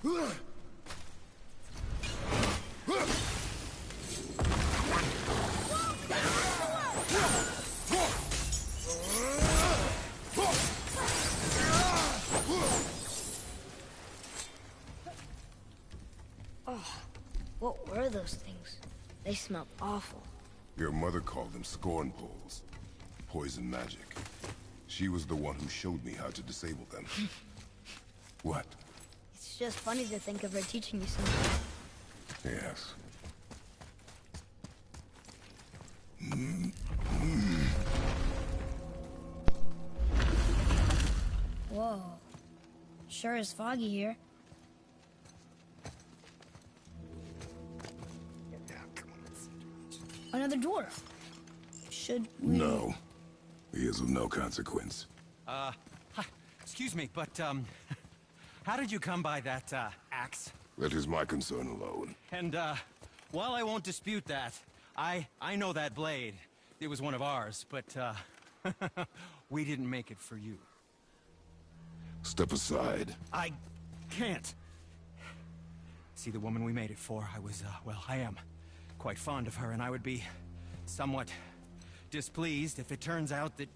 Oh, what were those things? They smelled awful. Your mother called them scorn poles. Poison magic. She was the one who showed me how to disable them. What? It's just funny to think of her teaching you something. Yes. Whoa. Sure is foggy here. Another dwarf. Should we... No. He is of no consequence. Hi. Excuse me, but, how did you come by that, axe? That is my concern alone. And, while I won't dispute that, I know that blade. It was one of ours, but, we didn't make it for you. Step aside. I can't. See, the woman we made it for, I was, well, I am quite fond of her, and I would be somewhat displeased if it turns out that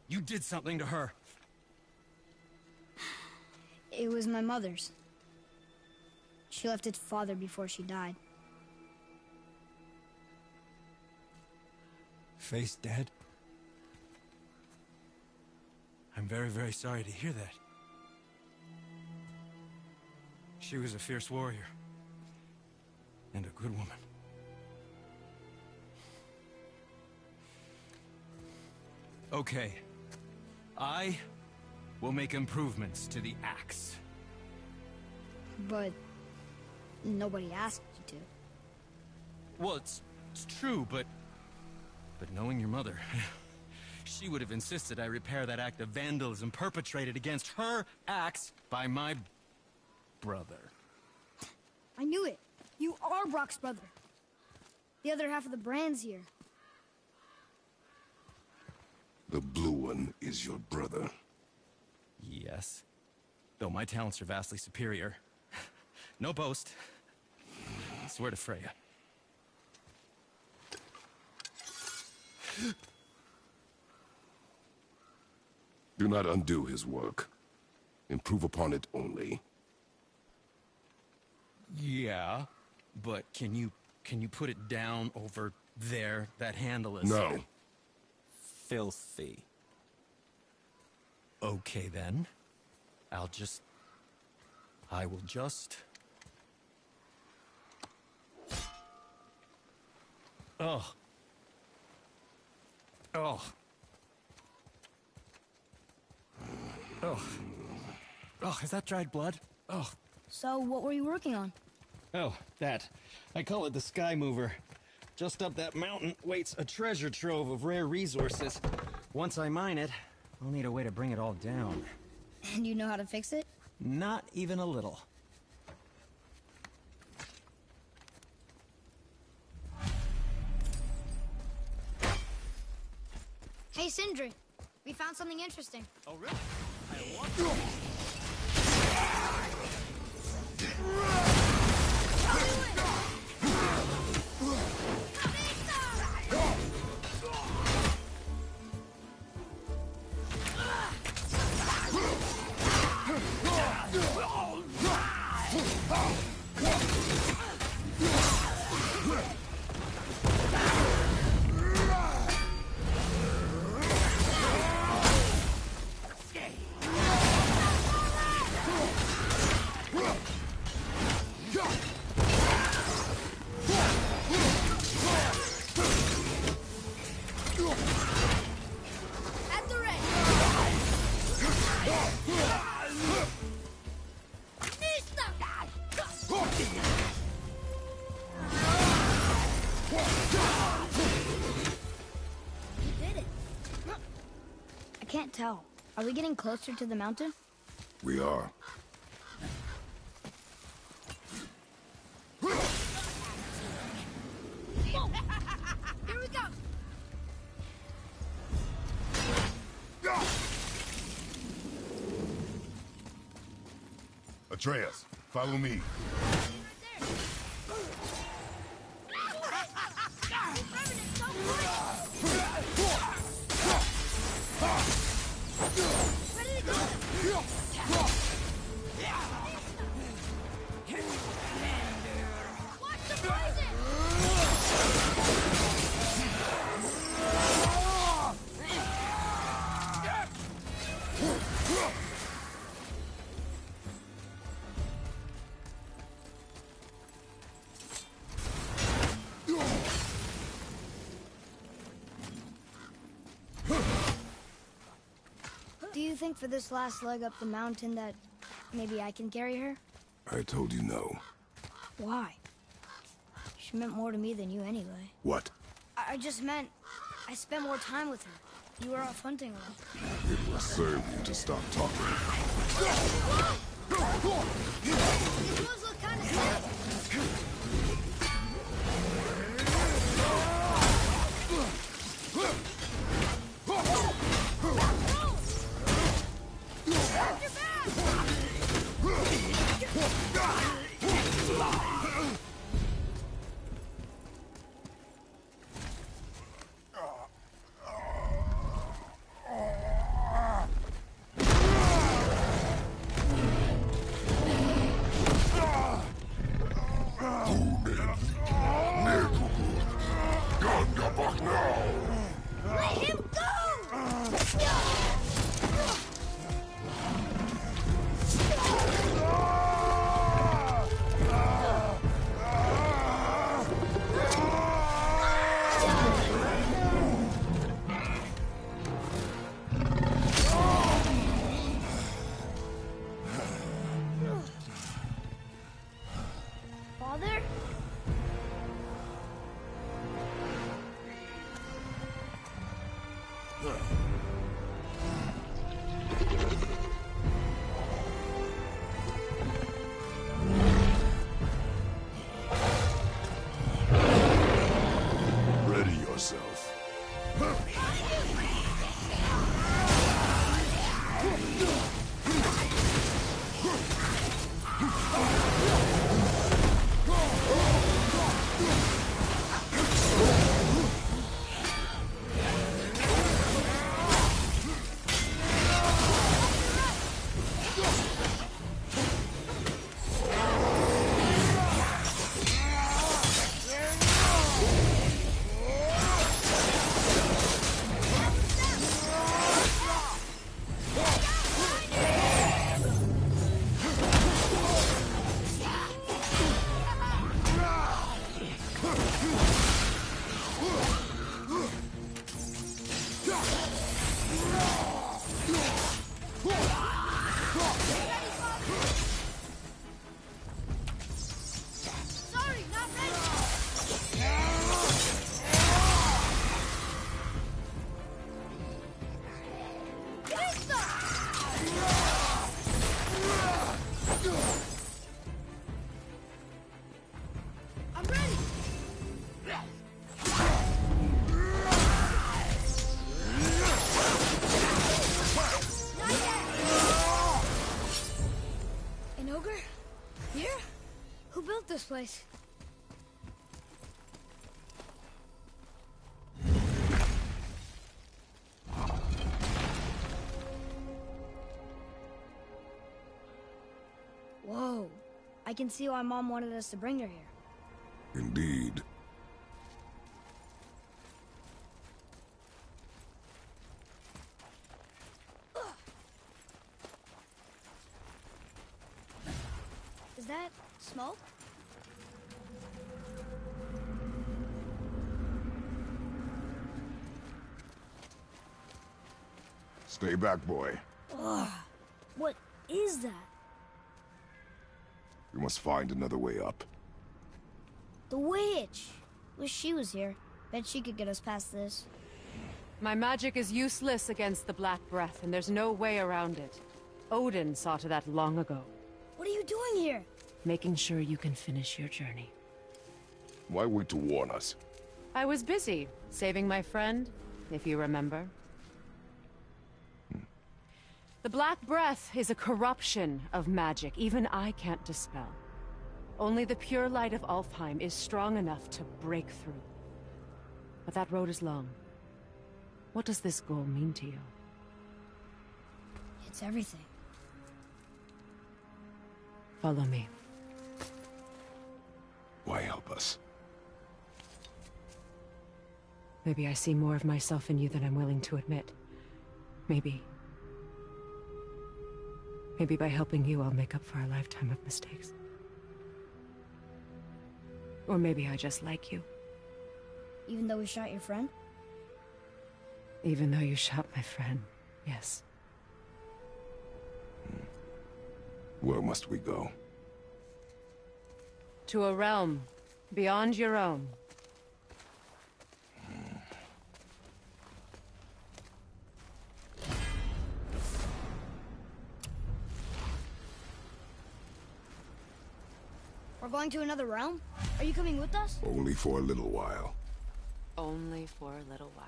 you did something to her. It was my mother's. She left its father before she died. Face dead? I'm very, very sorry to hear that. She was a fierce warrior. And a good woman. Okay. I will make improvements to the axe. But nobody asked you to. Well, it's true, but knowing your mother, she would have insisted I repair that act of vandalism perpetrated against her axe by my brother. I knew it. You are Brock's brother. The other half of the brand's here. The blue one is your brother. Yes. Though my talents are vastly superior. No boast. I swear to Freya. Do not undo his work. Improve upon it only. Yeah, but can you put it down over there? That handle is... No. Filthy. Okay, then. I will just... Oh. Oh. Oh. Oh, is that dried blood? Oh. So, what were you working on? Oh, that. I call it the Sky Mover. Just up that mountain waits a treasure trove of rare resources. Once I mine it, I'll need a way to bring it all down. And you know how to fix it? Not even a little. Hey, Sindri. We found something interesting. Oh, really? I want to. Can't tell. Are we getting closer to the mountain? We are. Here we go! Atreus, follow me. Do you think for this last leg up the mountain that maybe I can carry her? I told you no. Why? She meant more to me than you anyway. What? I just meant I spent more time with her. You were off hunting alone. It will serve you to stop talking. These moves look kind of sick. Let him go! Father? Ready yourself. Sorry, not ready. I'm ready. Not yet. An ogre? Here? Who built this place? Whoa. I can see why Mom wanted us to bring her here. Indeed. Is that smoke? Stay back, boy. Ugh. What is that? We must find another way up. The witch! Wish she was here. Bet she could get us past this. My magic is useless against the Black Breath, and there's no way around it. Odin saw to that long ago. What are you doing here? Making sure you can finish your journey. Why wait to warn us? I was busy, saving my friend, if you remember. The Black Breath is a corruption of magic even I can't dispel. Only the pure light of Alfheim is strong enough to break through. But that road is long. What does this goal mean to you? It's everything. Follow me. Why help us? Maybe I see more of myself in you than I'm willing to admit. Maybe by helping you, I'll make up for a lifetime of mistakes. Or maybe I just like you. Even though we shot your friend? Even though you shot my friend, yes. Where must we go? To a realm beyond your own. We're going to another realm? Are you coming with us? Only for a little while. Only for a little while.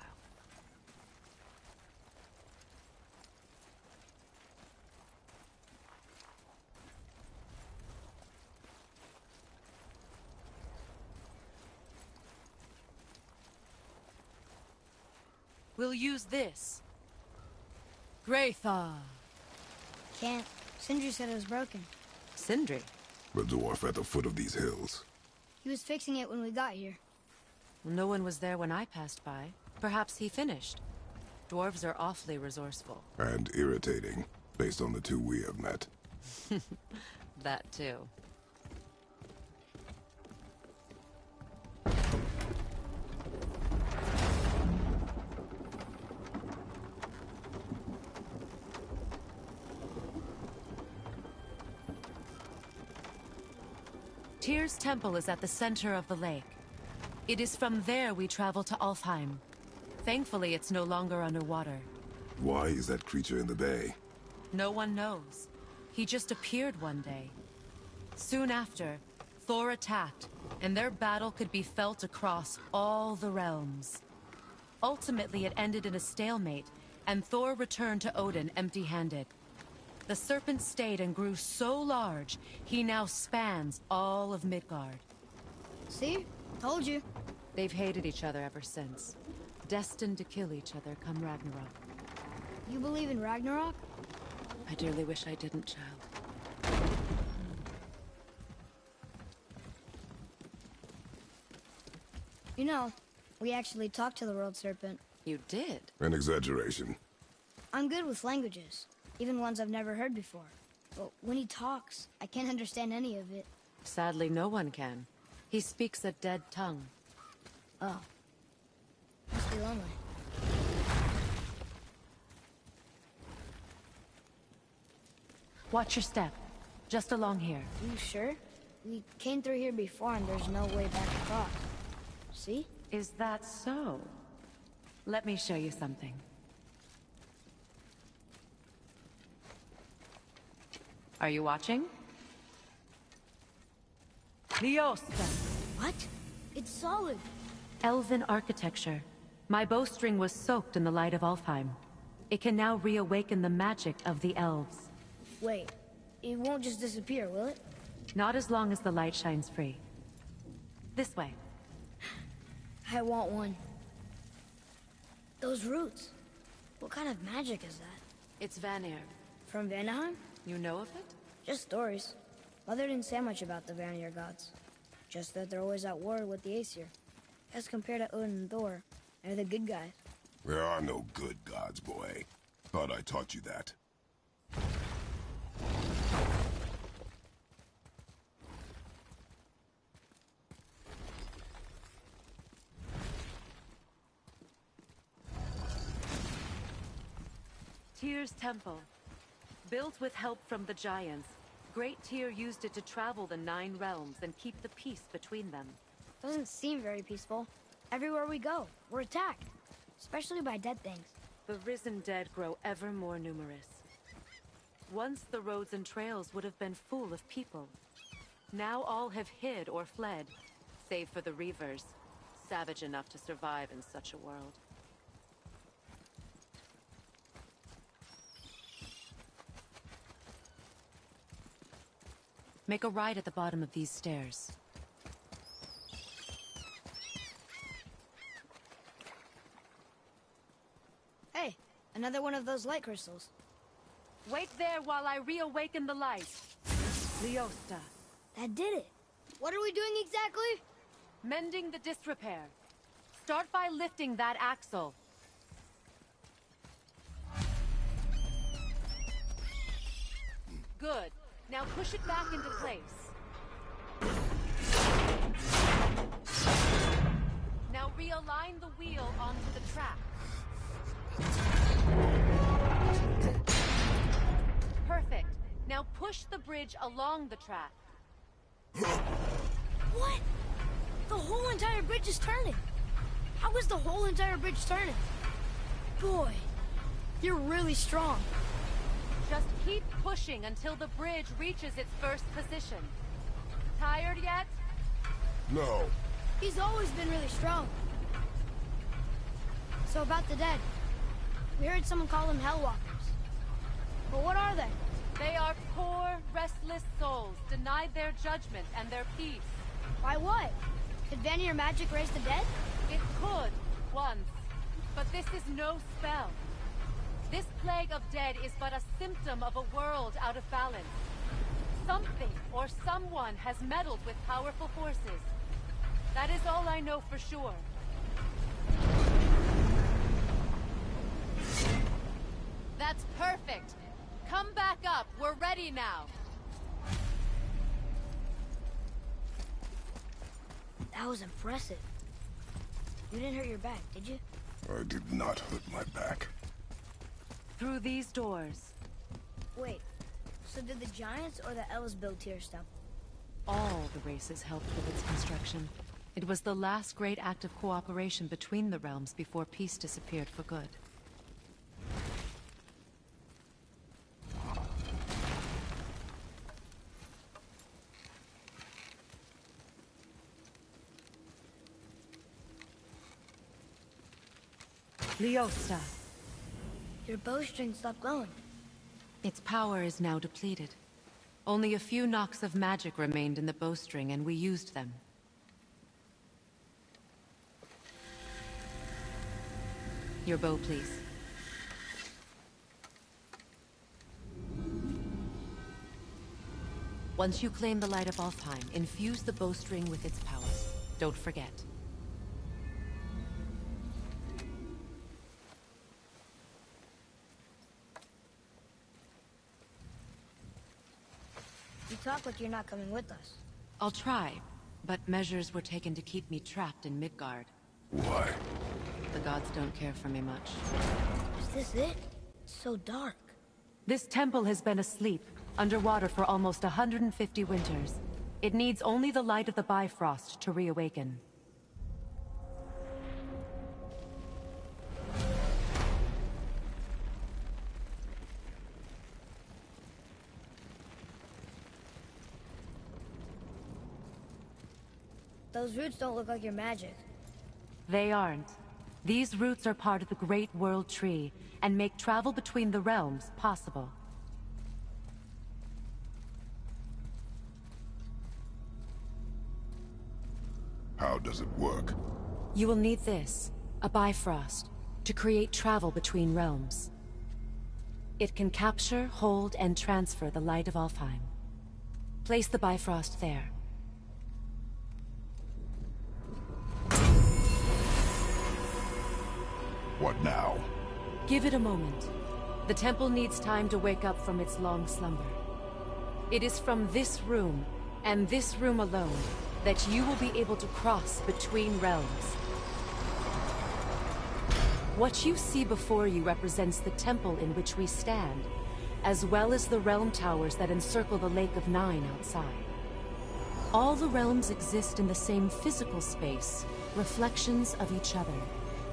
We'll use this. Graythaw. Can't. Sindri said it was broken. Sindri? The dwarf at the foot of these hills. He was fixing it when we got here. No one was there when I passed by. Perhaps he finished. Dwarves are awfully resourceful. And irritating, based on the two we have met. That too. Tyr's temple is at the center of the lake. It is from there we travel to Alfheim. Thankfully, it's no longer underwater. Why is that creature in the bay? No one knows. He just appeared one day. Soon after, Thor attacked, and their battle could be felt across all the realms. Ultimately, it ended in a stalemate, and Thor returned to Odin empty-handed. The serpent stayed and grew so large, he now spans all of Midgard. See? Told you. They've hated each other ever since. Destined to kill each other come Ragnarok. You believe in Ragnarok? I dearly wish I didn't, child. You know, we actually talked to the World Serpent. You did? An exaggeration. I'm good with languages, even ones I've never heard before. But when he talks, I can't understand any of it. Sadly, no one can. He speaks a dead tongue. Oh. Must be lonely. Watch your step. Just along here. You sure? We came through here before and there's no way back across. See? Is that so? Let me show you something. Are you watching? Liosta. What? It's solid. Elven architecture. My bowstring was soaked in the light of Alfheim. It can now reawaken the magic of the elves. Wait, it won't just disappear, will it? Not as long as the light shines free. This way. I want one. Those roots. What kind of magic is that? It's Vanir. From Vanaheim? You know of it? Just stories. Mother didn't say much about the Vanir gods. Just that they're always at war with the Aesir. As compared to Odin and Thor, they're the good guys. There are no good gods, boy. Thought I taught you that. Tyr's temple. Built with help from the giants, Great Tyr used it to travel the 9 realms and keep the peace between them. Doesn't seem very peaceful. Everywhere we go, we're attacked. Especially by dead things. The risen dead grow ever more numerous. Once the roads and trails would have been full of people. Now all have hid or fled, save for the Reavers, savage enough to survive in such a world. Make a right at the bottom of these stairs. Hey, another one of those light crystals. Wait there while I reawaken the light. Leosta. That did it. What are we doing exactly? Mending the disrepair. Start by lifting that axle. Good. Now push it back into place. Now realign the wheel onto the track. Perfect. Now push the bridge along the track. What? The whole entire bridge is turning. How is the whole entire bridge turning? Boy, you're really strong. Just keep pushing until the bridge reaches its first position. Tired yet? No. He's always been really strong. So about the dead. We heard someone call them Hellwalkers. But what are they? They are poor, restless souls, denied their judgment and their peace. By what? Could Vanir magic raise the dead? It could, once. But this is no spell. This plague of dead is but a symptom of a world out of balance. Something or someone has meddled with powerful forces. That is all I know for sure. That's perfect. Come back up. We're ready now. That was impressive. You didn't hurt your back, did you? I did not hurt my back. Through these doors. Wait, so did the Giants or the Elves build Tyr's temple? All the races helped with its construction. It was the last great act of cooperation between the realms before peace disappeared for good. Leosta. Your bowstring stopped glowing. Its power is now depleted. Only a few knocks of magic remained in the bowstring, and we used them. Your bow, please. Once you claim the light of Alfheim, infuse the bowstring with its power. Don't forget. You talk like you're not coming with us. I'll try, but measures were taken to keep me trapped in Midgard. Why? The gods don't care for me much. Is this it? It's so dark. This temple has been asleep, underwater for almost 150 winters. It needs only the light of the Bifrost to reawaken. Those roots don't look like your magic. They aren't. These roots are part of the Great World Tree, and make travel between the realms possible. How does it work? You will need this, a Bifrost, to create travel between realms. It can capture, hold, and transfer the light of Alfheim. Place the Bifrost there. What now? Give it a moment. The temple needs time to wake up from its long slumber. It is from this room, and this room alone, that you will be able to cross between realms. What you see before you represents the temple in which we stand, as well as the realm towers that encircle the Lake of Nine outside. All the realms exist in the same physical space, reflections of each other.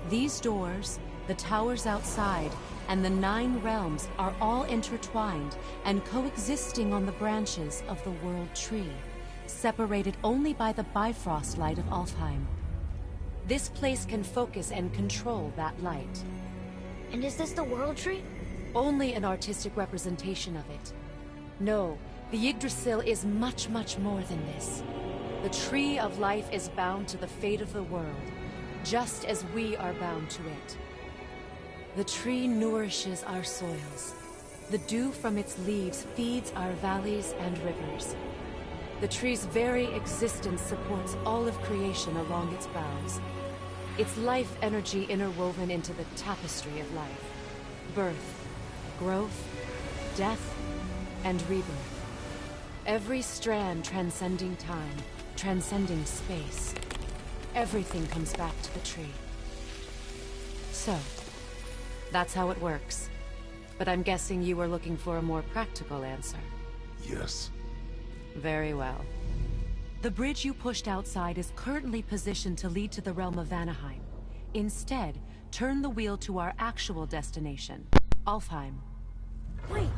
These doors, the towers outside, and the 9 realms are all intertwined and coexisting on the branches of the World Tree, separated only by the Bifrost light of Alfheim. This place can focus and control that light. And is this the World Tree? Only an artistic representation of it. No, The Yggdrasil is much, much more than this. The Tree of Life is bound to the fate of the world, just as we are bound to it. The tree nourishes our soils. The dew from its leaves feeds our valleys and rivers. The tree's very existence supports all of creation along its boughs. Its life energy interwoven into the tapestry of life. Birth, growth, death, and rebirth. Every strand transcending time, transcending space. Everything comes back to the tree. So, that's how it works. But I'm guessing you were looking for a more practical answer. Yes. Very well. The bridge you pushed outside is currently positioned to lead to the realm of Vanaheim. Instead, turn the wheel to our actual destination, Alfheim. Wait,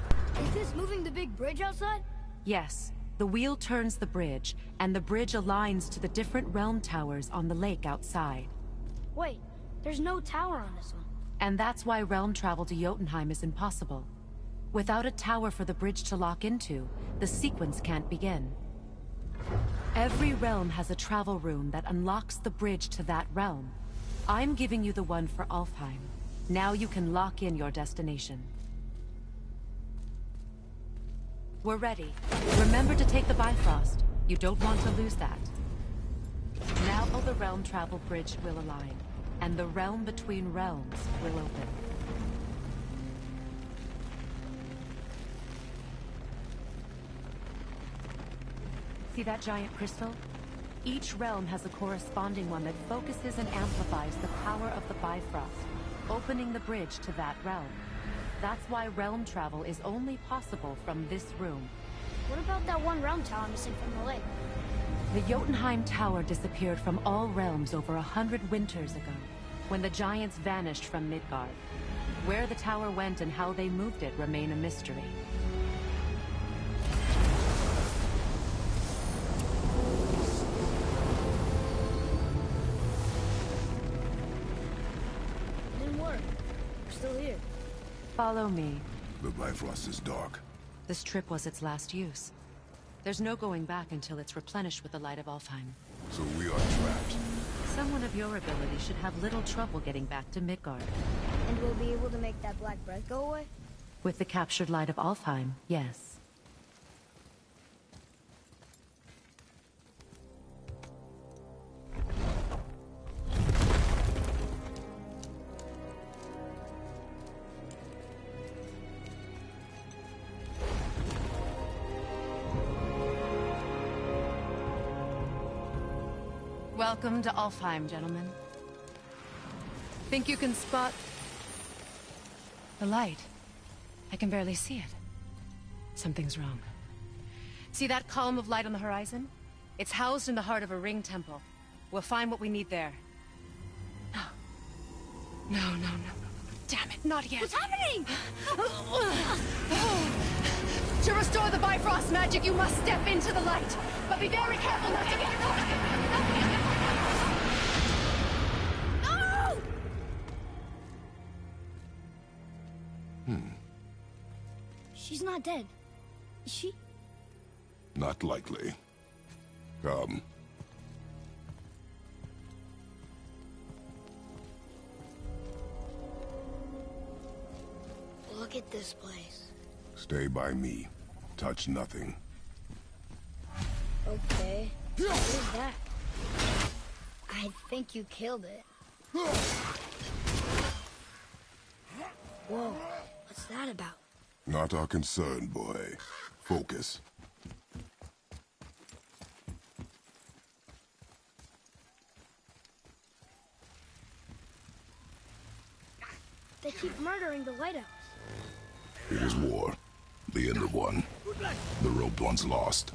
is this moving the big bridge outside? Yes. The wheel turns the bridge, and the bridge aligns to the different realm towers on the lake outside. Wait, there's no tower on this one. And that's why realm travel to Jotunheim is impossible. Without a tower for the bridge to lock into, the sequence can't begin. Every realm has a travel rune that unlocks the bridge to that realm. I'm giving you the one for Alfheim. Now you can lock in your destination. We're ready. Remember to take the Bifrost. You don't want to lose that. Now the realm travel bridge will align, and the realm between realms will open. See that giant crystal? Each realm has a corresponding one that focuses and amplifies the power of the Bifrost, opening the bridge to that realm. That's why realm travel is only possible from this room. What about that one realm tower missing from the lake? The Jotunheim Tower disappeared from all realms over 100 winters ago, when the giants vanished from Midgard. Where the tower went and how they moved it remain a mystery. It didn't work. We're still here. Follow me. The Bifrost is dark. This trip was its last use. There's no going back until it's replenished with the light of Alfheim. So we are trapped. Someone of your ability should have little trouble getting back to Midgard. And we'll be able to make that black breath go away? With the captured light of Alfheim, yes. Welcome to Alfheim, gentlemen. Think you can spot the light? I can barely see it. Something's wrong. See that column of light on the horizon? It's housed in the heart of a ring temple. We'll find what we need there. No. Damn it, not yet. What's happening? To restore the Bifrost magic, you must step into the light. But be very careful not to get your... She's not dead. Is she? Not likely. Come. Look at this place. Stay by me. Touch nothing. Okay. What is that? I think you killed it. Whoa. What's that about? Not our concern, boy. Focus. They keep murdering the lighthouse. It is war. The end of one. The roped one's lost.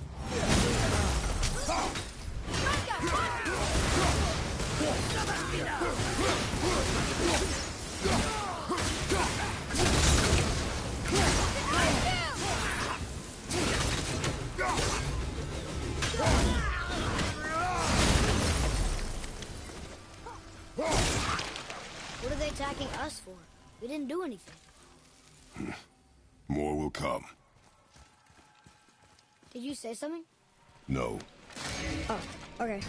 What are they attacking us for? We didn't do anything. More will come. Did you say something? No. Oh, okay.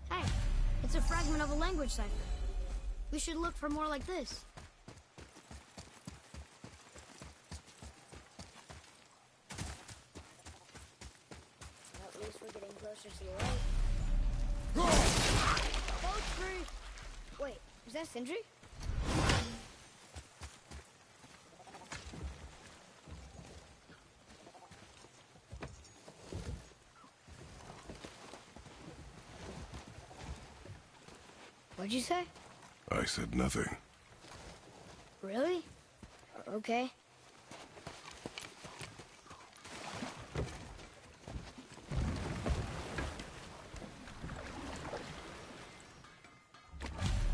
Hey, it's a fragment of a language cipher. We should look for more like this. Well, at least we're getting closer to the light. Boat free! Wait, is that Sindri? What'd you say? I said nothing. Really? Okay.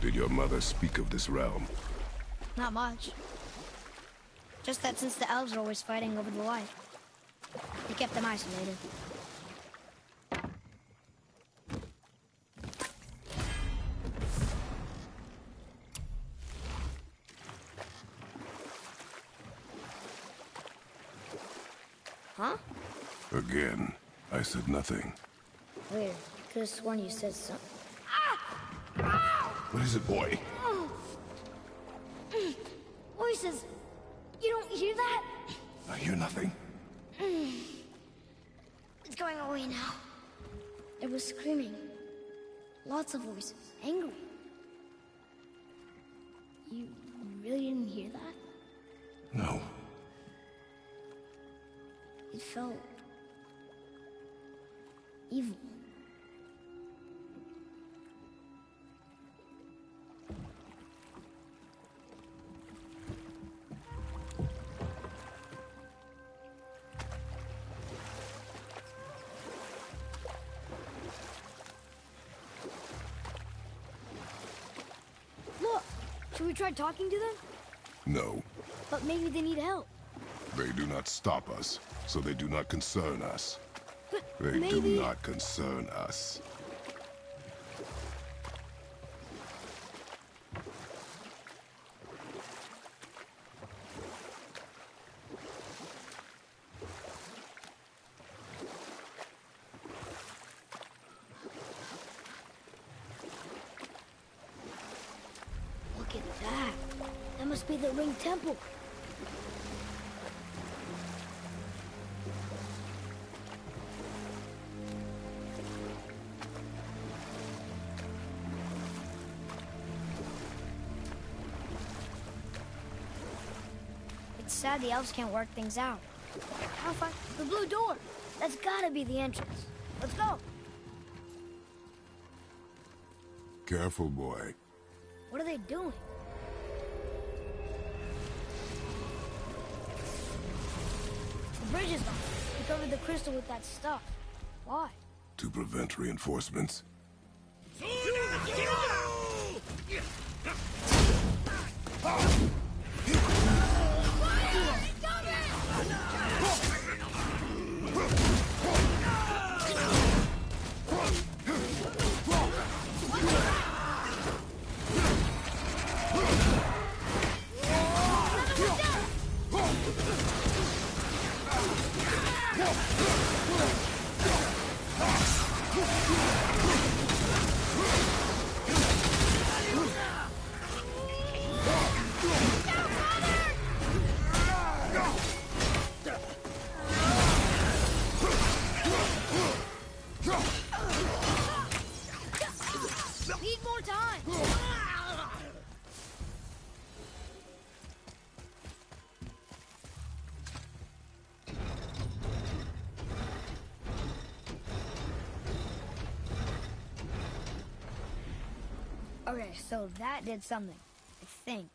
Did your mother speak of this realm? Not much. Just that since the elves are always fighting over the light, they kept them isolated. Huh? Again, I said nothing. Weird. Could have sworn you said something. What is it, boy? Voices! You don't hear that? I hear nothing. It's going away now. It was screaming. Lots of voices. Angry. You really didn't hear that? No. It felt evil. Look, should we try talking to them? No. But maybe they need help. They do not stop us, so they do not concern us. They Maybe... do not concern us. Look at that. That must be the Ring Temple. It's sad the elves can't work things out. I'll find the blue door. That's gotta be the entrance. Let's go. Careful, boy. What are they doing? The bridge is gone. We covered the crystal with that stuff. Why? To prevent reinforcements. Need more time. Okay, so that did something, I think.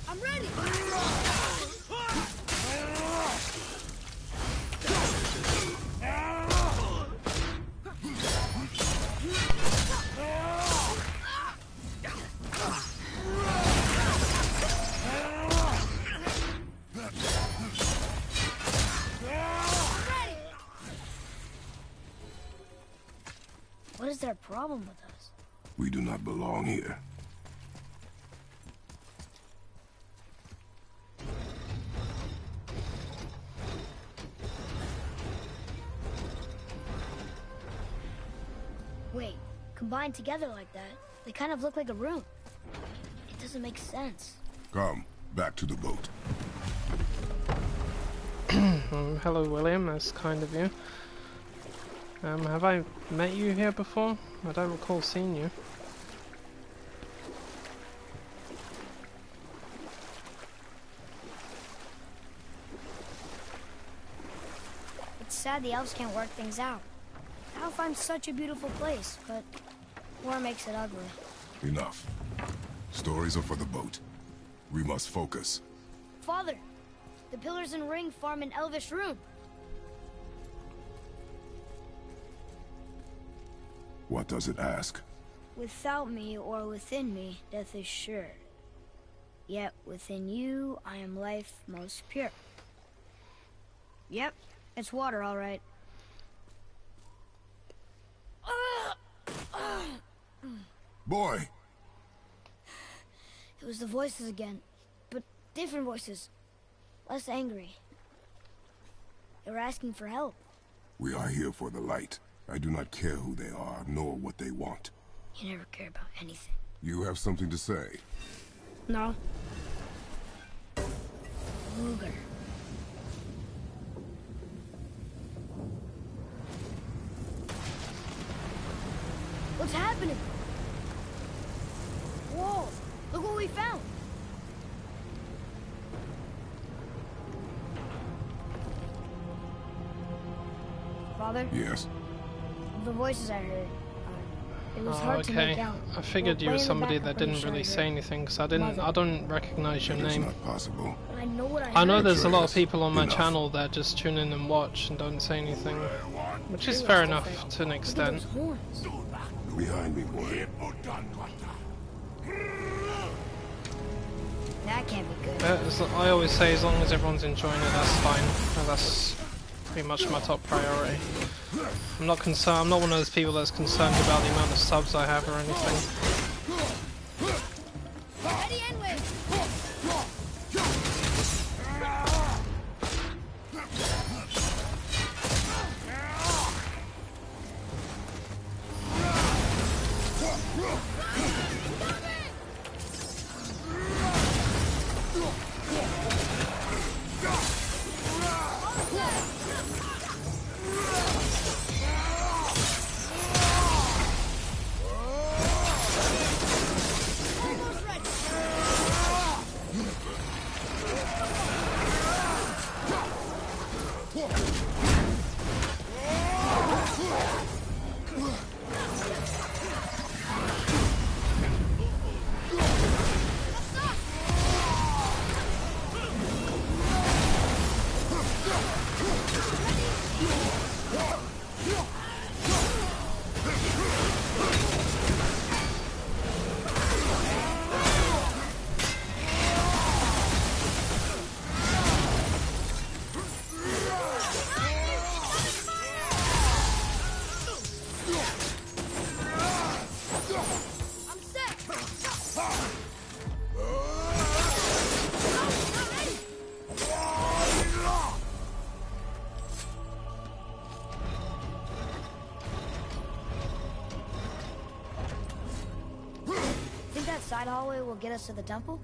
I'm ready. is their problem with us? We do not belong here. Wait, combined together like that, they kind of look like a room. It doesn't make sense. Come, back to the boat. Hello William, that's kind of you. Have I met you here before? I don't recall seeing you. It's sad the elves can't work things out. Alfheim's such a beautiful place, but war makes it ugly. Enough. Stories are for the boat. We must focus. Father, the pillars and ring form an elvish rune. What does it ask? Without me or within me, death is sure. Yet within you, I am life most pure. Yep, it's water, all right. Boy! It was the voices again, but different voices. Less angry. They were asking for help. We are here for the light. I do not care who they are, nor what they want. You never care about anything. You have something to say? No. Luger. What's happening? Whoa! Look what we found! Father? Yes. The voices I heard. It was hard to make out. I figured you were somebody that didn't really say anything because I don't recognize your name. It's not possible. I know what I heard. I know there's a lot of people on my channel that just tune in and watch and don't say anything, which is fair enough to an extent. Behind me, boy. That can't be good. I always say as long as everyone's enjoying it, that's fine. And that's pretty much my top priority. I'm not concerned. I'm not one of those people that's concerned about the amount of subs I have or anything. Side hallway will get us to the temple?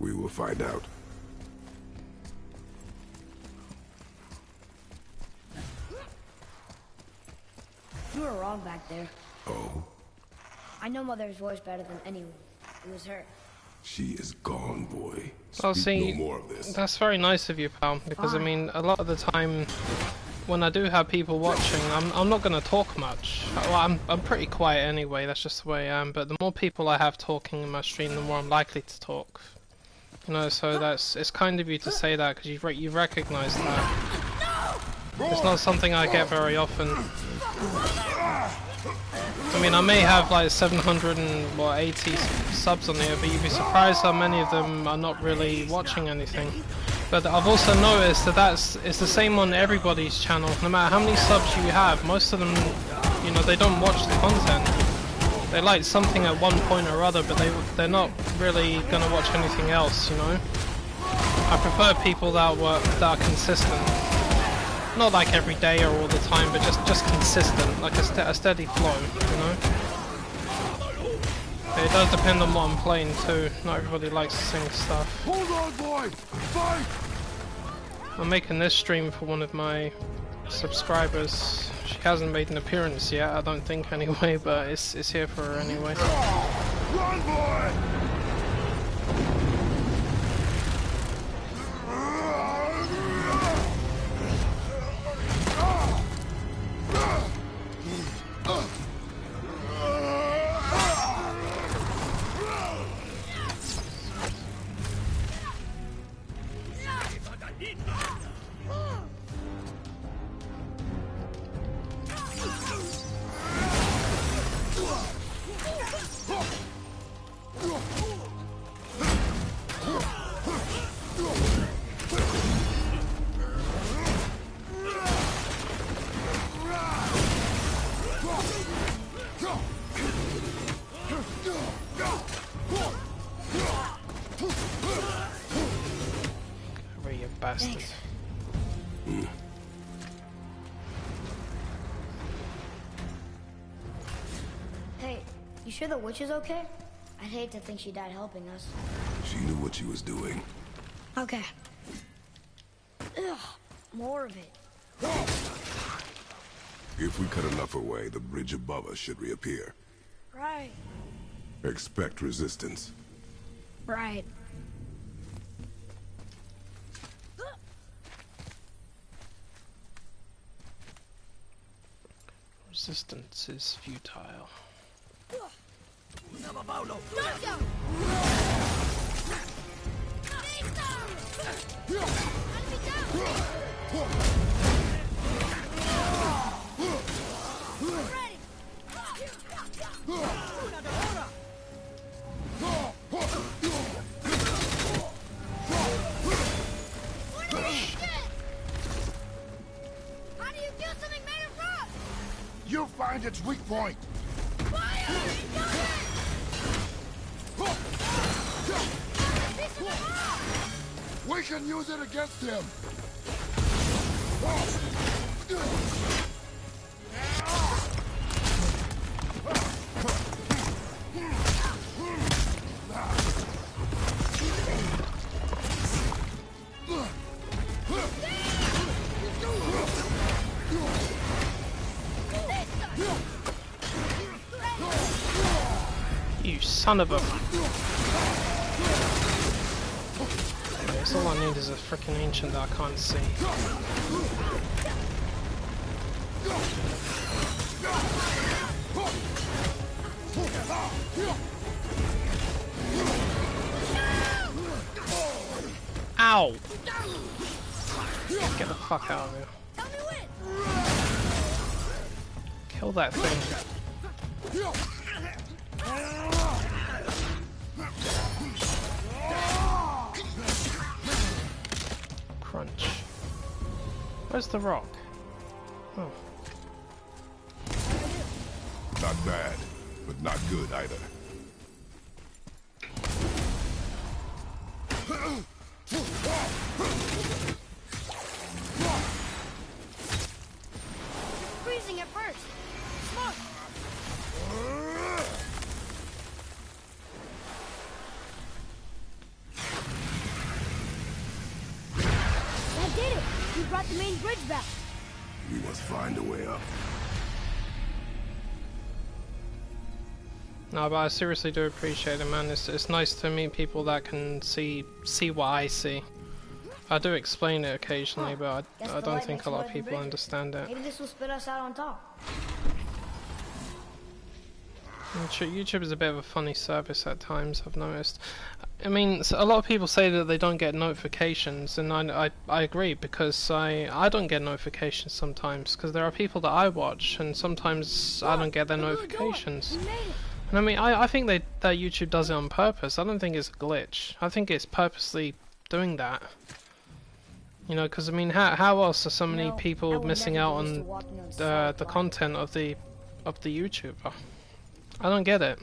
We will find out. You were wrong back there. Oh? I know Mother's voice better than anyone. It was her. She is gone, boy. Well, see, no more of this. That's very nice of you, pal, because I mean, a lot of the time when I do have people watching, I'm not going to talk much. Well, I'm pretty quiet anyway, that's just the way I am, but the more people I have talking in my stream, the more I'm likely to talk. You know, so it's kind of you to say that, because you've recognized that. It's not something I get very often. I mean, I may have like 780 subs on here, but you'd be surprised how many of them are not really watching anything. But I've also noticed that it's the same on everybody's channel. No matter how many subs you have, most of them, You know, they don't watch the content. They like something at one point or other, but they're not really gonna watch anything else. You know. I prefer people that are consistent. Not like every day or all the time, but just consistent, like a steady flow. You know. It does depend on what I'm playing too. Not everybody likes the same stuff. Hold on, boy! Fight! I'm making this stream for one of my subscribers. She hasn't made an appearance yet, I don't think anyway, but it's here for her anyway. Run, boy! Hurry, you bastard. Hey, you sure the witch is okay? I'd hate to think she died helping us. She knew what she was doing. Okay. Ugh, more of it. If we cut enough away, the bridge above us should reappear. Right. Expect resistance. Right. Resistance is futile. You'll find its weak point. We can use it against him. You son of a... Anyways, all I need is a freaking ancient that I can't see. Ow! Get the fuck out of here. Kill that thing. Crunch. Where's the rock? Oh. Not bad, but not good either. Freezing at first. Smoke. That did it. We brought the main bridge back. We must find a way up. No, but I seriously do appreciate it, man. It's nice to meet people that can see what I see. I do explain it occasionally, but I don't think a lot of people understand it. Maybe this will spit us out on top. YouTube is a bit of a funny service at times, I've noticed. I mean, a lot of people say that they don't get notifications, and I agree, because I don't get notifications sometimes, because there are people that I watch, and sometimes I don't get their notifications. And I mean, I think that YouTube does it on purpose. I don't think it's a glitch. I think it's purposely doing that. You know, because I mean, how else are so many people missing out on the content of the of the YouTuber? I don't get it.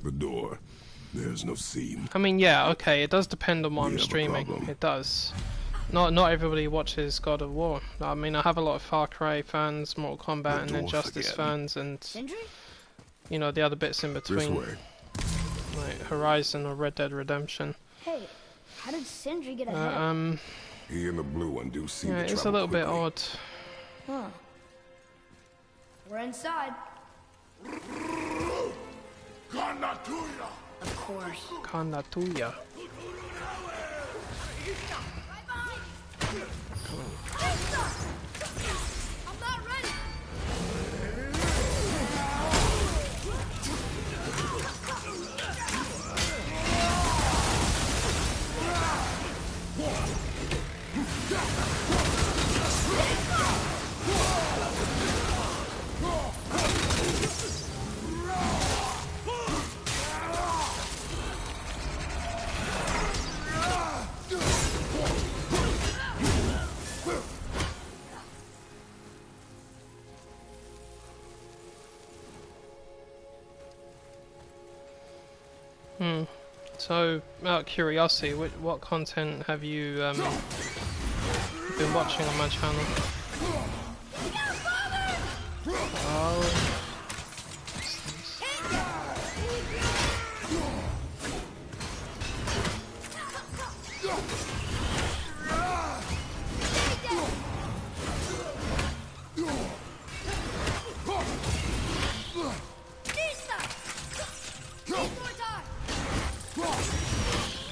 The door. There's no seam. I mean, yeah, okay, it does depend on what I'm have a streaming. problem. It does. Not everybody watches God of War. I mean, I have a lot of Far Cry fans, Mortal Kombat, and dwarf Injustice again. fans, and Sindri? you know the other bits in This between, way. like Horizon or Red Dead Redemption. Hey, how did Sindri get ahead? He and the blue one do seem Yeah, to it's a travel little bit quickly. odd. Huh. We're inside. Of course. Kanatuya. I'm not ready. So, out of curiosity, what content have you been watching on my channel? Oh.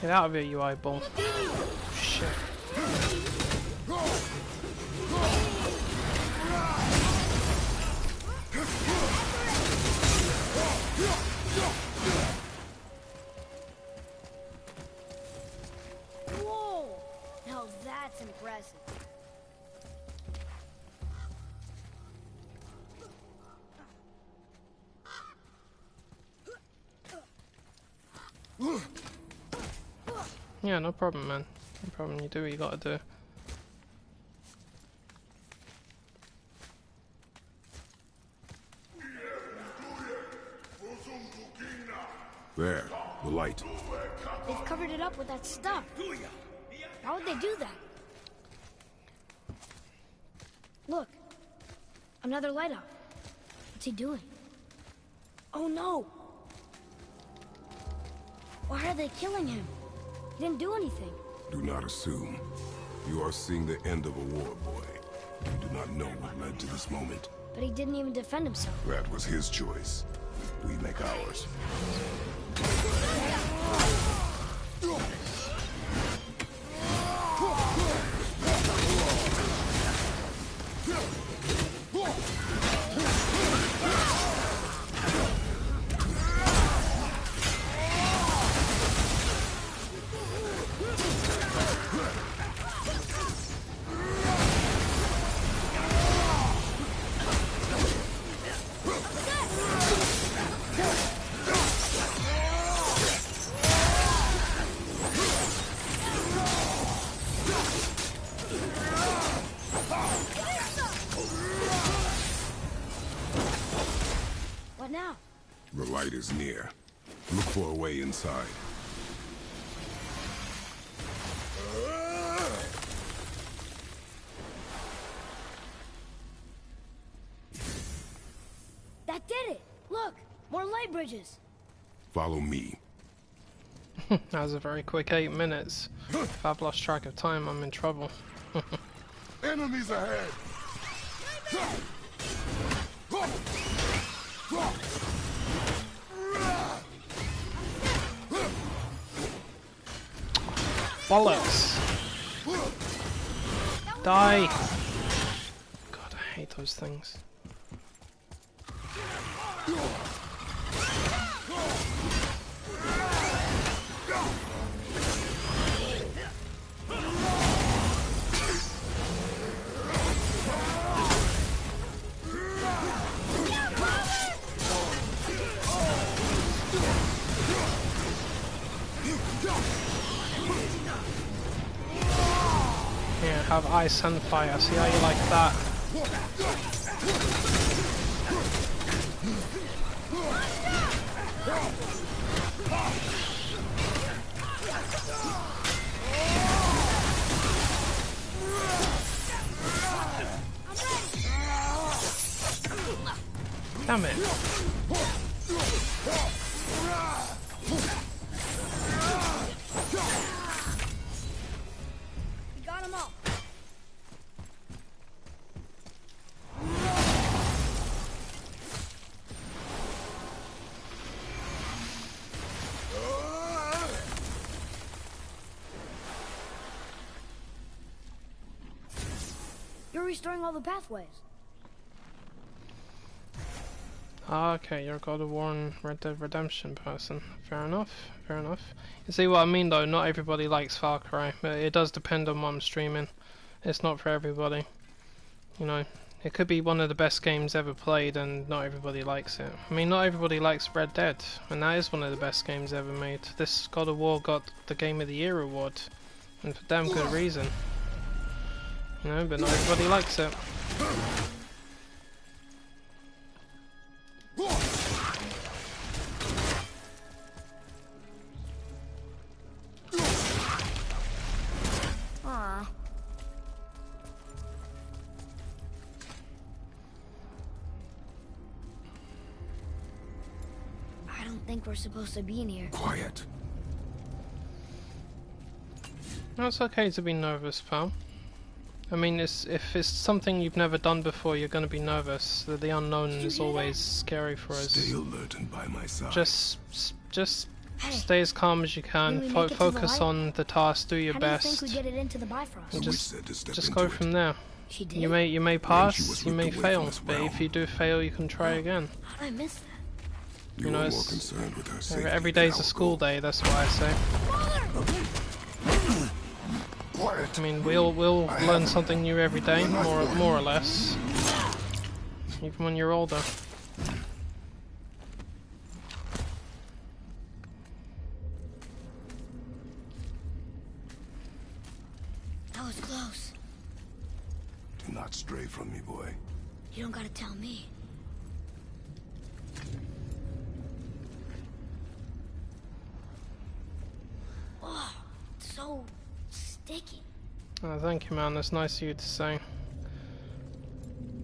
Get out of here, you eyeball. Shit. Whoa! Now that's impressive. Yeah, no problem, man. No problem. You do what you gotta do. There, the light. They've covered it up with that stuff. How would they do that? Look. Another light up. What's he doing? Oh no! Why are they killing him? He didn't do anything. Do not assume. You are seeing the end of a war, boy. You do not know what led to this moment. But he didn't even defend himself. That was his choice. We make ours. What now? The light is near. Look for a way inside. That did it! Look! More light bridges! Follow me. That was a very quick 8 minutes. If I've lost track of time, I'm in trouble. Enemies ahead! Bollocks! Die! God, I hate those things. Here, have ice and fire. See how you like that? Damn it. We got them all. You're restoring all the pathways. Ah, okay, you're a God of War and Red Dead Redemption person. Fair enough, fair enough. You see what I mean though, not everybody likes Far Cry, but it does depend on what I'm streaming. It's not for everybody. You know, it could be one of the best games ever played and not everybody likes it. I mean, not everybody likes Red Dead, and that is one of the best games ever made. This God of War got the Game of the Year award, and for damn good reason. You know, but not everybody likes it. I don't think we're supposed to be in here. Quiet. No, it's okay to be nervous, pal. I mean, if it's something you've never done before, you're going to be nervous. The unknown is always scary for us. Stay alert and by my side. Just Hey, stay as calm as you can. when we make it to the Focus light, on the task. Do your how best. do you think we get it into the Bifrost? And The witch said to step just into go it. from there. She did. You may she was pass, you may ripped away fail, from this but realm. if you do fail, you can try again. How did I miss that? You You know, were more it's- concerned with her safety Every than day's our a school goal. day. That's what I say. Quiet. I mean, we'll learn something new every day, more or less. Even when you're older. That was close. Do not stray from me, boy. You don't gotta tell me. Oh, it's so sticky. Oh, thank you, man. That's nice of you to say.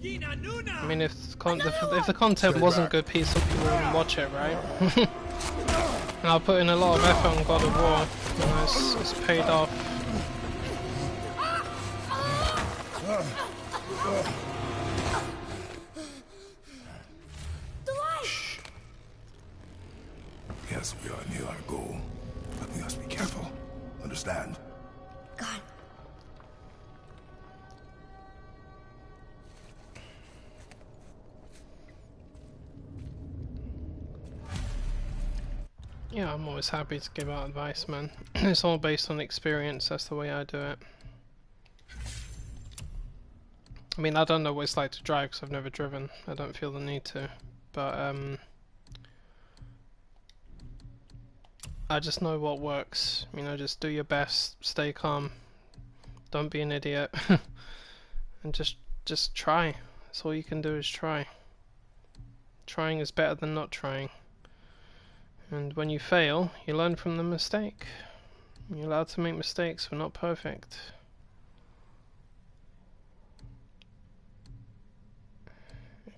I mean, if the content wasn't good, some people wouldn't watch it, right? And I'll put in a lot of effort on God of War. You know, it's paid off. The light! Yes, we are near our goal, but we must be careful. Understand? God. Yeah, I'm always happy to give out advice, man. It's all based on experience. That's the way I do it. I mean, I don't know what it's like to drive because I've never driven. I don't feel the need to, but I just know what works. You know, just do your best, stay calm, don't be an idiot, and just try. That's all you can do is try. Trying is better than not trying. And when you fail, you learn from the mistake. You're allowed to make mistakes. We're not perfect.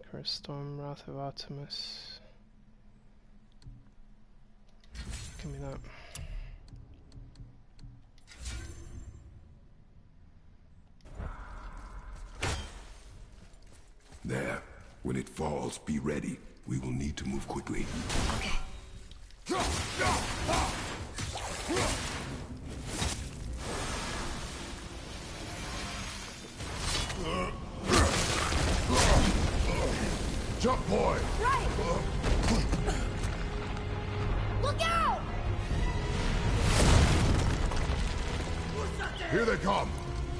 Icarus Storm, Wrath of Artemis. Give me that. There. When it falls, be ready. We will need to move quickly. Okay. Jump, boy! Right! Look out! Here they come.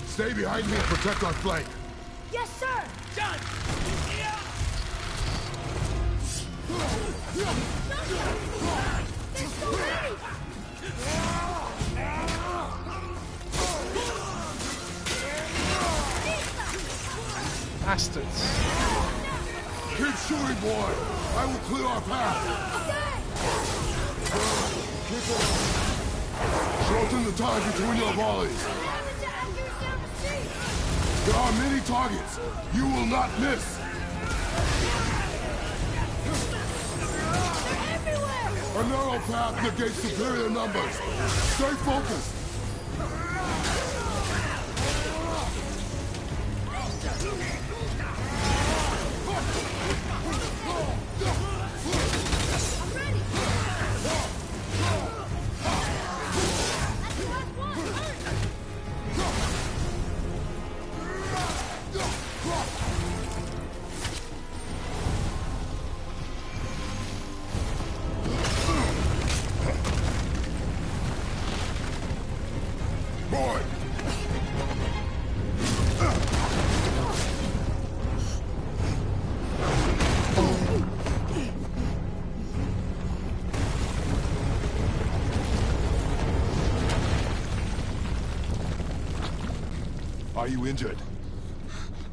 Stay behind me and protect our flank. Yes, sir! Done! There's so many! Bastards. Keep shooting, boy! I will clear our path! Keep it up! Shorten the time between your volleys! There are many targets! You will not miss! A narrow path negates superior numbers! Stay focused! Are you injured?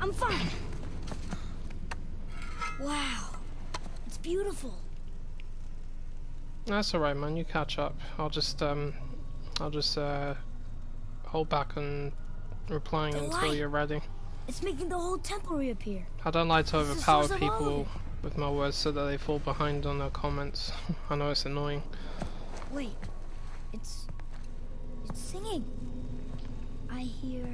I'm fine. Wow. It's beautiful. That's alright, man. You catch up. I'll just hold back on replying The until light. you're ready. It's making the whole temple reappear. I don't like to It's the overpower source of all of people it. with my words so that they fall behind on their comments. I know it's annoying. Wait. It's singing. I hear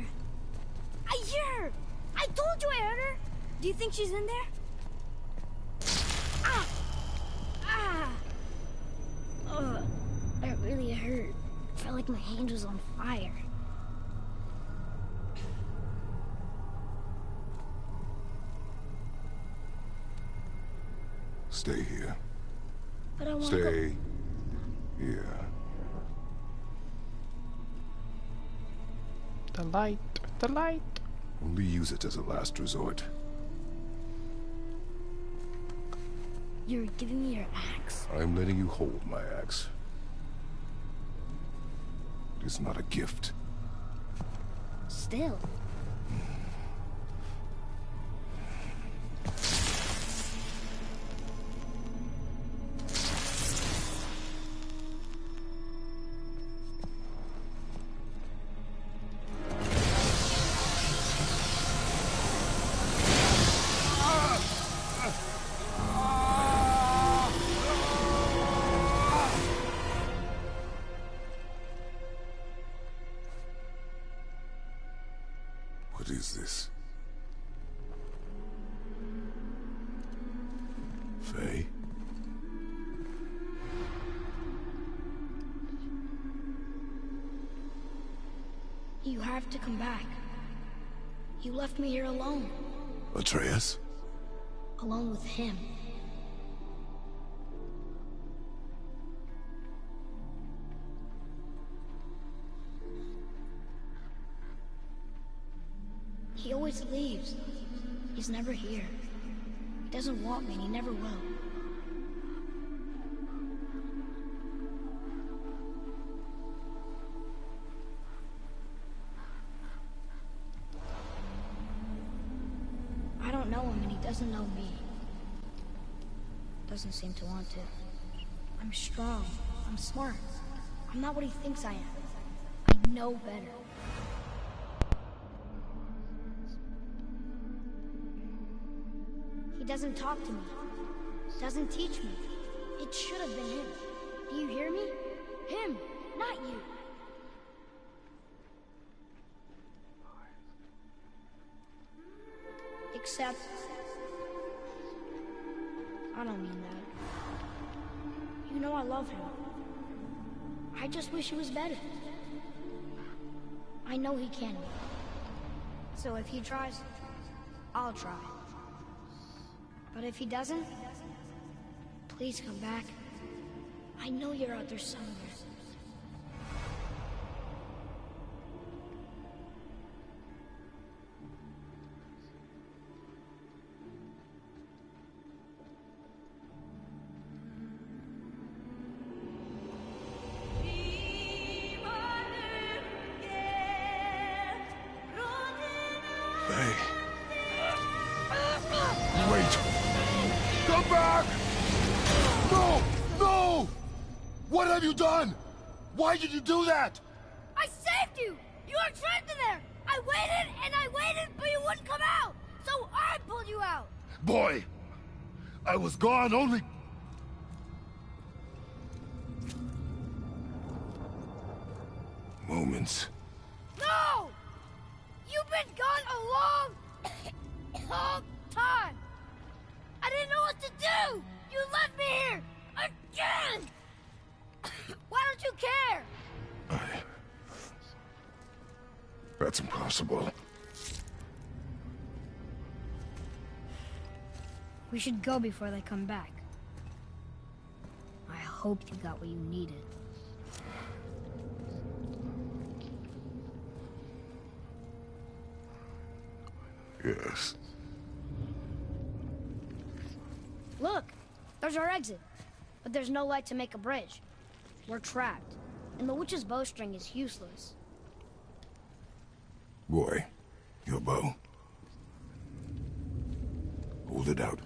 her! I told you I heard her! Do you think she's in there? Ah! Ah! Ugh. That really hurt. I felt like my hand was on fire. Stay here. But I want to go. Stay here. The light. The light. Only use it as a last resort. You're giving me your axe? I'm letting you hold my axe. It is not a gift. Still. What is this? Faye? You have to come back. You left me here alone. Atreus? Alone with him. He always leaves. He's never here. He doesn't want me and he never will. I don't know him and he doesn't know me. Doesn't seem to want to. I'm strong. I'm smart. I'm not what he thinks I am. I know better. He doesn't talk to me. Doesn't teach me. It should have been him. Do you hear me? Him, not you. Except... I don't mean that. You know I love him. I just wish he was better. I know he can be. So if he tries, I'll try. But if he doesn't, please come back. I know you're out there somewhere. Faye. Wait! Come back! No! No! What have you done? Why did you do that? I saved you! You were trapped in there! I waited and I waited, but you wouldn't come out! So I pulled you out! Boy, I was gone only... moments. No! You've been gone a long time! I didn't know what to do! You left me here! Again! Why don't you care? That's impossible. We should go before they come back. I hope you got what you needed. Yes. Look! There's our exit. But there's no light to make a bridge. We're trapped. And the witch's bowstring is useless. Boy, your bow. Hold it out.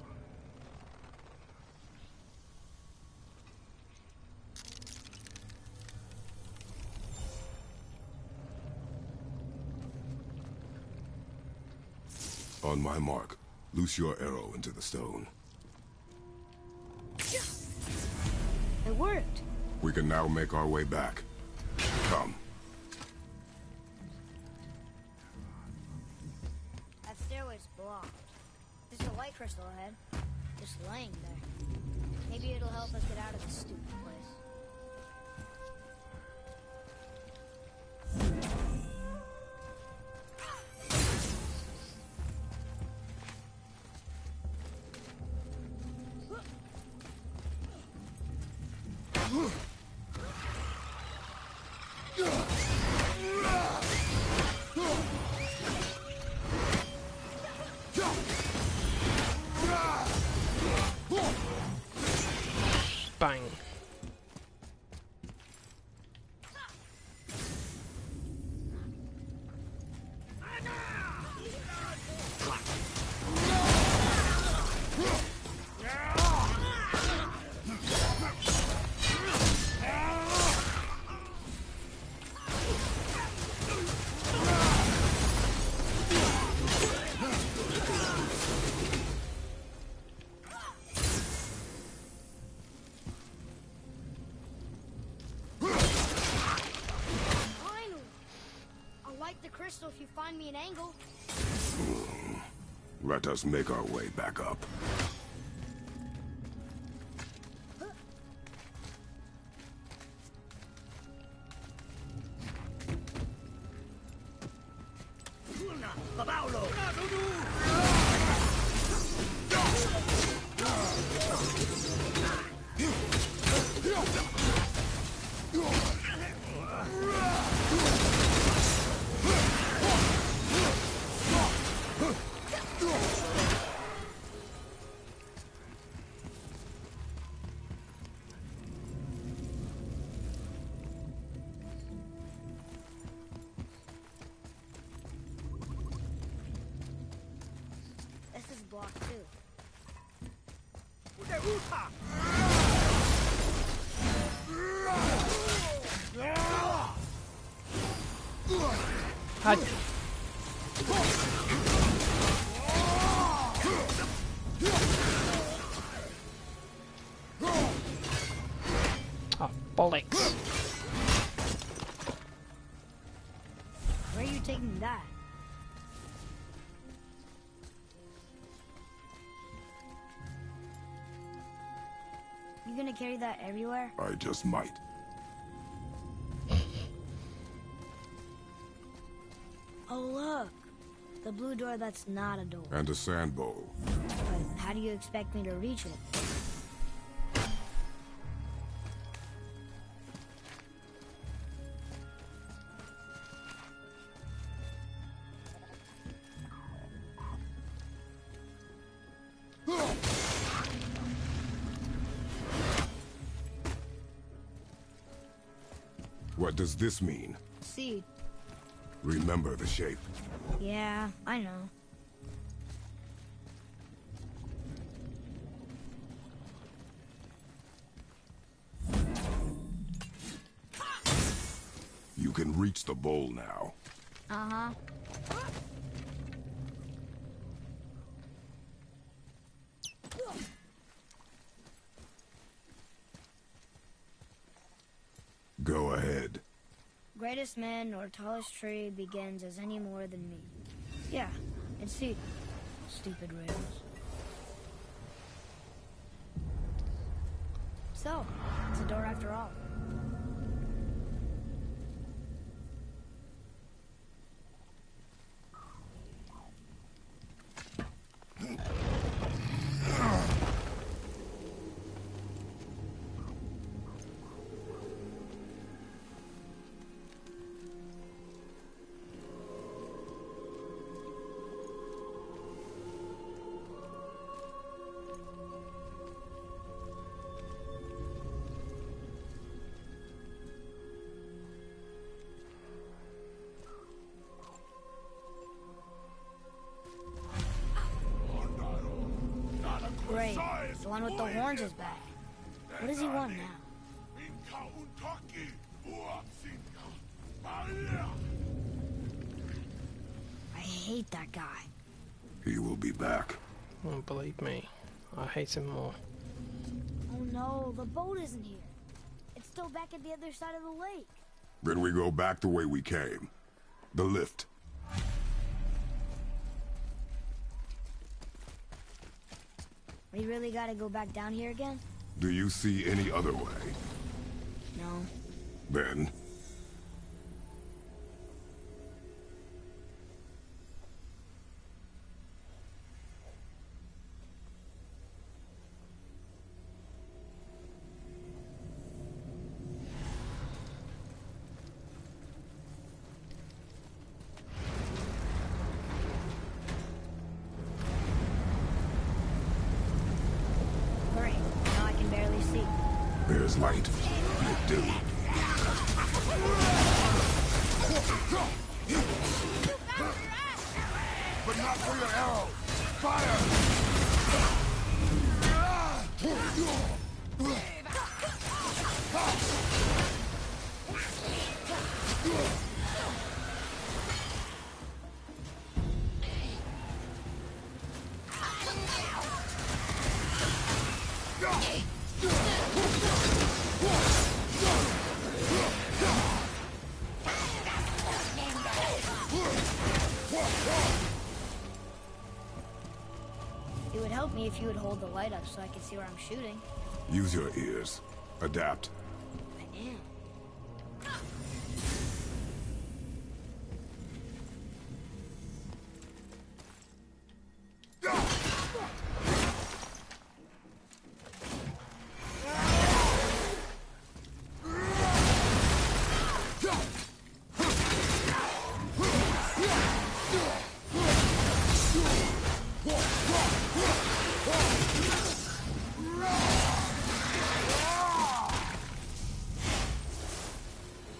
On my mark, loose your arrow into the stone. It worked. We can now make our way back. Come. That stairway's blocked. There's a light crystal ahead. Just laying there. Maybe it'll help us get out of this stupid place. Bang. Crystal, if you find me an angle. Let us make our way back up. Blocked too. Hi. Oh, bollocks. Where are you taking that? You gonna carry that everywhere? I just might. Oh, look. The blue door that's not a door. And a sand bowl. But how do you expect me to reach it? What does this mean? Seed. Remember the shape. Yeah, I know. can reach the bowl now. Uh-huh. Go ahead. Greatest man or tallest tree begins as any more than me. Yeah, it's cedar. Stupid rails. So, it's a door after all. Great. The one with the horns is back. What does he want now? I hate that guy. He will be back. Oh, believe me, I hate him more. Oh no, the boat isn't here. It's still back at the other side of the lake. Then we go back the way we came. The lift. We really gotta go back down here again? Do you see any other way? No. Then... There's light. It do. But not for your arrow. Fire! It would help me if you would hold the light up so I could see where I'm shooting. Use your ears. Adapt. I am.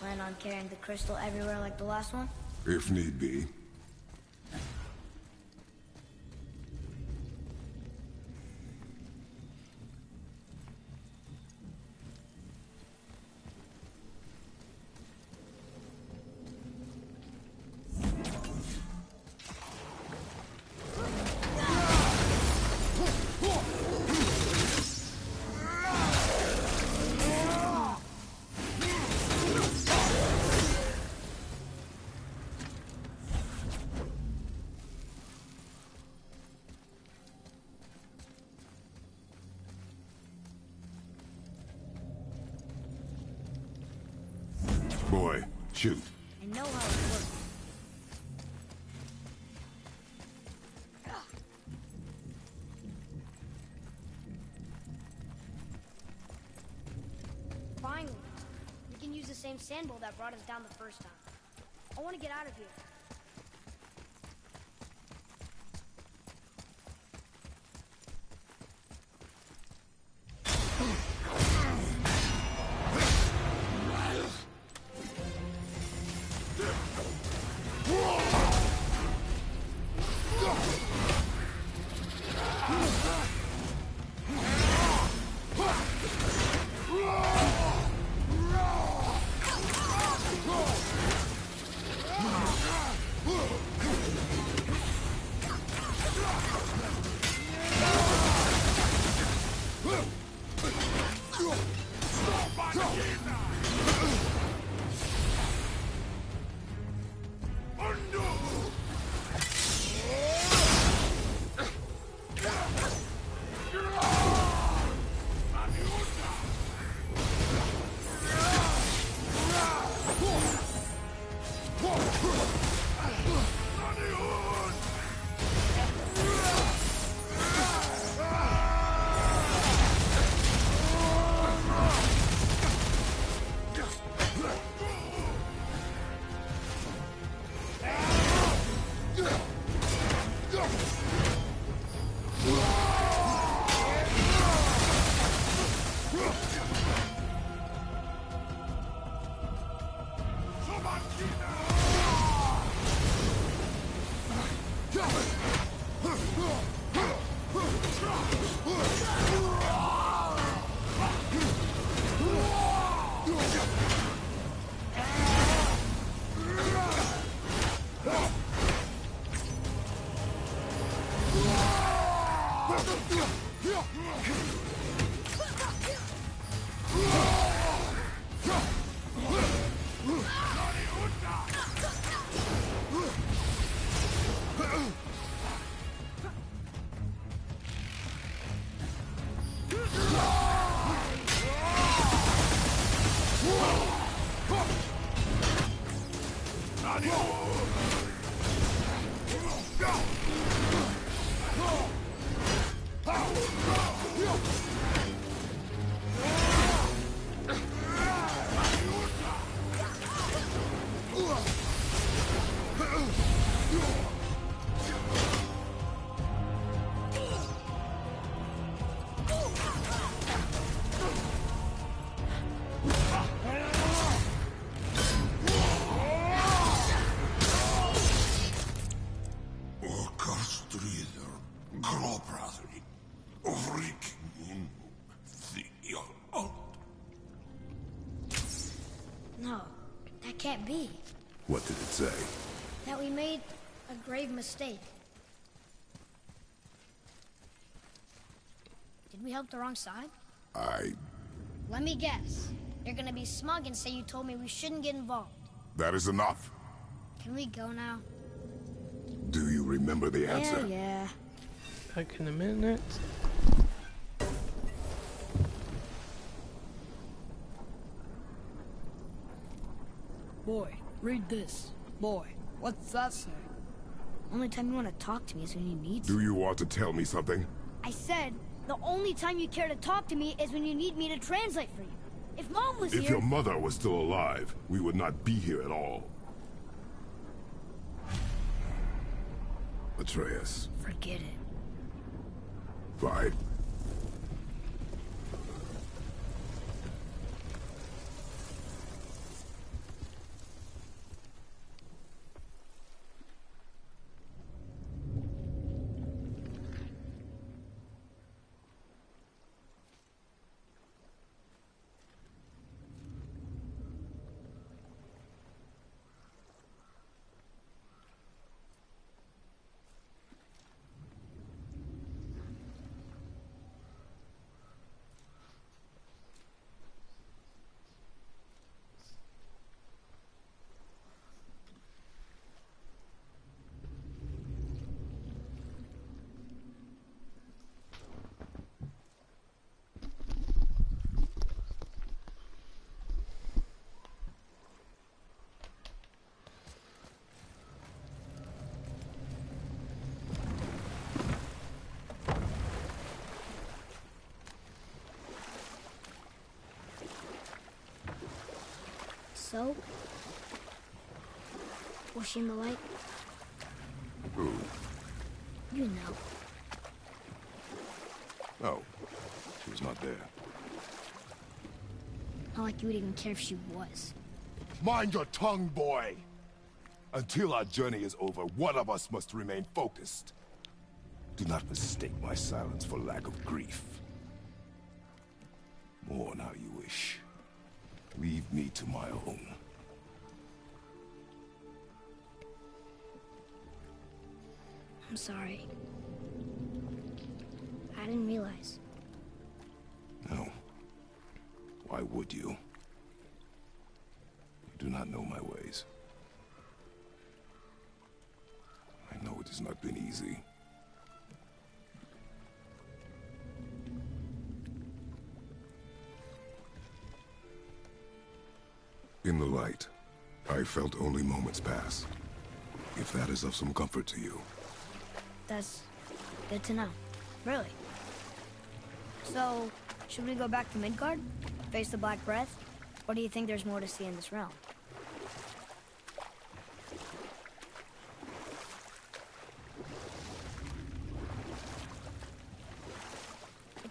Plan on carrying the crystal everywhere like the last one? If need be. Boy, shoot. I know how it works. Finally, we can use the same sand bowl that brought us down the first time. I want to get out of here. No, that can't be. What did it say? That we made a grave mistake. Did we help the wrong side? Let me guess. You're gonna be smug and say you told me we shouldn't get involved. That is enough. Can we go now? Do you remember the answer? Yeah. Back in a minute. Boy, read this. Boy, what's that say? Only time you want to talk to me is when you need Do you want to tell me something? I said, the only time you care to talk to me is when you need me to translate for you. If Mom was here... If your mother was still alive, we would not be here at all. Atreus. Forget it. Fine. So? Was she in the light? Who? You know. No. She was not there. Not like you would even care if she was. Mind your tongue, boy! Until our journey is over, one of us must remain focused. Do not mistake my silence for lack of grief. Mourn how you wish. Leave me to my own. I'm sorry. I didn't realize. No. Why would you? You do not know my ways. I know it has not been easy. In the light, I felt only moments pass. If that is of some comfort to you. That's good to know. Really. So, should we go back to Midgard? Face the Black Breath? Or do you think there's more to see in this realm?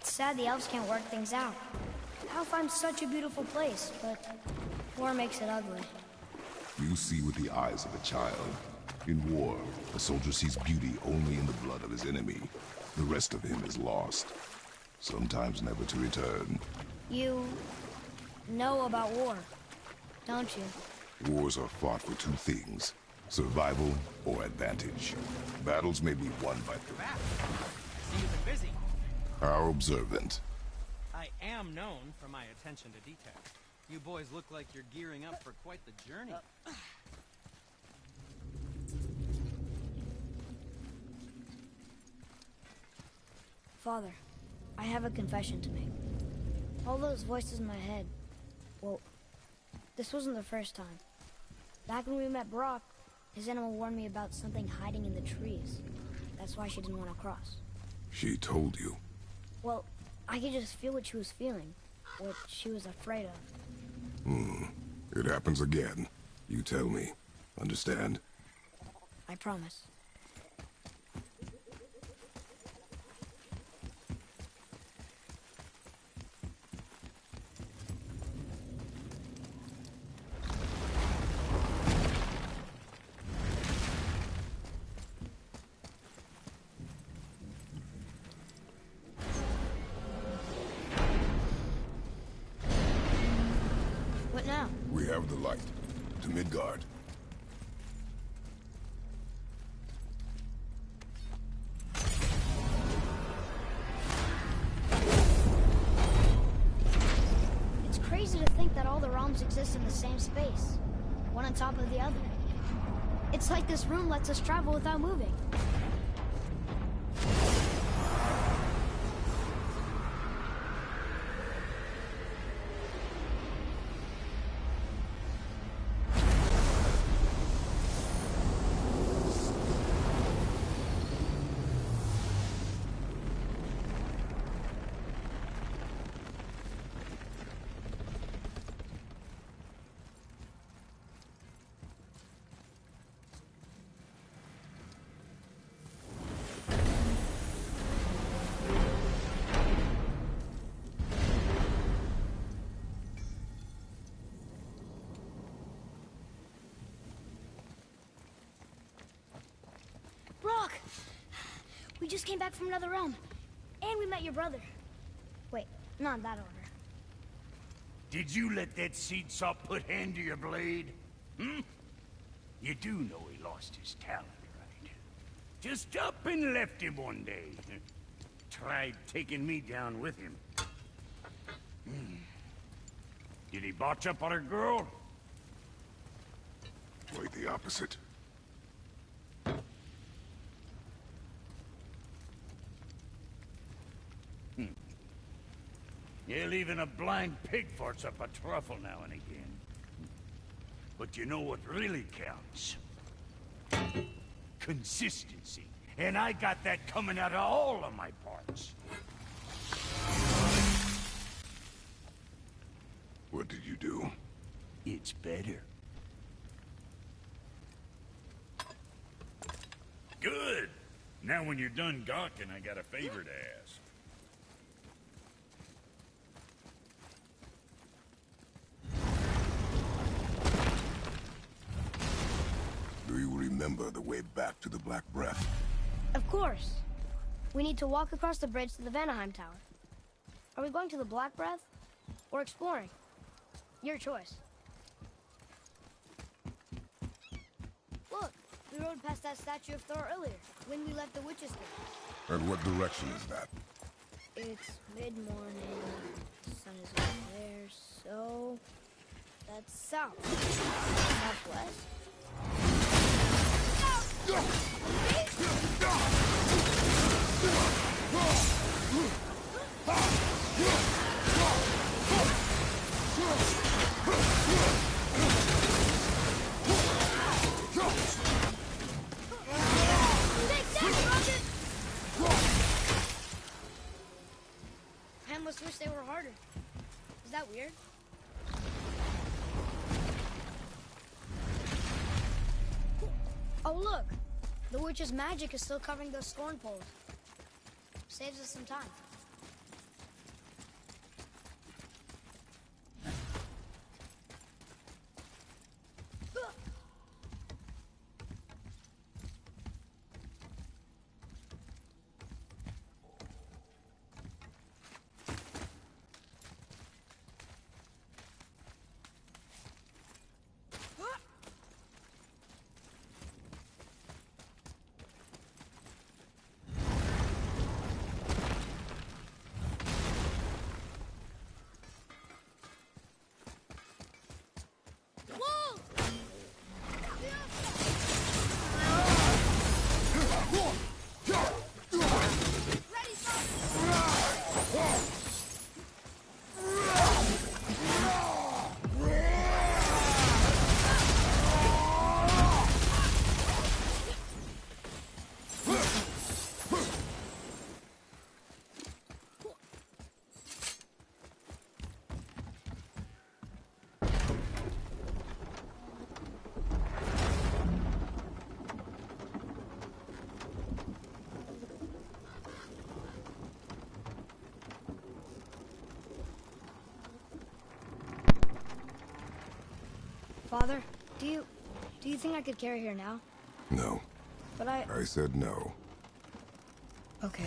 It's sad the elves can't work things out. Alfheim's such a beautiful place, but war makes it ugly. You see with the eyes of a child. In war, a soldier sees beauty only in the blood of his enemy. The rest of him is lost, sometimes never to return. You know about war, don't you? Wars are fought for two things, survival or advantage. Battles may be won by... Back. I see you've been busy. How observant. I am known for my attention to detail. You boys look like you're gearing up for quite the journey. Father, I have a confession to make. All those voices in my head, well, this wasn't the first time. Back when we met Brock, his animal warned me about something hiding in the trees. That's why she didn't want to cross. She told you. Well, I could just feel what she was feeling, what she was afraid of. It happens again. You tell me. Understand? I promise. What now? We have the light. To Midgard. It's crazy to think that all the realms exist in the same space, one on top of the other. It's like this room lets us travel without moving. Brock! We just came back from another realm. And we met your brother. Wait, not in that order. Did you let that seed sop put hand to your blade? Hmm? You do know he lost his talent, right? Just up and left him one day. Tried taking me down with him. Did he botch up on a girl? Quite the opposite. Yeah, even a blind pig farts up a truffle now and again. But you know what really counts? Consistency. And I got that coming out of all of my parts. What did you do? It's better. Good! Now when you're done gawking, I got a favor to ask. Do you remember the way back to the Black Breath? Of course. We need to walk across the bridge to the Vanaheim Tower. Are we going to the Black Breath? Or exploring? Your choice. Look, we rode past that statue of Thor earlier, when we left the Witch's Gate. And what direction is that? It's mid-morning, the sun is over there, so... that's south. Southwest. I almost wish they were harder. Is that weird? Oh, look! The witch's magic is still covering those scorn poles. Saves us some time. Father, do you think I could carry her now? No. But I said no. Okay.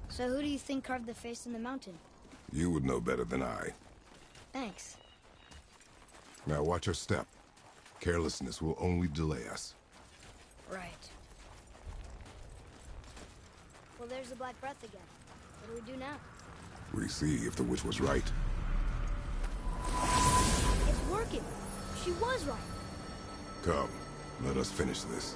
So who do you think carved the face in the mountain? You would know better than I. Thanks. Now watch your step. Carelessness will only delay us. Right. Well, there's the Black Breath again. What do we do now? We see if the witch was right. It's working. She was right. Come, let us finish this.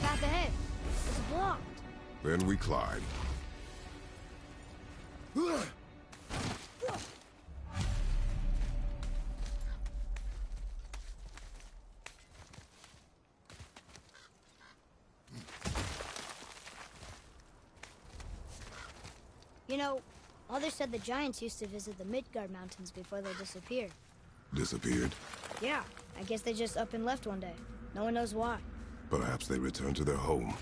Path ahead. It's blocked. Then we climb. You know, Mother said the giants used to visit the Midgard Mountains before they disappeared. Disappeared. Yeah, I guess they just up and left one day. No one knows why. Perhaps they returned to their home.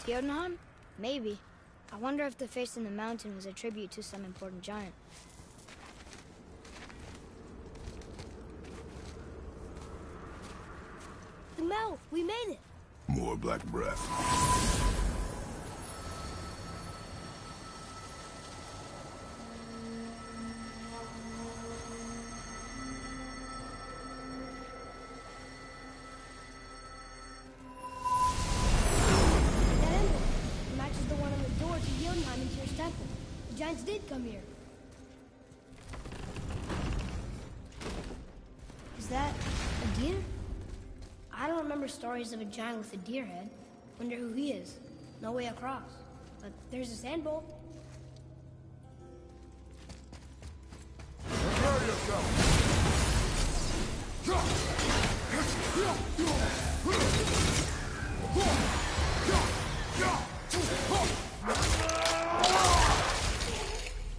Jotunheim? Maybe. I wonder if the face in the mountain was a tribute to some important giant. The mouth! We made it! More black breath. That emblem matches the one on the door to Jotunheim and Tyr's temple. The giants did come here. Is that a deer? I don't remember stories of a giant with a deer head. Wonder who he is. No way across. But there's a sand bowl. Prepare yourself!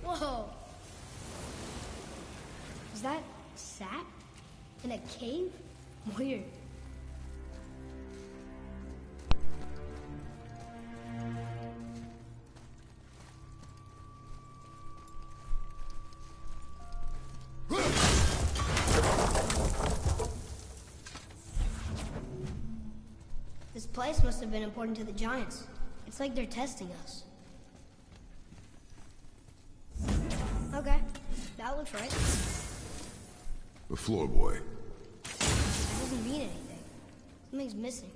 Whoa! Is that sap? In a cave? Weird. This place must have been important to the giants. It's like they're testing us. Okay, that looks right. The floor boy. That doesn't mean anything. Something's missing.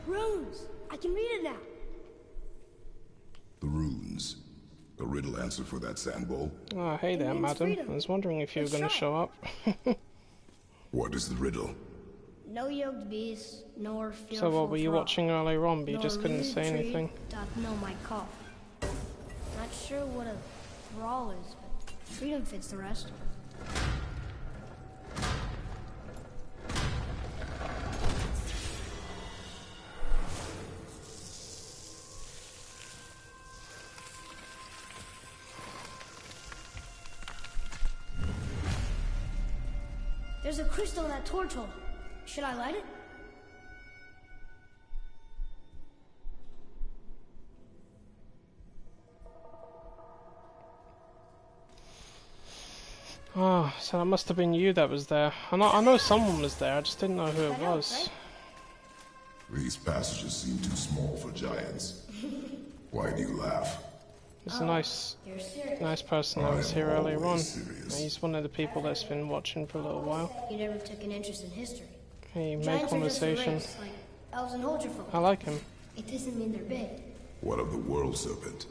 Runes! I can read it now. The runes. A riddle answer for that sand bowl. Oh, hey there, means madam. freedom. I was wondering if you were Let's going to try. show up. What is the riddle? No yoked beast, nor fearful So what were you thrall, watching earlier on, but you nor just couldn't rude say tree anything? Doth know my call. Not sure what a thrall is, but freedom fits the rest. There's a crystal in that torch hole. Should I light it? Oh, so that must have been you that was there. I know someone was there, I just didn't know who it was. These passages seem too small for giants. Why do you laugh? He's a nice person that was here earlier on. Serious. He's one of the people that's been watching for a little while. He never took an interest in history. He made Giants conversation. are just a race, like elves and Holgerfolk. I like him. It doesn't mean they're big. What of the world serpent?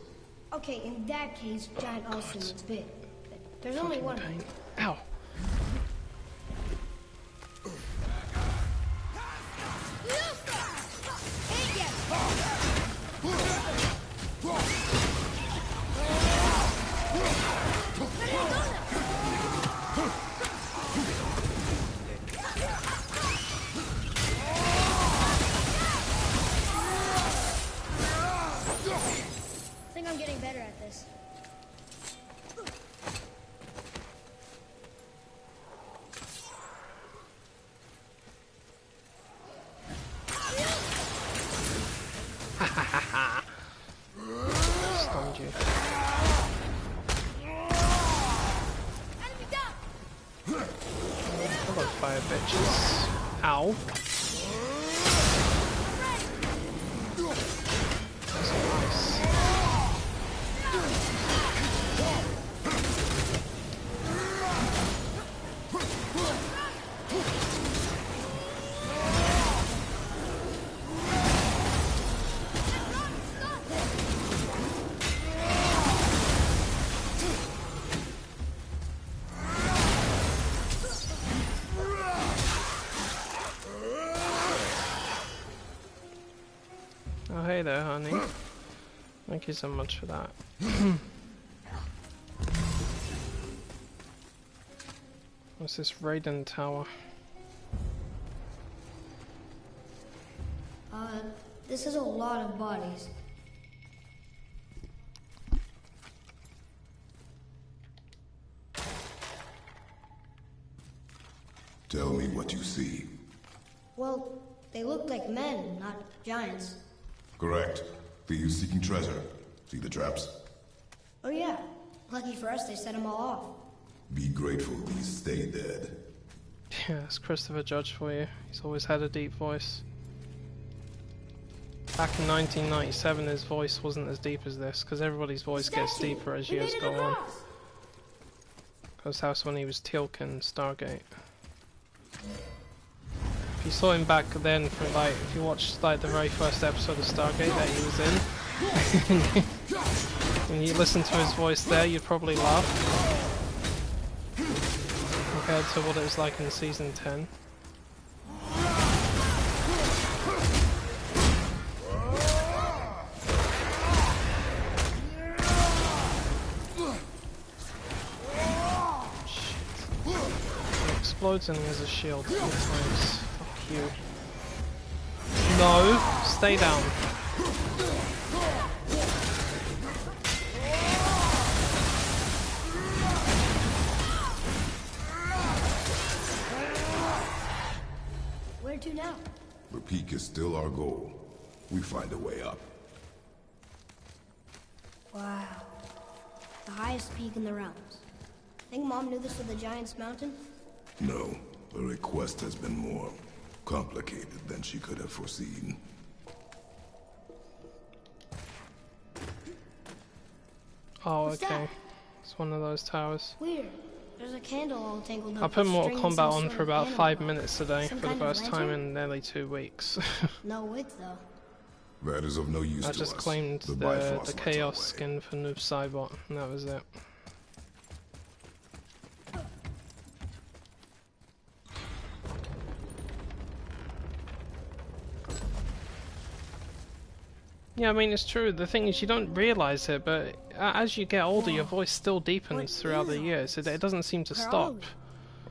Okay, in that case, giant also means big. But there's only one. Ow. I think I'm getting better at this. Stunned you. Hello, fire bitches. Ow. That's nice. Oh, hey there, honey. Thank you so much for that. What's this Raiden tower? This is a lot of bodies. Tell me what you see. Well, they look like men, not giants. Correct. Thieves seeking treasure. See the traps? Oh yeah. Lucky for us, they set them all off. Be grateful these stay dead. Yeah, it's Christopher Judge for you. He's always had a deep voice. Back in 1997, his voice wasn't as deep as this, because everybody's voice gets deeper as years go on. Because that's when he was Teal'c in Stargate. If you saw him back then, for like, if you watched like the very first episode of Stargate that he was in, and you listen to his voice there, you'd probably laugh. Compared to what it was like in season 10. Explodes and he has a shield 3 times. Fuck you. No! Stay down. Where to now? The peak is still our goal. We find a way up. Wow. The highest peak in the realms. Think Mom knew this was the Giant's Mountain? No, the request has been more complicated than she could have foreseen. Oh, What's okay. that? It's one of those towers. Weird. There's a candle all tangled up. I put with Mortal string and Kombat some on sort for of about animal 5 body. minutes today Some for the kind of first time lantern? in nearly 2 weeks. No wick, though. That is of no use to I us. just claimed the Bifrost lets Chaos our way. skin for Noob Saibot, and that was it. Yeah, I mean, it's true. The thing is, you don't realise it, but as you get older, your voice still deepens throughout the years. It doesn't seem to stop.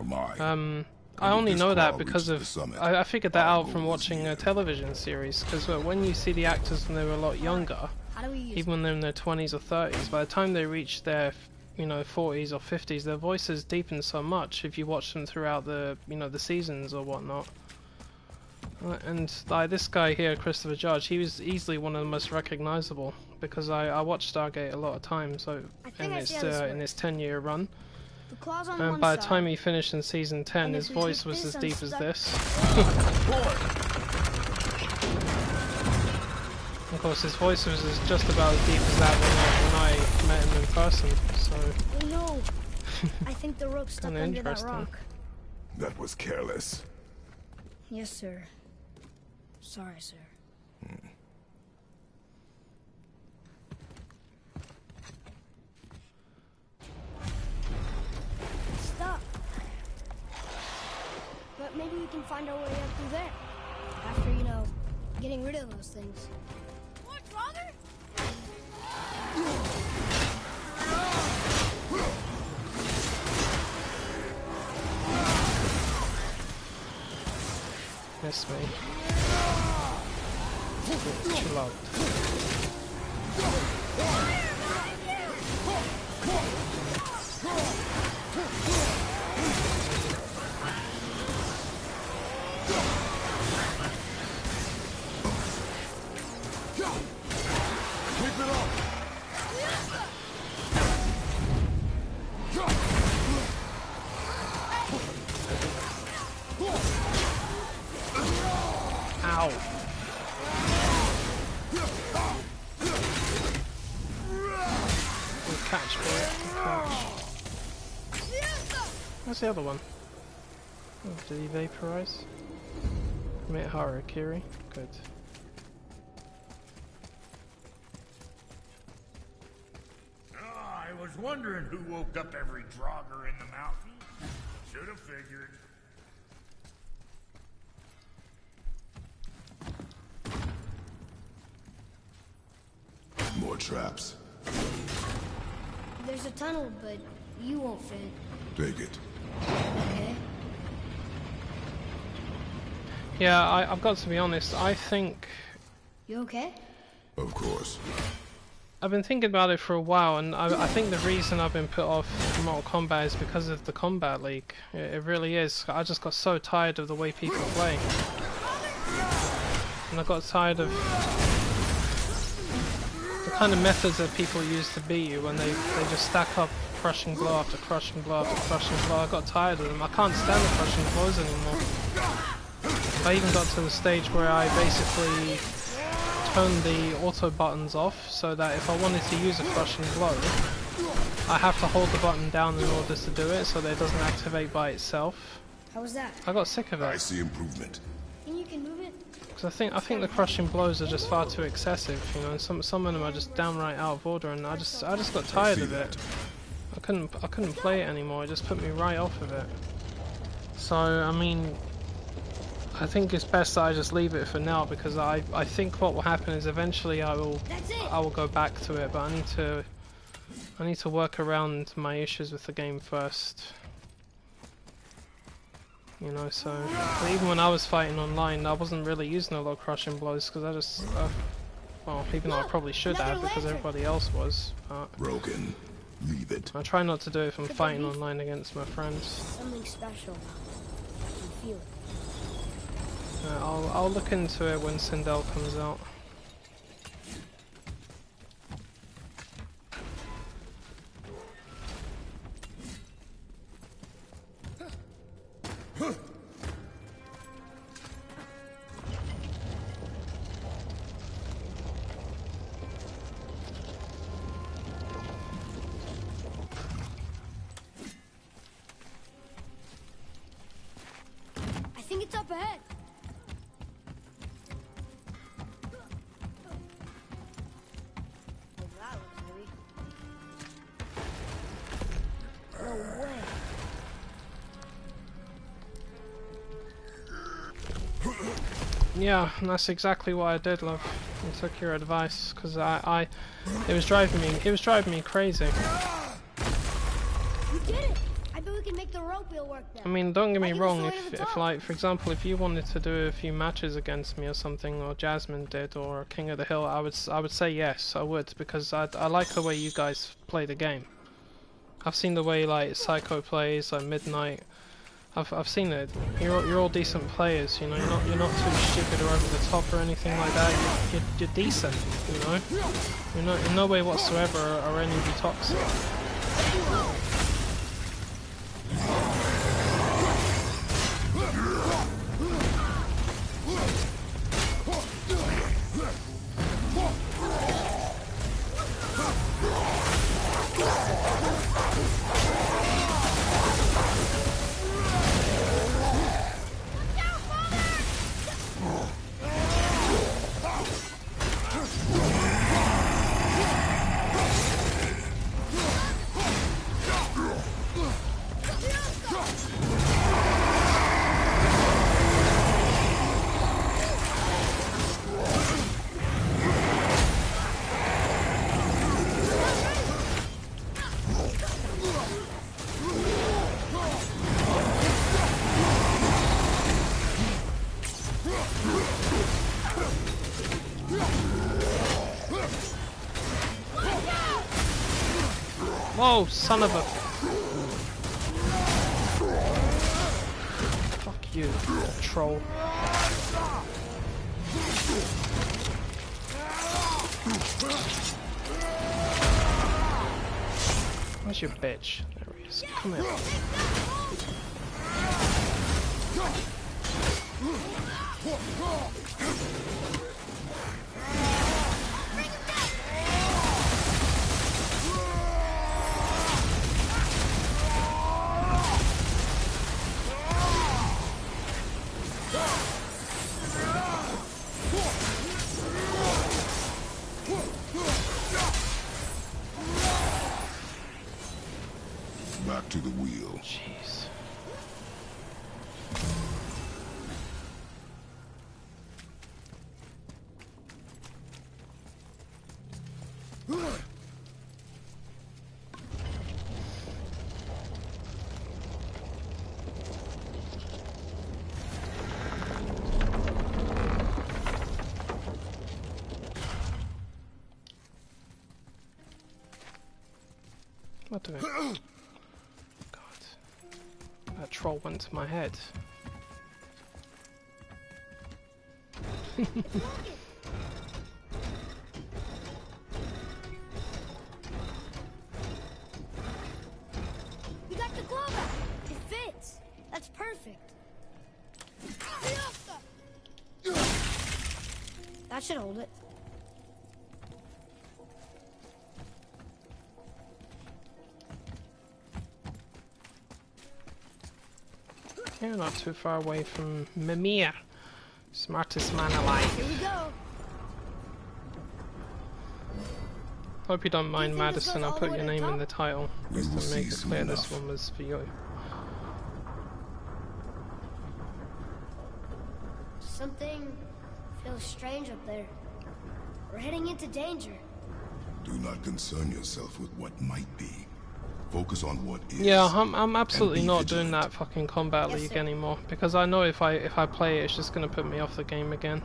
Oh my. I only this know that claw because reaches of... the summit, I figured that our out from goal is watching near. a television series, because when you see the actors when they were a lot younger, How do we use even when they're in their 20s or 30s, by the time they reach their, 40s or 50s, their voices deepen so much if you watch them throughout the, the seasons or whatnot. And like this guy here, Christopher Judge, he was easily one of the most recognizable because I watched Stargate a lot of times. So I think I see how this in works. this 10-year run, The claw's on And one by the side. time he finished in season 10, And his if we voice take was this as deep as unstuck- this. Of course, his voice was just about as deep as that when I met him in person, so... Oh no! I think the rope's stuck Kinda under that interesting. rock. That was careless. Yes, sir. Sorry, sir. Stop. But maybe we can find our way up through there. After, you know, getting rid of those things. What, brother? Miss me. Chill out. Keep it up! Ow! Good catch, boy. Good catch. Where's the other one? Oh, did he vaporize? Commit Harakiri. Good. I was wondering who woke up every drogger in the mountain. Should have figured. More traps. There's a tunnel, but you won't fit. Take it. Okay? Yeah, I've got to be honest, I think... You okay? Of course. I've been thinking about it for a while, and I think the reason I've been put off Mortal Kombat is because of the combat leak. It really is. I just got so tired of the way people play. And I got tired of the kind of methods that people use to beat you when they just stack up crushing blow after crushing blow after crushing blow. I got tired of them. I can't stand the crushing blows anymore. I even got to the stage where I basically turned the auto buttons off so that if I wanted to use a crushing blow, I have to hold the button down in order to do it so that it doesn't activate by itself. How was that? I got sick of I it see improvement. And you can move it? because I think the crushing blows are just far too excessive, you know, and some of them are just downright out of order, and I just got tired of it. I couldn't play it anymore. It just put me right off of it. So I mean, I think it's best that I just leave it for now, because I think what will happen is eventually I will go back to it, but I need to work around my issues with the game first. You know, so even when I was fighting online, I wasn't really using a lot of crushing blows because I just, well, even though I probably should have because everybody else was. Broken. Leave it. I try not to do it if I'm fighting online against my friends. Something special. I can feel it. I'll look into it when Sindel comes out. I think it's up ahead. Well, that looks heavy. No way. Yeah, and that's exactly what I did, love. I took your advice because it was driving me crazy. You did it! I bet we can make the rope wheel work now. I mean, don't get me Like wrong, it's the way to the if top. like, for example, if you wanted to do a few matches against me or something, or Jasmine did, or King of the Hill, I would say yes, I would, because I like the way you guys play the game. I've seen the way like Psycho plays, like Midnight. I've seen it. You're all decent players, you know. You're not too stupid or over the top or anything like that. You're decent, you know. You're not in no way whatsoever are any of you toxic. Whoa, son of a... Fuck you, troll. Where's your bitch? There he is. Come here. Back to the wheel. Jeez. What do I... That troll went to my head. You got the glove out. It fits. That's perfect. That should hold it. You're not too far away from Mimir, smartest man alive. Here we go. Hope you don't mind, think this Madison. goes I'll all put the way your to the name in top? the title We just will to make see it soon clear this enough. one was for you. Something feels strange up there. We're heading into danger. Do not concern yourself with what might be. Focus on what is. Yeah, I'm absolutely and be not doing vigilant. that fucking combat Yes, league sir. anymore because I know if I play it, it's just gonna put me off the game again.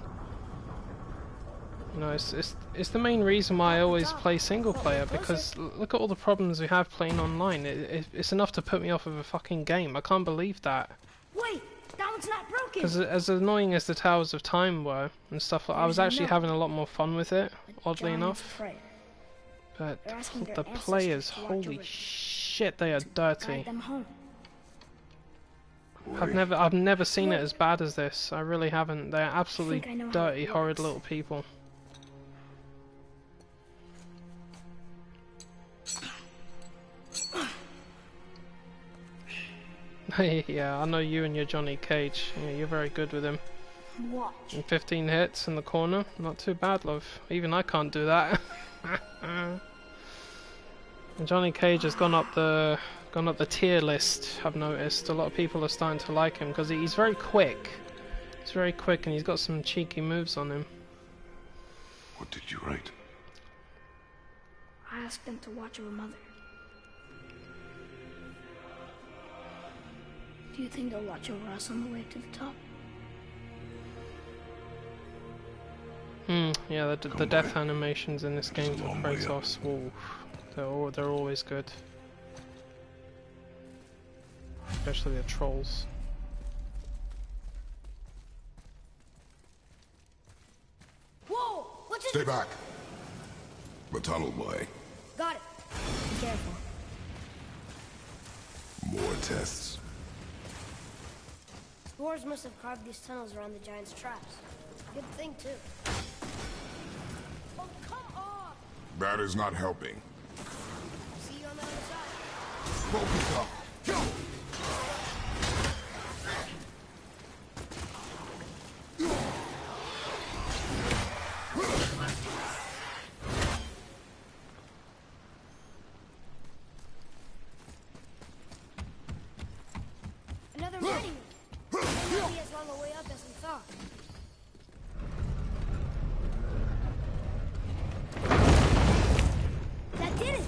You know, it's the main reason why I always play single player, because look at all the problems we have playing online. It's enough to put me off of a fucking game. I can't believe that. Wait, that one's not broken. Because as annoying as the Towers of Time were and stuff, I was actually having a lot more fun with it, oddly enough. But They're asking their the ancestors players, to watch holy over shit, they are dirty. guide them home. I've never seen it as bad as this. I really haven't. They're I absolutely know how dirty, it horrid works. little people. Yeah, I know you and your Johnny Cage. Yeah, you're very good with him. Watch. And 15 hits in the corner, not too bad, love. Even I can't do that. And Johnny Cage has gone up the tier list. I've noticed a lot of people are starting to like him because he's very quick. He's very quick and he's got some cheeky moves on him. What did you write? I asked them to watch over Mother. Do you think they'll watch over us on the way to the top? Yeah, the death animations in this game for Kratos, ooh, they're always good. Especially the trolls. Whoa! What's it? Stay back. The tunnel boy. Got it. Be careful. More tests. Dwarves must have carved these tunnels around the giant's traps. Good thing, too. Oh, come on! That is not helping. See you on the other side. Focus up. Go! Another mighty one. Maybe as long a way up as we thought. That did it!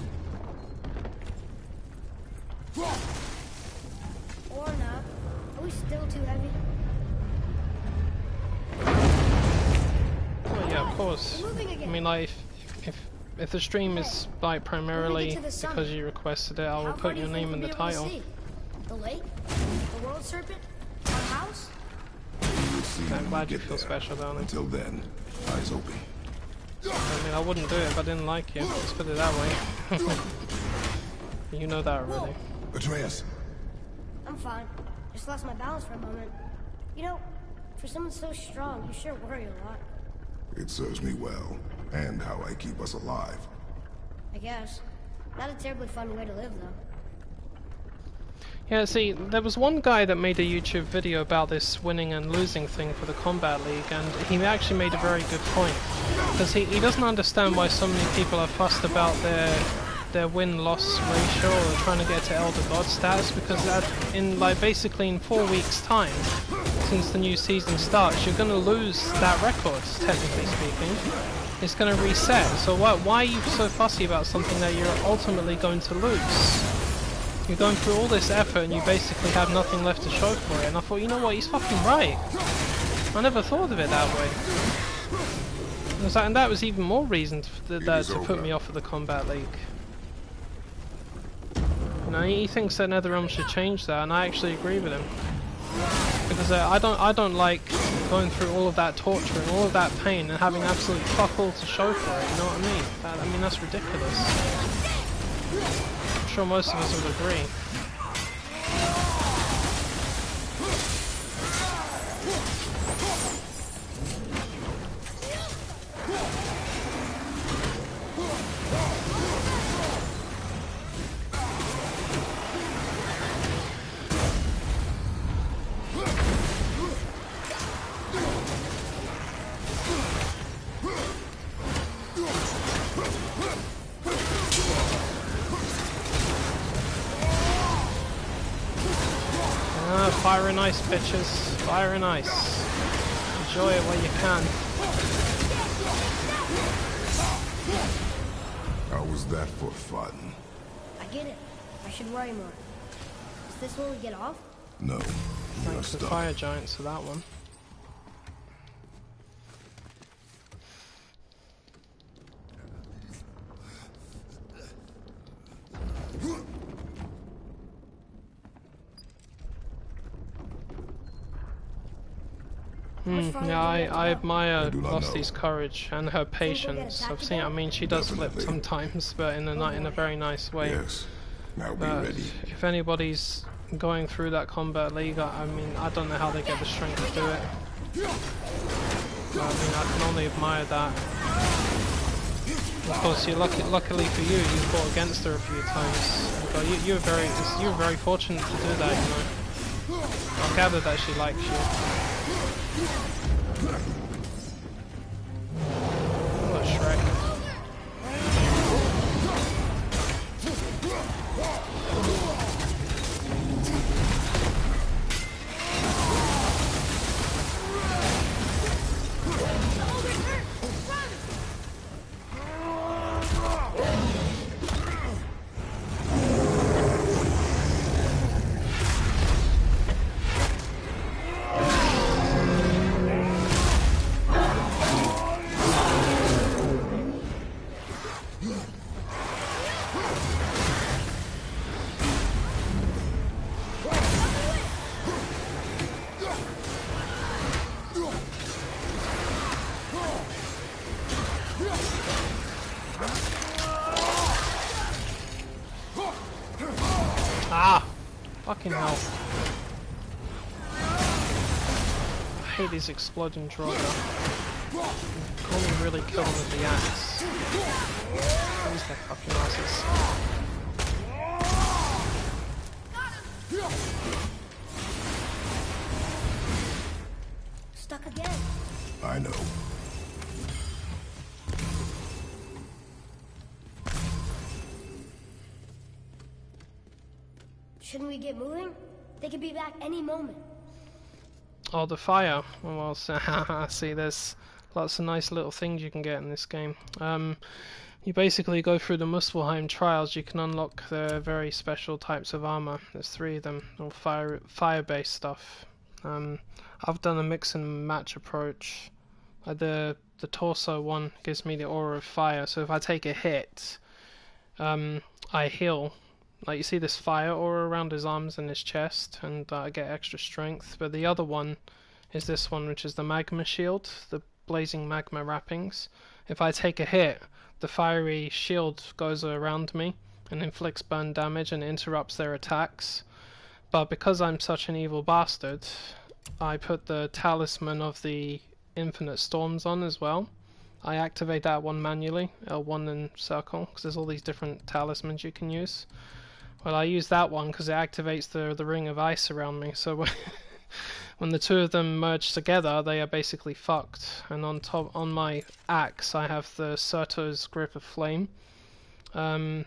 Or not. Are we still too heavy? Oh yeah, of course. We're moving I again. mean, like, if if the stream is like primarily because you requested it, I will put your name in the title. The lake? The world serpent? Our house? I'm glad you feel special, darling. Until then, eyes open. I mean, I wouldn't do it if I didn't like you. Let's put it that way. You know that already. Atreus! I'm fine. Just lost my balance for a moment. You know, for someone so strong, you sure worry a lot. It serves me well, and how I keep us alive. I guess. Not a terribly fun way to live, though. Yeah, see, there was one guy that made a YouTube video about this winning and losing thing for the Combat League, and he actually made a very good point. Because he doesn't understand why so many people are fussed about their win-loss ratio or trying to get to Elder God status, because basically in 4 weeks' time, since the new season starts, you're going to lose that record, technically speaking. It's going to reset, so why are you so fussy about something that you're ultimately going to lose? You're going through all this effort and you basically have nothing left to show for it, and I thought, you know what, he's fucking right. I never thought of it that way. And that was even more reason to put me off of the Combat League. You know, he thinks that NetherRealm should change that, and I actually agree with him. Because I don't like going through all of that torture and all of that pain and having absolutely fuck all to show for it, you know what I mean? I mean, that's ridiculous. I'm sure most of us would agree. Fire and ice, bitches. Fire and ice. Enjoy it while you can. How was that for fun? I get it. I should worry more. Is this when we get off? No. Thanks to the fire giants for that one. Yeah, I admire Losty's courage and her patience. I've seen. I mean, she does flip sometimes, but in a very nice way. Yes. Now be ready. If anybody's going through that Combat League, I mean, I don't know how they get the strength to do it. But, I mean, I can only admire that. Of course, luckily for you, you fought against her a few times. But you were very fortunate to do that. You know, I gather that she likes you. Oh, Shrek. Ah! Fucking hell. I hate these exploding Draugr. You can only really kill them with the axe. Who's their fucking asses? Stuck again. I know. Shouldn't we get moving? They could be back any moment. Oh, the fire. Oh, well, see, there's lots of nice little things you can get in this game. You basically go through the Muspelheim trials. You can unlock the very special types of armor. There's 3 of them, all fire-based stuff. I've done a mix and match approach. The torso one gives me the aura of fire, so if I take a hit, I heal. Like, you see this fire aura around his arms and his chest, and I get extra strength. But the other one is this one, which is the magma shield, the blazing magma wrappings. If I take a hit, the fiery shield goes around me and inflicts burn damage and interrupts their attacks. But because I'm such an evil bastard, I put the talisman of the infinite storms on as well. I activate that one manually, L1 and circle, because there's all these different talismans you can use. Well, I use that one because it activates the ring of ice around me, so when the two of them merge together, they are basically fucked. And on my axe, I have the Surto's Grip of Flame. You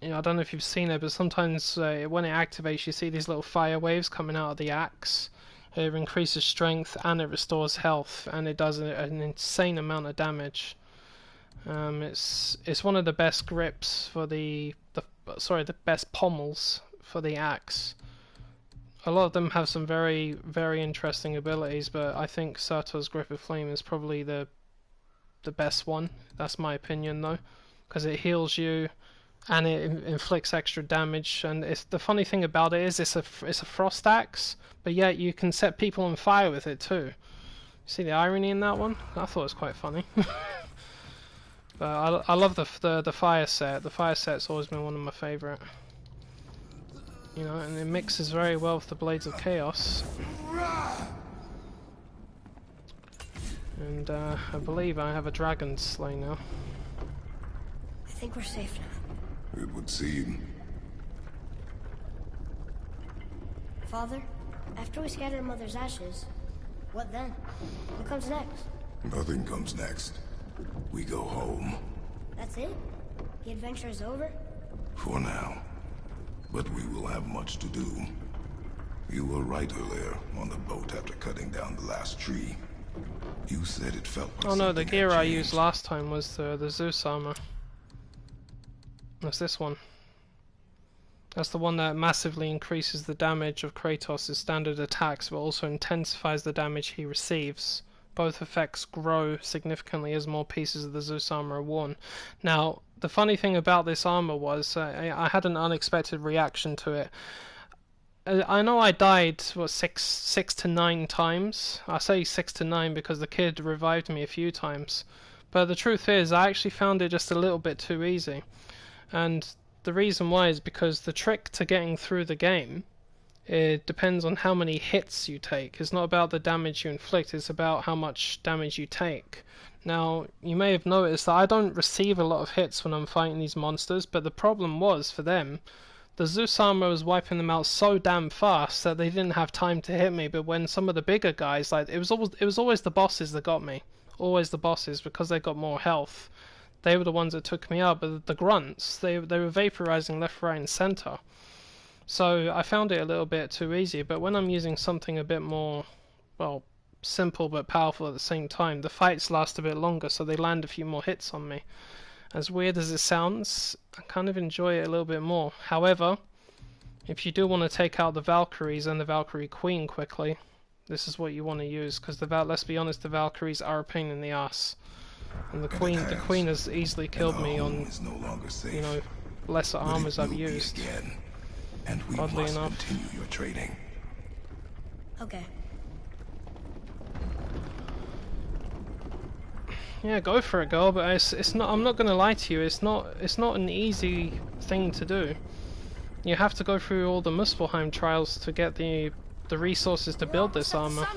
know, I don't know if you've seen it, but sometimes when it activates, you see these little fire waves coming out of the axe. It increases strength and it restores health, and it does an insane amount of damage. It's one of the best grips for the best pommels for the axe. A lot of them have some very, very interesting abilities, but I think Surto's Grip of Flame is probably the best one. That's my opinion, though, because it heals you and it inflicts extra damage. And the funny thing about it is it's a frost axe, but yet you can set people on fire with it too. See the irony in that one? I thought it was quite funny. But I love the fire set. The fire set's always been one of my favourite. You know, and it mixes very well with the Blades of Chaos. And I believe I have a dragon slay now. I think we're safe now. It would seem. Father, after we scatter Mother's ashes, what then? What comes next? Nothing comes next. We go home. That's it? The adventure is over? For now. But we will have much to do. You were right earlier on the boat after cutting down the last tree. You said it felt like oh no, the something gear had I changed. used last time was the Zeus armor. That's this one. That's the one that massively increases the damage of Kratos' standard attacks, but also intensifies the damage he receives. Both effects grow significantly as more pieces of the Zeus armor are worn. Now, the funny thing about this armor was I had an unexpected reaction to it. I know I died, what, 6 to 9 times? I say 6 to 9 because the kid revived me a few times. But the truth is, I actually found it just a little bit too easy. And the reason why is because the trick to getting through the game, it depends on how many hits you take. It's not about the damage you inflict, it's about how much damage you take. Now, you may have noticed that I don't receive a lot of hits when I'm fighting these monsters, but the problem was, for them, the Zeus armor was wiping them out so damn fast that they didn't have time to hit me. But when some of the bigger guys, like, it was always the bosses that got me. Always the bosses, because they got more health. They were the ones that took me out, but the grunts, they were vaporizing left, right, and center. So I found it a little bit too easy, but when I'm using something a bit more, well, simple but powerful at the same time, the fights last a bit longer, so they land a few more hits on me. As weird as it sounds, I kind of enjoy it a little bit more. However, if you do want to take out the Valkyries and the Valkyrie Queen quickly, this is what you want to use, because let's be honest, the Valkyries are a pain in the ass. And the Queen has easily killed me on, you know, lesser armors I've used. And we Oddly must enough. continue your trading. Okay. Yeah, go for it, girl. But it's not. I'm not gonna lie to you. It's not an easy thing to do. You have to go through all the Muspelheim trials to get the resources to build this armor.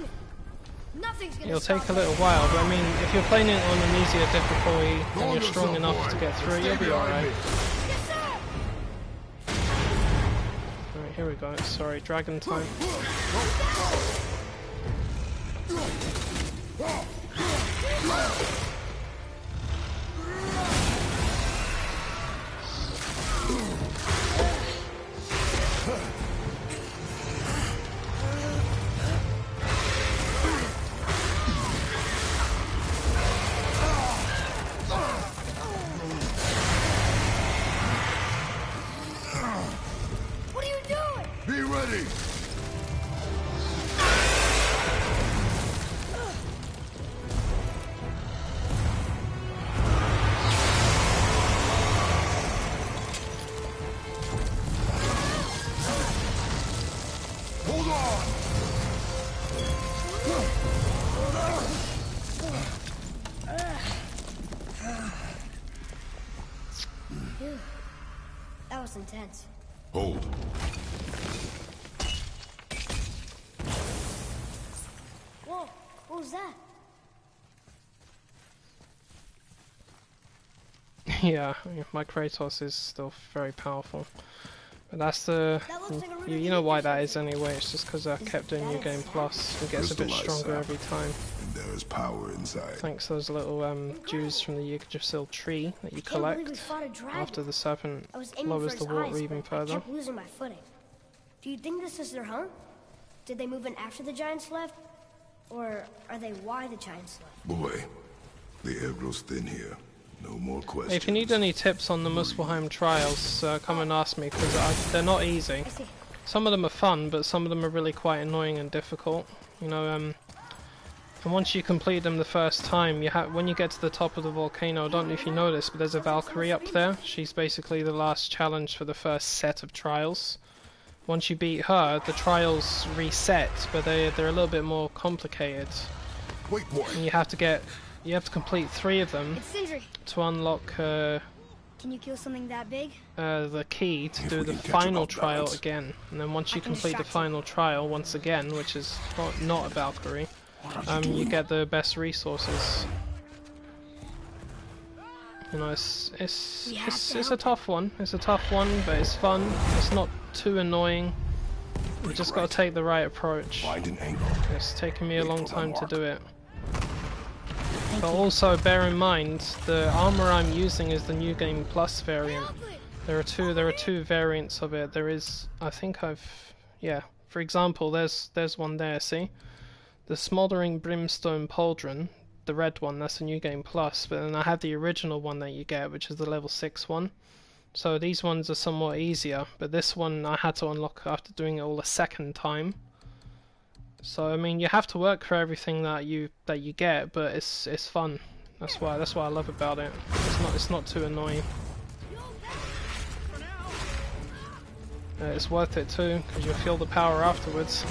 It'll take a little while, but I mean, if you're playing it on an easier difficulty and you're strong enough to get through it, you'll be alright. Alright, here we go. Sorry, dragon time. What are you doing? Be ready! intense. Hold. Whoa, what was that? Yeah, my Kratos is still very powerful. But that's the... You know why that is anyway, it's just because I kept doing New Game Plus. It gets a bit stronger every time. And there is power inside. Thanks to those little dews from the Yggdrasil tree that you collect after the serpent lowers the water even further. I kept losing my footing. Do you think this is their home? Did they move in after the giants left? Or are they why the giants left? Boy, the air grows thin here. No more questions. If you need any tips on the Muspelheim trials, come and ask me, because they're not easy. Some of them are fun, but some of them are really quite annoying and difficult. You know, and once you complete them the first time, when you get to the top of the volcano, I don't know if you know this, but there's a Valkyrie up there. She's basically the last challenge for the first set of trials. Once you beat her, the trials reset, but they're a little bit more complicated. Wait, boy. And you have to complete 3 of them to unlock Can you kill something that big? the key to do the final trial again. And then once you complete the final trial once again, which is not a Valkyrie, you get the best resources. You know, it's a tough one. It's a tough one, but it's fun. It's not too annoying. You just got to take the right approach. Find an angle. It's taken me a long time to do it. But also bear in mind, the armor I'm using is the New Game Plus variant. There are two variants of it. There is, I think yeah. For example, there's one there. See, the Smoldering Brimstone Pauldron, the red one. That's the New Game Plus. But then I have the original one that you get, which is the level 6 one. So these ones are somewhat easier. But this one I had to unlock after doing it all a second time. So I mean, you have to work for everything that you get, but it's fun. That's what I love about it. It's not too annoying. It's worth it too, because you'll feel the power afterwards.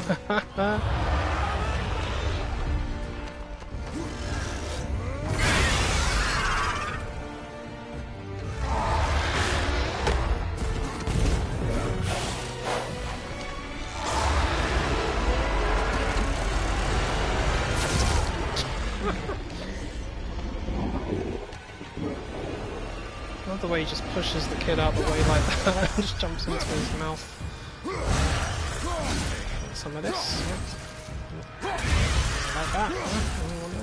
The way he just pushes the kid out of the way like that and just jumps into his mouth. Some of this. Yep. Like that. Anyone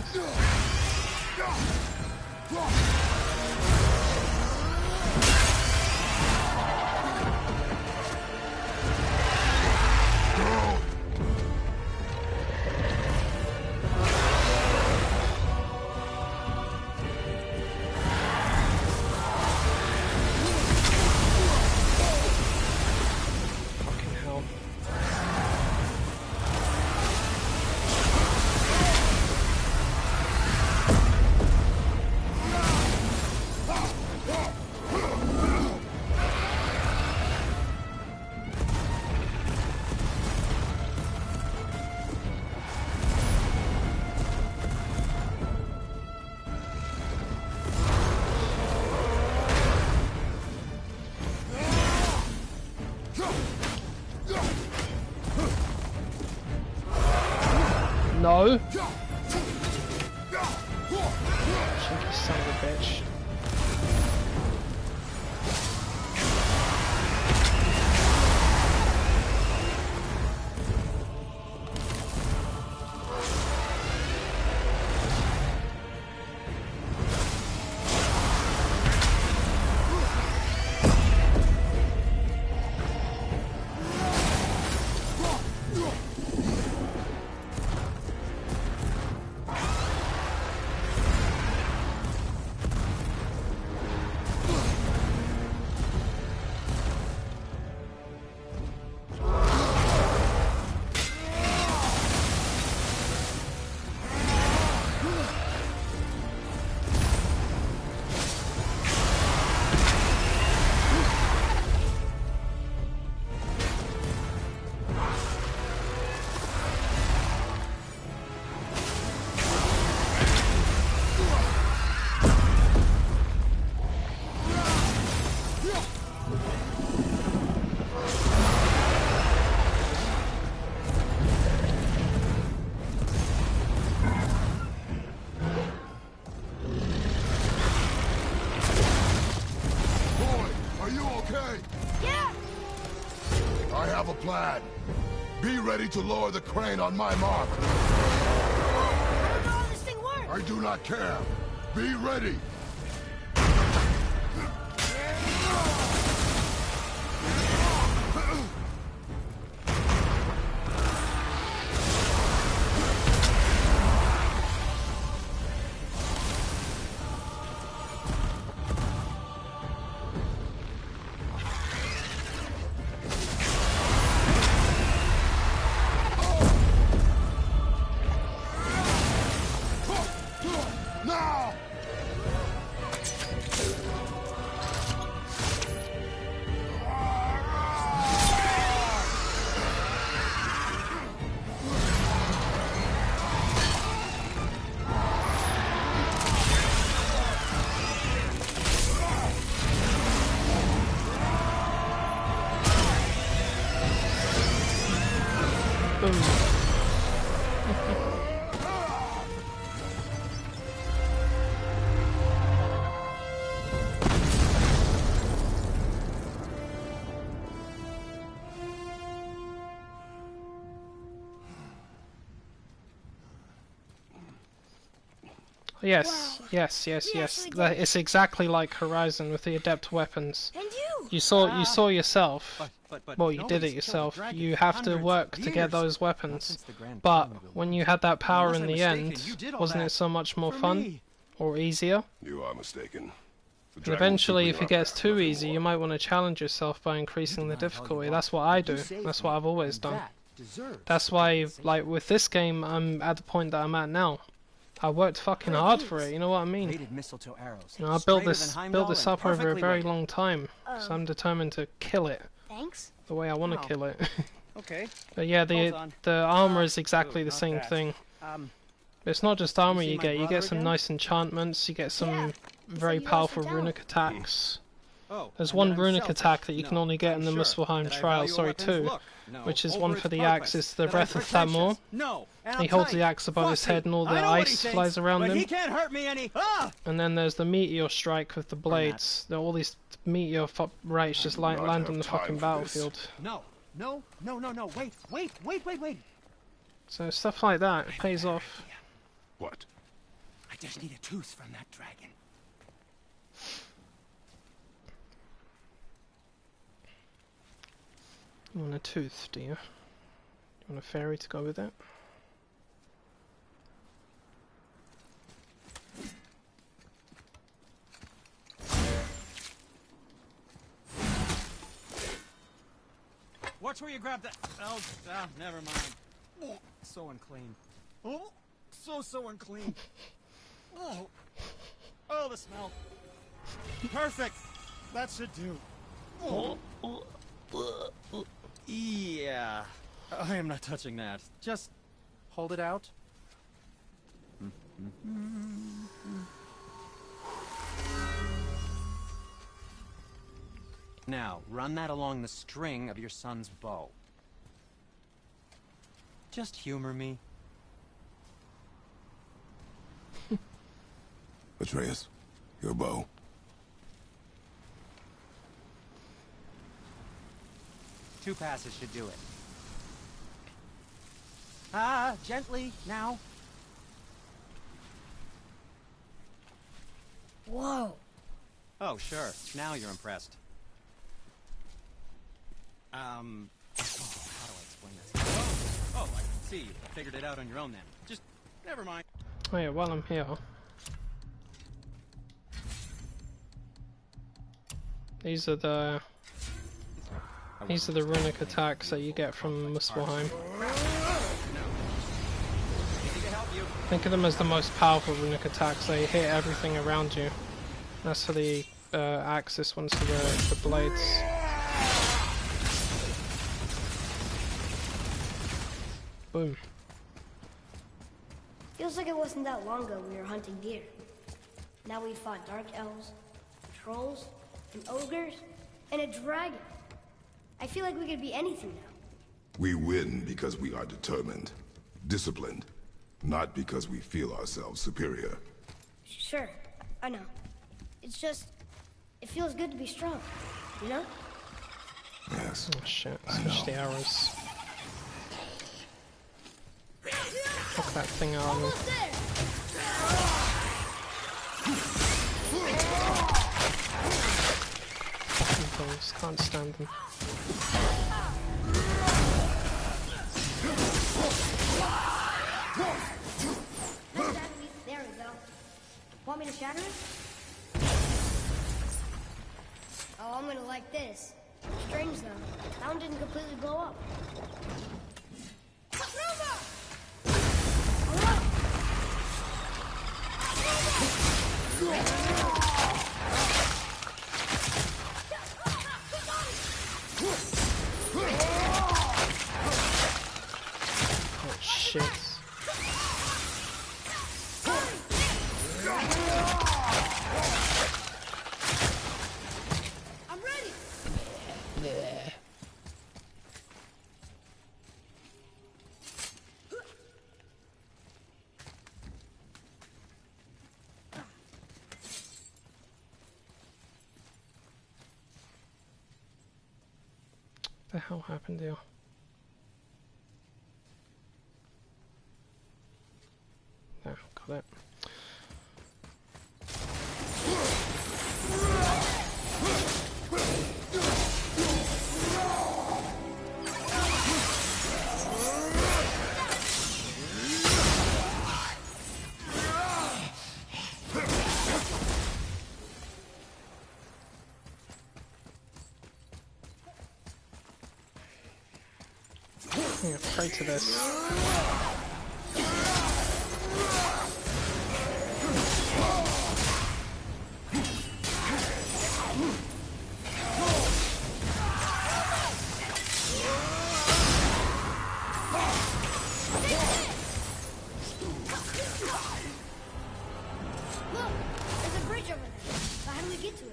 No! Cheeky son of a bitch. lad. Be ready to lower the crane on my mark. How does all this thing work? I do not care. Be ready. Yes, Wow. yes. actually did. It's exactly like Horizon with the adept weapons. And you! You saw yourself. But Well, you did nobody's it yourself. killed a dragon You for have to hundreds work of to get years. those Not weapons. since the Grand But Canyon when Building. you had that power Unless in I'm the mistaken, end, you did all wasn't that it so much more for fun me. or easier? You are mistaken. The And dragon will eventually, keep if you it gets up there, too nothing easy, more. you might want to challenge yourself by increasing the deny all you difficulty. want, That's what I but you do. saved That's me, what I've always and done. that deserves That's why, compensation. like, with this game, I'm at the point that I'm at now. I worked fucking hard for it, you know what I mean? Bladed mistletoe arrows. You know, I built Straighter this than built Heimdall this and up over a perfectly very weighted. long time, so I'm determined to kill it Thanks. the way I want to Wow. kill it. Okay. But yeah, Hold on. the armor is exactly Ooh, the not same that. thing. Um, It's not just armor see you my get. You brother get some again? nice enchantments. You get some Yeah, very you lost powerful your talent. runic attacks. oh, There's and one that I'm runic selfish. attack that you can No, only get I'm in the sure Muspelheim that I trial. value Sorry, weapons' 2. look. No, Which is over one its for the purpose, axe. It's the that I'm Breath of Thamor. pretentious. No, and He I'm holds tight. the axe above his Fussy. head and all the I know what he ice thinks, flies around but him. he can't hurt me any. Ah! And then there's the meteor strike with the blades. All these meteor rays just do not land have on the time fucking for this. battlefield. No. Wait. So stuff like that pays off. What? I just need a tooth from that dragon. You want a tooth, do you? You want a fairy to go with it? Watch where you grab that. Oh, never mind. Oh, so unclean. Oh, so unclean. Oh, the smell. Perfect. That should do. Oh. Yeah. I am not touching that. Just hold it out. Now, run that along the string of your son's bow. Just humor me. Atreus, your bow. Two passes should do it. Gently, now. Whoa. Oh, sure. Now you're impressed. How do I explain this? Oh, I see. You figured it out on your own then. Just, never mind. Oh yeah, while I'm here. These are the runic attacks that you get from Muspelheim. Think of them as the most powerful runic attacks. They hit everything around you. That's for the axe. This one's for the blades. Boom. Feels like it wasn't that long ago we were hunting deer. Now we fought dark elves, trolls, and ogres, and a dragon. I feel like we could be anything now. We win because we are determined, disciplined, not because we feel ourselves superior. Sure, I know. It's just, it feels good to be strong, you know? Yes. Oh shit, switch the arrows. Fuck that thing out of him. Fucking things, can't stand them. There we go. Want me to shatter it? Oh, I'm gonna like this. Strange though, that one didn't completely blow up. Oh shit. I'm ready. Yeah. What the hell happened here? No, got it. Yeah, pray to this. Look, there's a bridge over there. But how do we get to it?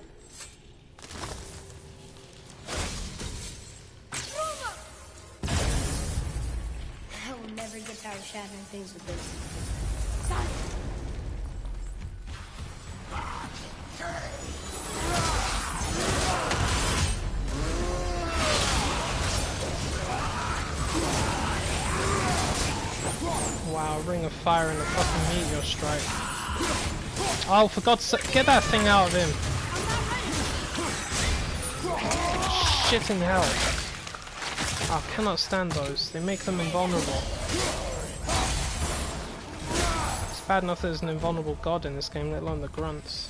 I will never get tired of shattering things with this. Stop. Wow, Ring of Fire and a fucking meteor strike. Oh, for God's sake, get that thing out of him. Shit in hell. Oh, I cannot stand those. They make them invulnerable. It's bad enough there's an invulnerable god in this game, let alone the grunts.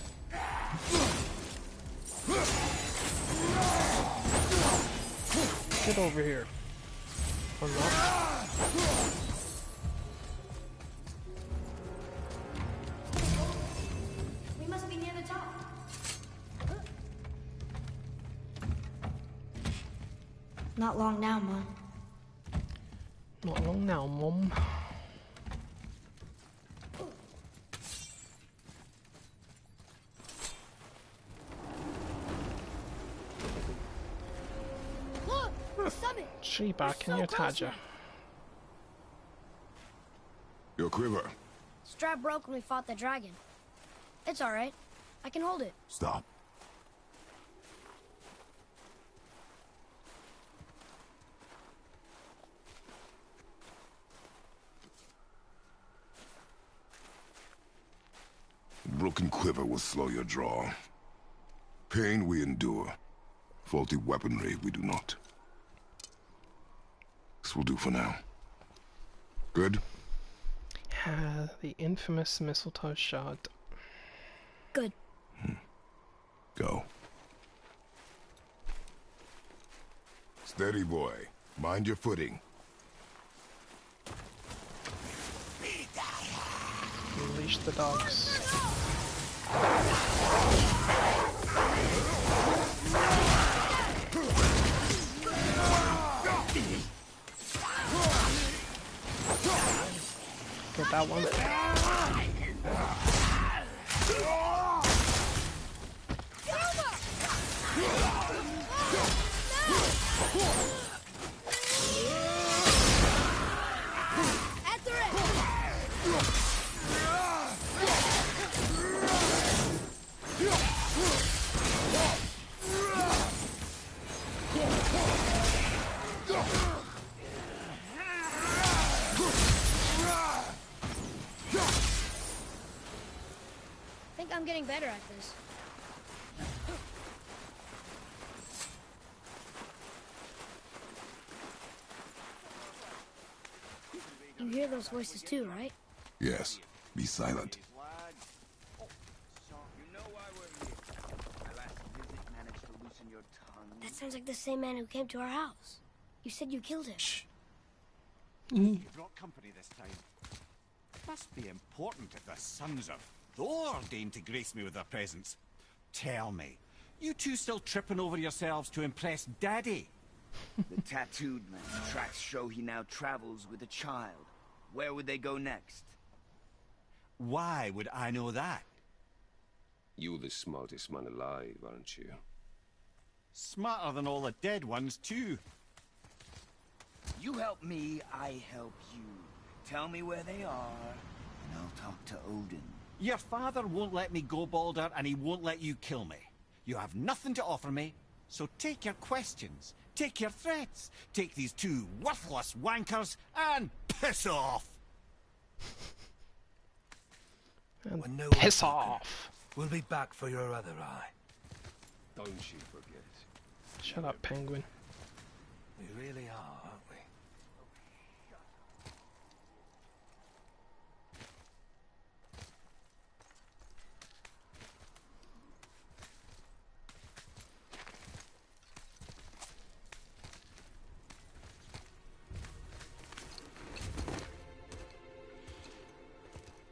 Get over here. Or not. We must be near the top. Not long now, Mom. Not long now, Mum. Look, the summit. Sheba, can you attach her? Your quiver. Strap broke when we fought the dragon. It's all right. I can hold it. Stop. Broken quiver will slow your draw. Pain we endure. Faulty weaponry we do not. This will do for now. Good? The infamous mistletoe shard. Good. Go. Steady, boy. Mind your footing. Unleash the dogs. Get that one. After it. I'm getting better at this. You hear those voices too, right? Yes. Be silent. That sounds like the same man who came to our house. You said you killed him. Shh. You brought company this time. Must be important if the sons of Thor deign to grace me with their presence. Tell me, you two still tripping over yourselves to impress Daddy? The tattooed man's tracks show he now travels with a child. Where would they go next? Why would I know that? You're the smartest man alive, aren't you? Smarter than all the dead ones, too. You help me, I help you. Tell me where they are, and I'll talk to Odin. Your father won't let me go, Balder, and he won't let you kill me. You have nothing to offer me, so take your questions, take your threats, take these two worthless wankers, and piss off! When no Piss one's off! We'll be back for your other eye. Don't you forget. Shut up, penguin. We really are, aren't we?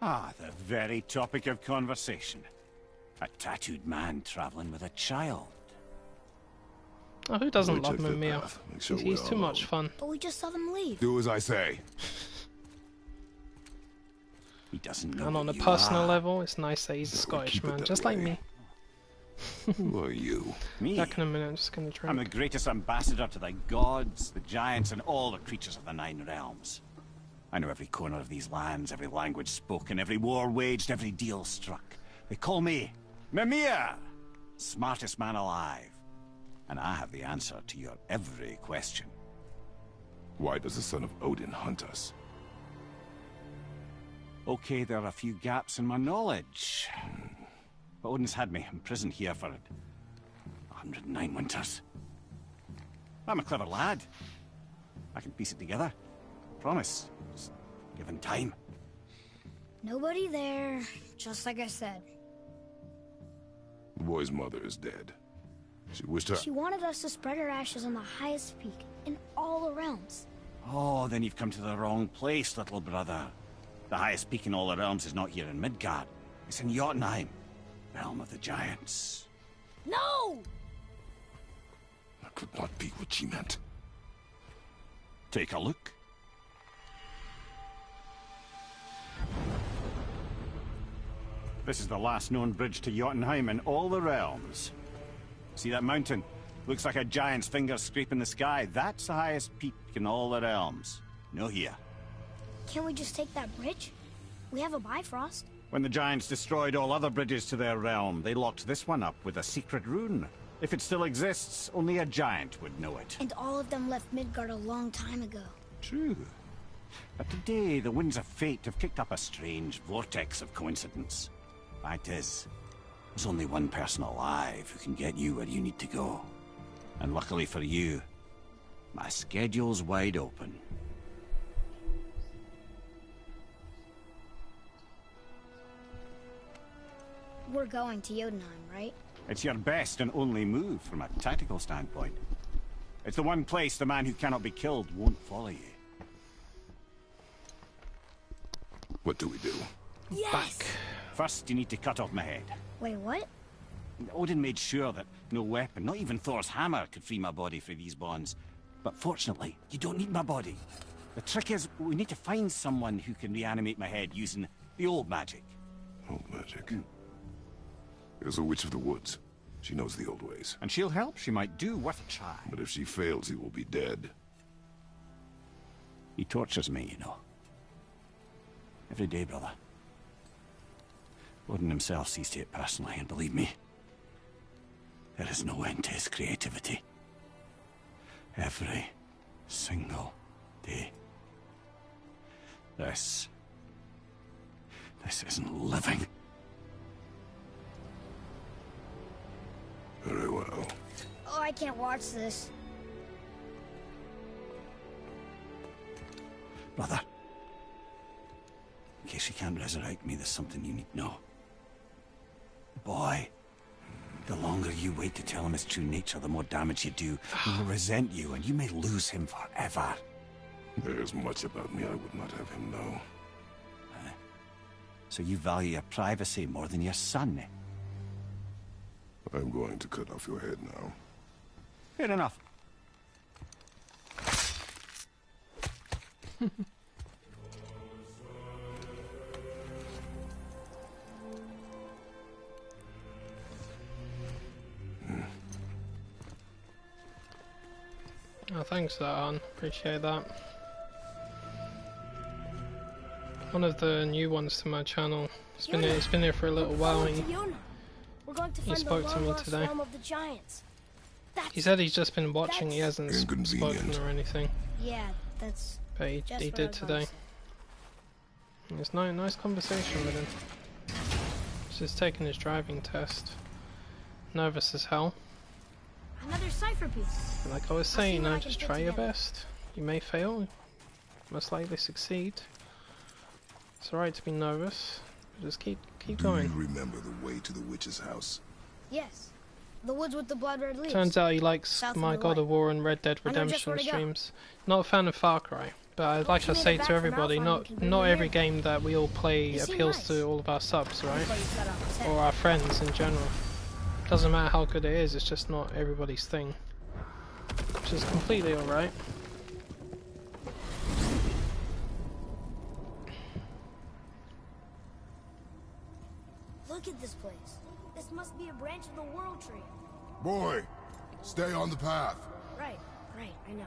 Ah, the very topic of conversation. A tattooed man traveling with a child. Oh, who doesn't We'll love check the Mimir? path, make sure He's we're too all much alone. fun. But we just saw them leave. Do as I say. He doesn't know And on who a you personal are. level, it's nice that he's a We'll Scottish keep it man, that just like way. me. Who are you? Me? Back in a minute, I'm just gonna I'm drink. the greatest ambassador to the gods, the giants, and all the creatures of the Nine Realms. I know every corner of these lands, every language spoken, every war waged, every deal struck. They call me Mimir, smartest man alive. And I have the answer to your every question. Why does the son of Odin hunt us? Okay, there are a few gaps in my knowledge. But Odin's had me imprisoned here for 109 winters. I'm a clever lad. I can piece it together. Promise. Just given time. Nobody there, just like I said. The boy's mother is dead. She wished her... She wanted us to spread her ashes on the highest peak in all the realms. Oh, then you've come to the wrong place, little brother. The highest peak in all the realms is not here in Midgard. It's in Jotunheim, realm of the giants. No! That could not be what she meant. Take a look. This is the last known bridge to Jotunheim in all the realms. See that mountain? Looks like a giant's finger scraping the sky. That's the highest peak in all the realms. No here. Can't we just take that bridge? We have a Bifrost. When the giants destroyed all other bridges to their realm, they locked this one up with a secret rune. If it still exists, only a giant would know it. And all of them left Midgard a long time ago. True. But today, the winds of fate have kicked up a strange vortex of coincidence. Fact is, there's only one person alive who can get you where you need to go. And luckily for you, my schedule's wide open. We're going to Jotunheim, right? It's your best and only move from a tactical standpoint. It's the one place the man who cannot be killed won't follow you. What do we do? Yes! First, you need to cut off my head. Wait, what? Odin made sure that no weapon, not even Thor's hammer, could free my body from these bonds. But fortunately, you don't need my body. The trick is, we need to find someone who can reanimate my head using the old magic. Old magic. There's a witch of the woods. She knows the old ways. And she'll help. She might do worth a try. But if she fails, he will be dead. He tortures me, you know. Every day, brother. Odin himself sees to it personally, and believe me, there is no end to his creativity. Every single day. This isn't living. I can't watch this. Brother, in case you can't resurrect me, there's something you need to know. Boy, the longer you wait to tell him his true nature, the more damage you do. He will resent you, and you may lose him forever. There's much about me I would not have him know. So you value your privacy more than your son, eh? I'm going to cut off your head now. Fair enough. Oh, thanks for that, Arn. Appreciate that. One of the new ones to my channel. It's been here for a little while. He spoke to me today. He said he's just been watching. He hasn't spoken or anything. Yeah, that's. But he did today. It's nice conversation with him. He's just taking his driving test. Nervous as hell. Another cipher piece. Like I was saying, just try your best. You may fail, most likely succeed. It's alright to be nervous, but just keep going. Do you remember the way to the witch's house? Yes. The woods with the blood red leaves. Turns out he likes my God of War and Red Dead Redemption streams. Not a fan of Far Cry, but like I say to everybody, not every game that we all play appeals to all of our subs, right? Or our friends in general. Doesn't matter how good it is, it's just not everybody's thing. Which is completely alright. Look at this place. This must be a branch of the World Tree. Boy, stay on the path. Right, I know.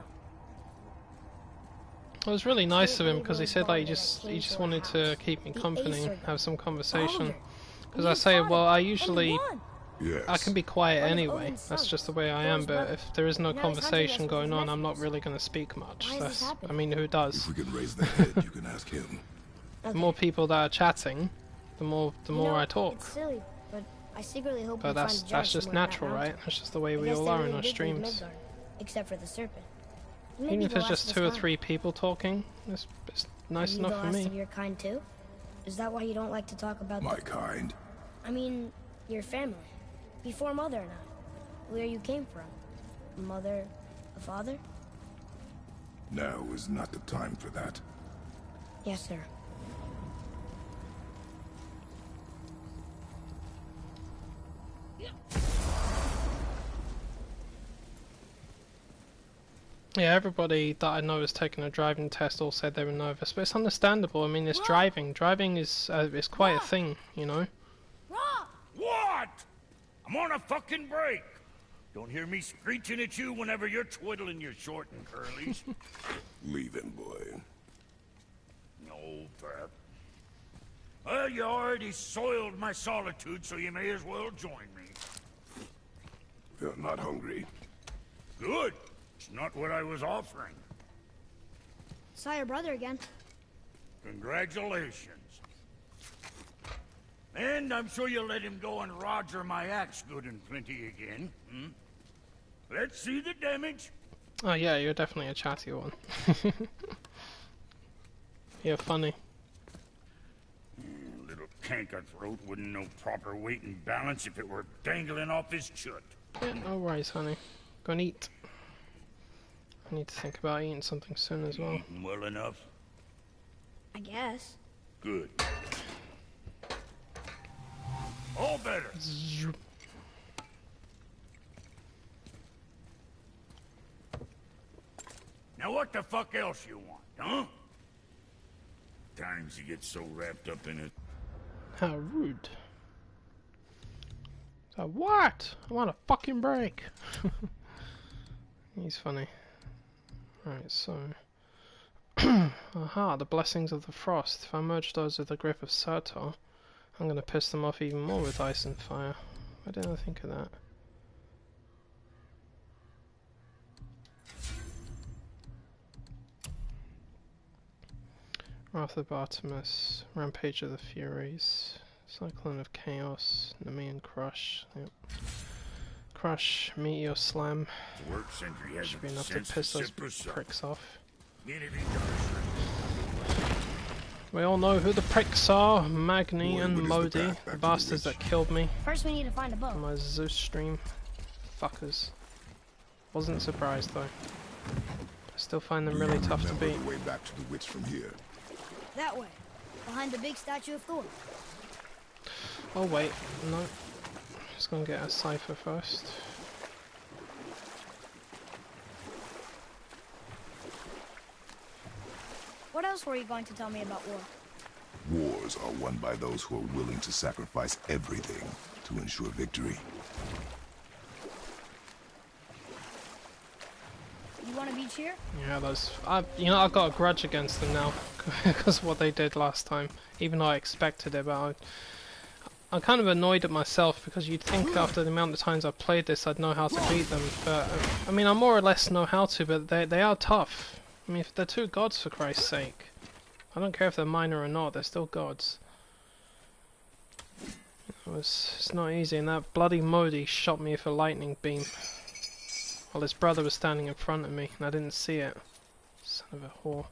It was really nice of him because he said like he just wanted to keep me company, have some conversation. Because I say, well, I usually I can be quiet anyway. That's just the way I am. But if there is no conversation going on, I'm not really going to speak much. I mean, who does? If we can raise the head, you can ask him. The more people that are chatting, the more I talk. It's silly, but I secretly hope but that's just natural, right? That's just the way we all are in our streams. Except for the serpent. Even if it's just 2 or 3 people talking, it's nice enough for me. Of your kind too? Is that why you don't like to talk about my kind? I mean, your family. Before Mother and I. Where you came from. Mother, a father? Now is not the time for that. Yes, sir. Yeah, everybody that I know has taken a driving test all said they were nervous, but it's understandable. I mean, it's driving. Driving is quite a thing, you know. What? I'm on a fucking break. Don't hear me screeching at you whenever you're twiddling your short and curlies. Leave him, boy. No, Pep. Well, you already soiled my solitude, so you may as well join me. You're not hungry. Good. It's not what I was offering. Saw your brother again. Congratulations. And I'm sure you'll let him go and roger my axe good and plenty again. Hmm? Let's see the damage. Oh yeah, you're definitely a chatty one. You're funny. Little canker throat wouldn't know proper weight and balance if it were dangling off his chut. Yeah, no worries, honey. Go and eat. I need to think about eating something soon as well. Eating well enough? I guess. Good. All better. Now what the fuck else you want, huh? Times you get so wrapped up in it. How rude. So what? I want a fucking break. He's funny. Right, so... Aha, the blessings of the frost. If I merge those with the grip of Surtur, I'm gonna piss them off even more with ice and fire. Why didn't I think of that? Wrath of Artemis, Rampage of the Furies, Cyclone of Chaos, Nemean Crush. Yep. Crush, Meteor Slam. Work Sentry has Should be enough to piss those pricks off. We all know who the pricks are. Magni and Modi, the bastards that killed me. First we need to find a boat. On my Zeus stream. Fuckers. Wasn't surprised though. I still find them really tough to beat. The way back to the witch from here. That way. Behind the big statue of Thor. Oh wait, no. Just gonna get a cipher first. What else were you going to tell me about war? Wars are won by those who are willing to sacrifice everything to ensure victory. You want to be cheer? Yeah, you know, I've got a grudge against them now because of what they did last time. Even though I expected it, but I'm kind of annoyed at myself because you'd think after the amount of times I've played this I'd know how to beat them. But I mean, I more or less know how to, but they are tough. I mean, if they're two gods, for Christ's sake. I don't care if they're minor or not, they're still gods. It's not easy, and that bloody Modi shot me with a lightning beam. While his brother was standing in front of me, and I didn't see it. Son of a whore.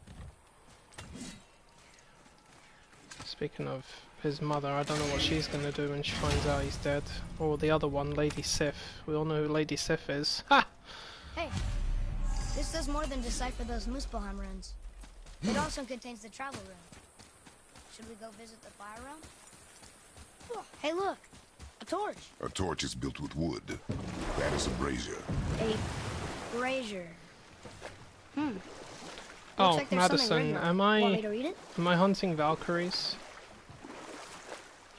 Speaking of his mother, I don't know what she's gonna do when she finds out he's dead. Or the other one, Lady Sif. We all know who Lady Sif is. Ha! Hey, this does more than decipher those Muspelheim runes. It also contains the travel rune. Should we go visit the fire realm? Hey, look! A torch! A torch is built with wood. That is a brazier. A brazier. Oh, like Madison, am I hunting Valkyries?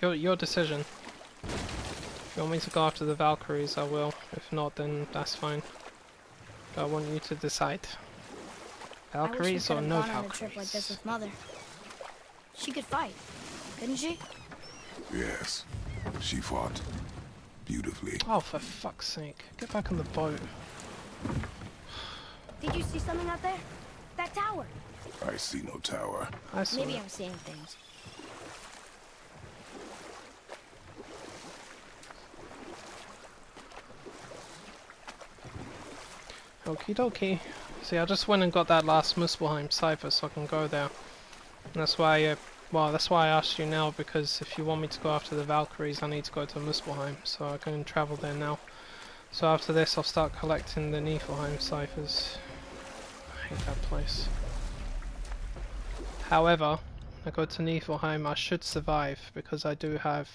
Your decision. If you want me to go after the Valkyries, I will. If not, then that's fine. But I want you to decide. Valkyries or no Valkyries? On a trip like this with Mother. She could fight, couldn't she? Yes, she fought beautifully. Oh, for fuck's sake! Get back on the boat. Did you see something out there? That tower. I see no tower. I saw Maybe it. I'm seeing things. Okie dokie. See, I just went and got that last Muspelheim cipher so I can go there. And that's why, that's why I asked you now, because if you want me to go after the Valkyries, I need to go to Muspelheim, so I can travel there now. So after this, I'll start collecting the Niflheim ciphers. I hate that place. However, I go to Niflheim, I should survive, because I do have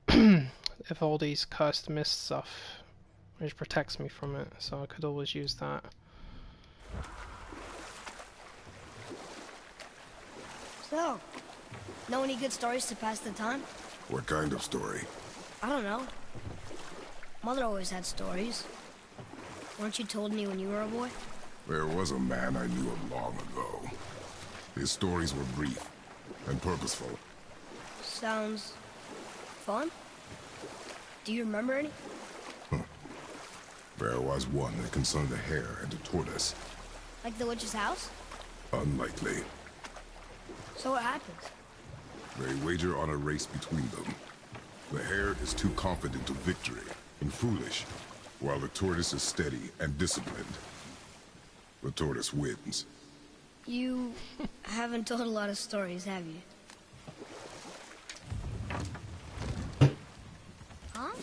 Evoldi's Cursed Mist stuff, which protects me from it, so I could always use that. So, know any good stories to pass the time? What kind of story? I don't know. Mother always had stories. Weren't you told me when you were a boy? There was a man I knew of long ago. His stories were brief and purposeful. Sounds fun. Do you remember any? There was one that concerned a hare and a tortoise. Like the witch's house? Unlikely. So what happens? They wager on a race between them. The hare is too confident of victory and foolish, while the tortoise is steady and disciplined. The tortoise wins. You haven't told a lot of stories, have you? Huh?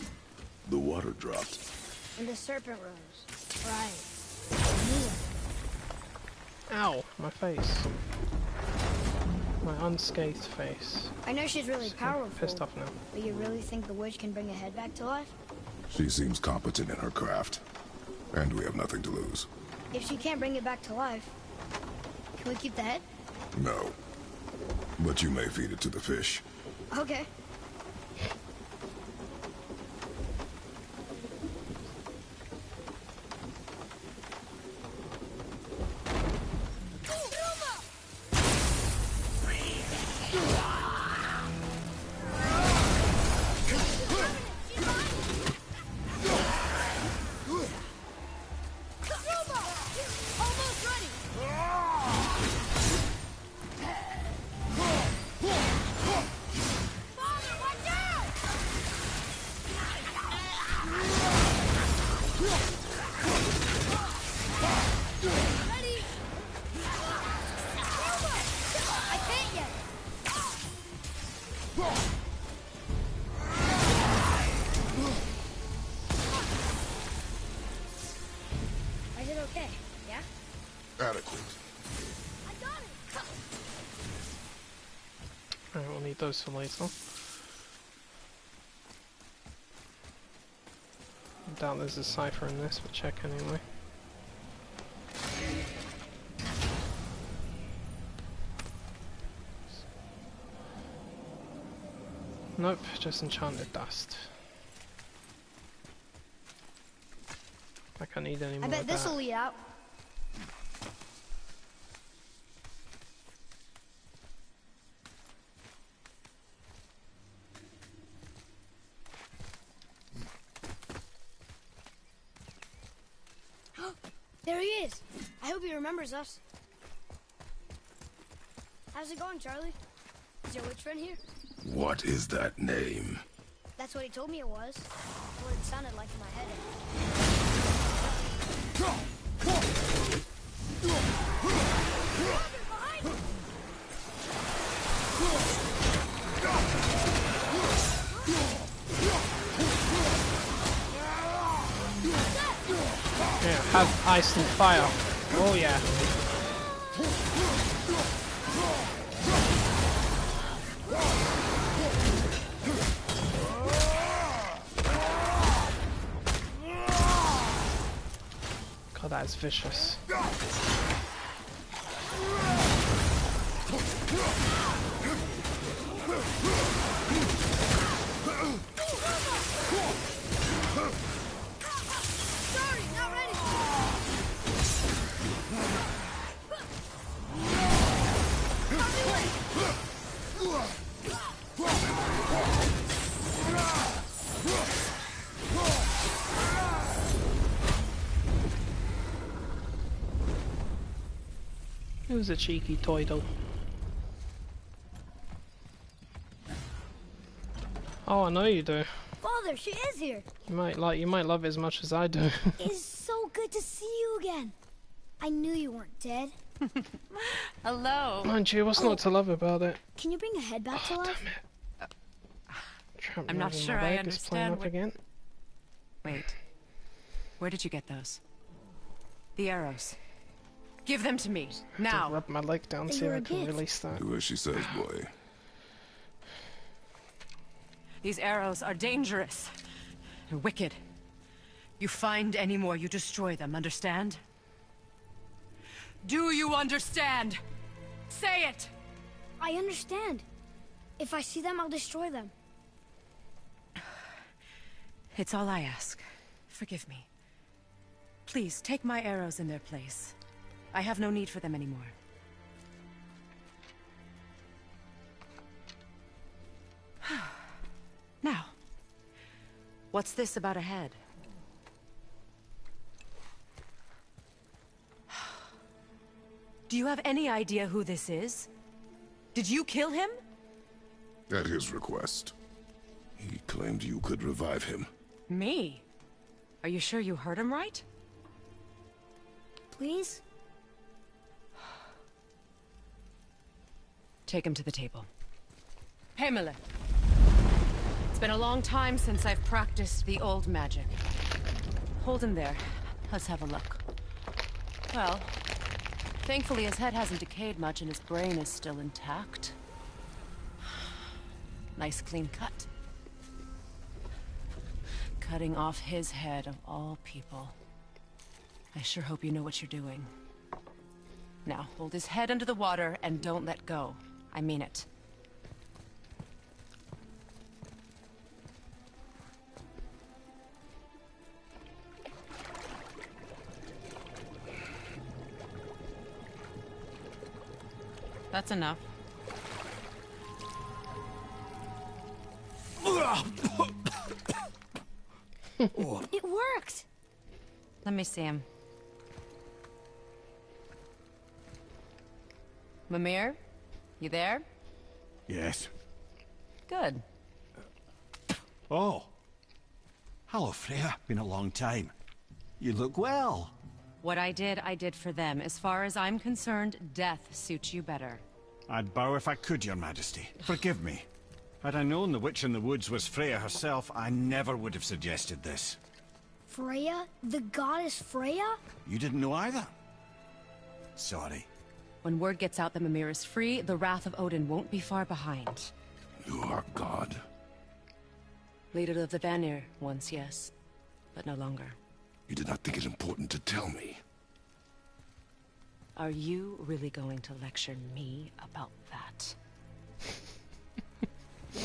The water dropped. And the serpent rose. Right. Ow, my face. My unscathed face. I know she's really powerful. Pissed off now. But you really think the witch can bring a head back to life? She seems competent in her craft, and we have nothing to lose. If she can't bring it back to life, can we keep the head? No. But you may feed it to the fish. Okay. Alright, we'll need those for later. I doubt there's a cipher in this, but check anyway. Nope, just enchanted dust. Like I need any more I bet of this that. will lead out. There he is. I hope he remembers us. How's it going, Charlie? Is your witch friend here? What is that name? That's what he told me it was. What it sounded like in my head. Yeah, have ice and fire. Oh yeah. God, that is vicious. Sorry, not ready. It was a cheeky toy though. Oh, I know you do. Father, she is here. You might love it as much as I do. It is so good to see you again. I knew you weren't dead. Hello. Mind you, what's not to love about it? Can you bring a head back to Oh, life? damn it. Tramp I'm not over my sure I leg is playing understand up what- again. Wait. Where did you get those? The arrows. Give them to me, now. Rub my leg down, They see if were I a can gift. release that. Do as she says, boy. These arrows are dangerous. They're wicked. You find any more, you destroy them, understand? Do you understand? Say it! I understand. If I see them, I'll destroy them. It's all I ask. Forgive me. Please, take my arrows in their place. I have no need for them anymore. Now, what's this about a head? Do you have any idea who this is? Did you kill him? At his request. He claimed you could revive him. Me? Are you sure you heard him right? Please? Take him to the table. Pamela. It's been a long time since I've practiced the old magic. Hold him there. Let's have a look. Well, thankfully his head hasn't decayed much and his brain is still intact. Nice clean cut. Cutting off his head of all people. I sure hope you know what you're doing. Now, hold his head under the water and don't let go. I mean it. That's enough. It worked! Let me see him. Mimir? You there? Yes. Good. Oh. Hello, Freya. Been a long time. You look well. What I did for them. As far as I'm concerned, death suits you better. I'd bow if I could, Your Majesty. Forgive me. Had I known the witch in the woods was Freya herself, I never would have suggested this. Freya? The goddess Freya? You didn't know either? Sorry. When word gets out that Mimir is free, the wrath of Odin won't be far behind. You are God. Leader of the Vanir, once yes, but no longer. You did not think it important to tell me. Are you really going to lecture me about that?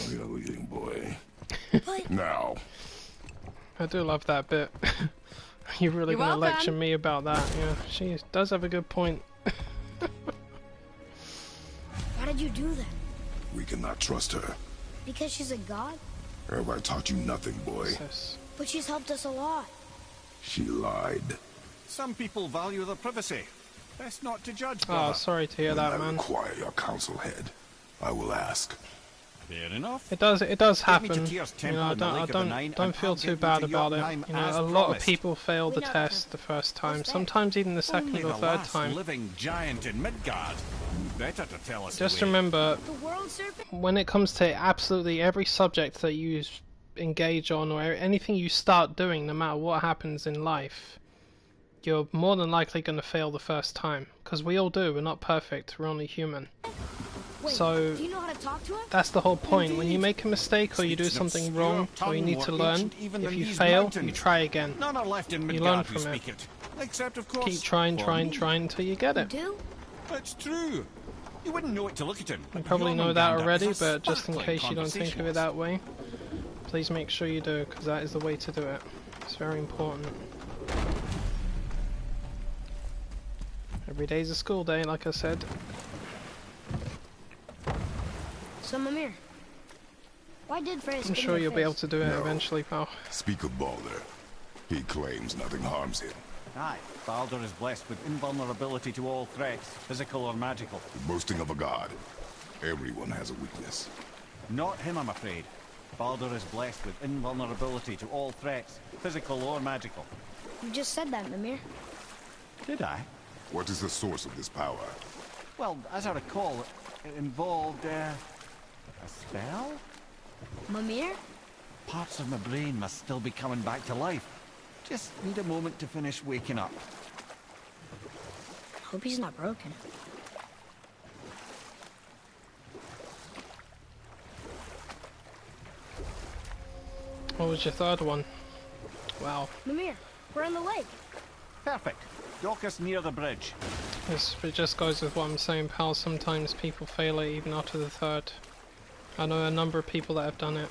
The ugly thing, boy. But Now. I do love that bit. You're really You're gonna welcome. lecture me about that? Yeah, she does have a good point. why did you do that? We cannot trust her. Because she's a god? Have I taught you nothing, boy? Sis. But she's helped us a lot. She lied. Some people value their privacy. Best not to judge, Oh, brother. sorry to hear When that, I man. require your counsel head, I will ask. Fair enough. It does Get me to happen. Tyr's You know, temple I in the Lake of the Nine, don't and feel I'll too get you bad to about it. Jotunheim You know, as a lot of promised. people fail the We know test the first time. What's that? Sometimes even the second Only or the third last time. living giant in Midgard. Better to tell us Just the way. remember, The world serpent? when it comes to absolutely every subject that you engage on or anything you start doing, no matter what happens in life, you're more than likely going to fail the first time. Because we all do. We're not perfect. We're only human. Wait, So do you know how to talk to him? that's the whole point. When you make a mistake or you do Speaks an something obscure wrong or you tongue need more to learn, ancient even if than you these fail, you mountains. try again. None are left in You Midgard learn who from it. speak it. Except, of course, Keep trying for me. until you get You it. do? It's true. You wouldn't know it to look at him. You probably know that already, but just in case you don't think of it that. that way, please make sure you do, because that is the way to do it. It's very important. Every day's a school day, like I said. So, Mimir, why did Freya I'm spit in sure your you'll be face? able to do it No. eventually, pal. Speak of Balder. He claims nothing harms him. Aye, Baldur is blessed with invulnerability to all threats, physical or magical. Boasting of a god. Everyone has a weakness. Not him, I'm afraid. Baldur is blessed with invulnerability to all threats, physical or magical. You just said that, Mimir. Did I? What is the source of this power? Well, as I recall, it involved, a spell? Mimir? Parts of my brain must still be coming back to life. Just need a moment to finish waking up. Hope he's not broken. What was your third one? Wow. Mimir, we're on the lake. Perfect. Dock us near the bridge. It just goes with what I'm saying, pal. Sometimes people fail it even after the third. I know a number of people that have done it.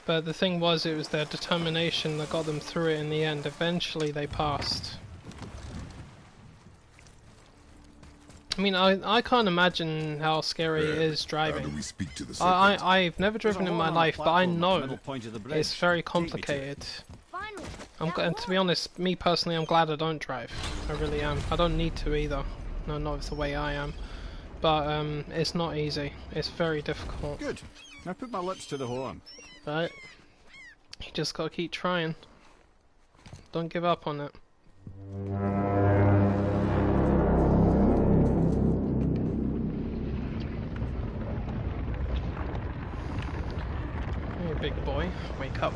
But the thing was, it was their determination that got them through it in the end. Eventually they passed. I mean, I can't imagine how scary it is How do driving. we speak to the serpent? I've never There's a driven in hole my on a life, but I platform at the know middle point of the bridge. it's very Take me to it. complicated. Finally. And to be honest, me personally, I'm glad I don't drive. I really am. I don't need to either. No, not the way I am. But it's not easy. It's very difficult. Good. Now put my lips to the horn. Right? You just gotta keep trying. Don't give up on it. Hey, big boy, wake up.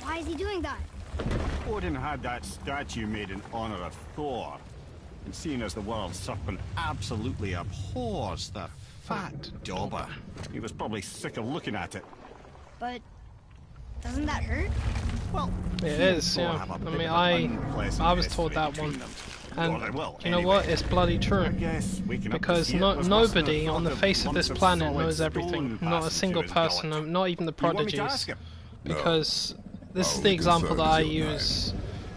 Why is he doing that? Odin had that statue made in honor of Thor. And seeing as the world serpent absolutely abhors the fat dauber, he was probably sick of looking at it. But doesn't that hurt? Well, It he and is, Thor yeah. have a I bit mean, of an unpleasant I was told history that one. between them. And Or they will, you know anyway. what? It's bloody true. I guess waking up to Because see it was nobody worse on than the a face of thought this lumps planet solid knows stone everything. passing Not a through single his person, gullet. not even the You want me to prodigies. ask him? Because this is Our the only example concern that I is your use.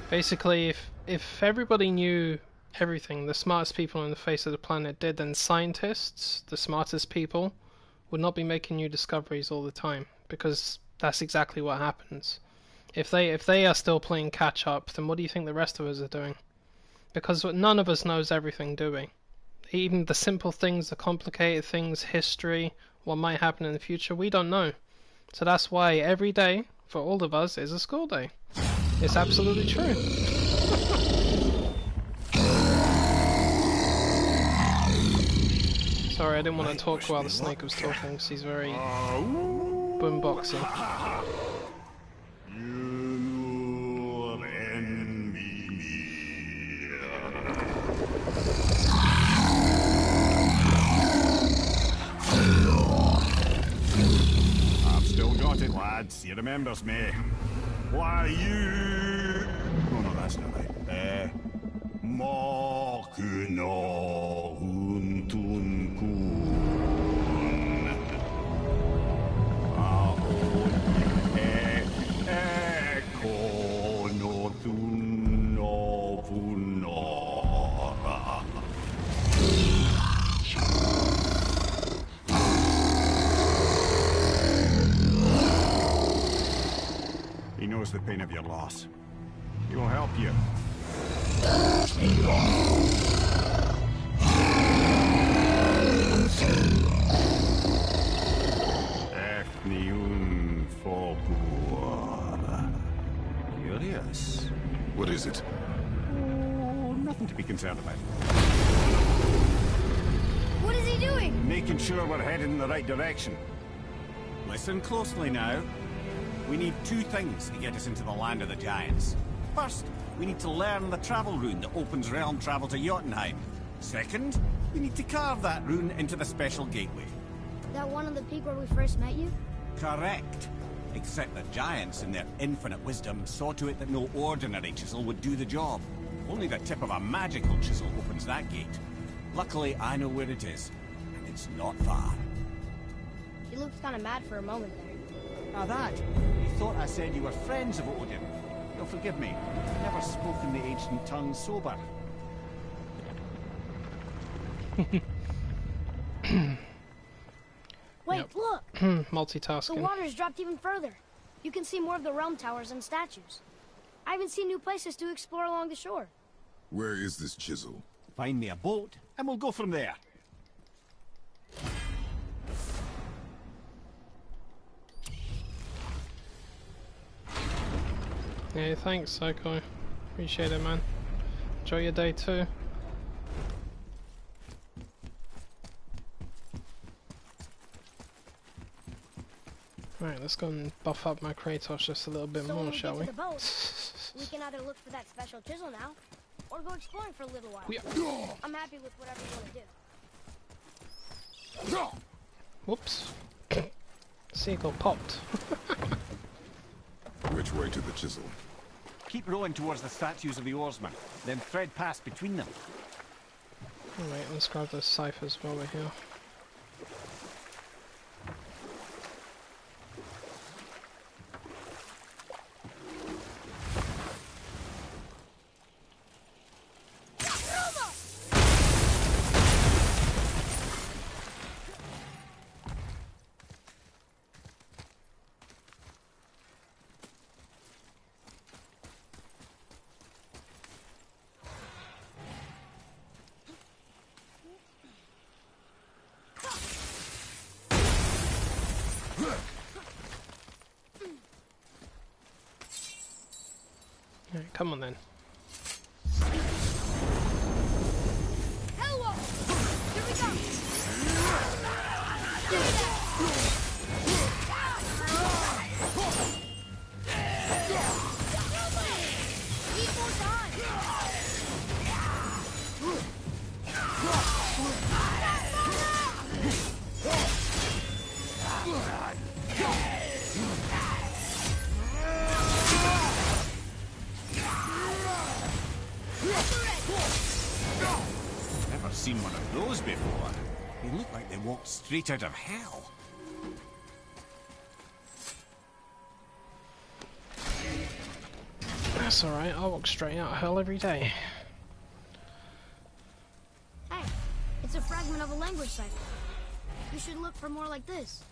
Basically, if everybody knew everything, the smartest people on the face of the planet did, then scientists, the smartest people, would not be making new discoveries all the time. Because that's exactly what happens. If they are still playing catch up, then what do you think the rest of us are doing? Because none of us knows everything, do we? Even the simple things, the complicated things, history, what might happen in the future, we don't know. So that's why every day, for all of us, is a school day. It's absolutely true. sorry, I didn't want to talk while the snake was talking, because he's very boomboxy. I've still got it, lads. He remembers me. Why you... Oh no, that's not right. Mokuno Huntun Kun. Eko no Thuno Funora. He knows the pain of your loss. He will help you. Efniun Fopur. Curious. What is it? Oh, nothing to be concerned about. What is he doing? Making sure we're headed in the right direction. Listen closely now. We need two things to get us into the land of the giants. First, we need to learn the travel rune that opens realm travel to Jotunheim. Second, we need to carve that rune into the special gateway. That one on the peak where we first met you? Correct. Except the giants, in their infinite wisdom, saw to it that no ordinary chisel would do the job. Only the tip of a magical chisel opens that gate. Luckily, I know where it is, and it's not far. He looked kind of mad for a moment there. Now that, you thought I said you were friends of Odin. You'll forgive me. I've never spoken the ancient tongue sober. Wait, Yep. look! The Multitasking. water's dropped even further. You can see more of the realm towers and statues. I even see new places to explore along the shore. Where is this chisel? Find me a boat, and we'll go from there. Yeah, thanks, Psycho. Appreciate it, man. Enjoy your day too. Right, let's go and buff up my Kratos just a little bit more, shall we? To the boat, we can either look for that special chisel now, or go exploring for a little while. Yeah. I'm happy with whatever you want to do. Whoops. Seagull popped. Which way to the chisel? Keep rowing towards the statues of the oarsmen, then thread past between them. Alright, let's grab those ciphers while we're here. Alright, come on then. Hello! Here we go! Need more time! Never seen one of those before. They look like they walked straight out of hell. That's alright, I walk straight out of hell every day. Hey, it's a fragment of a language cipher. You should look for more like this.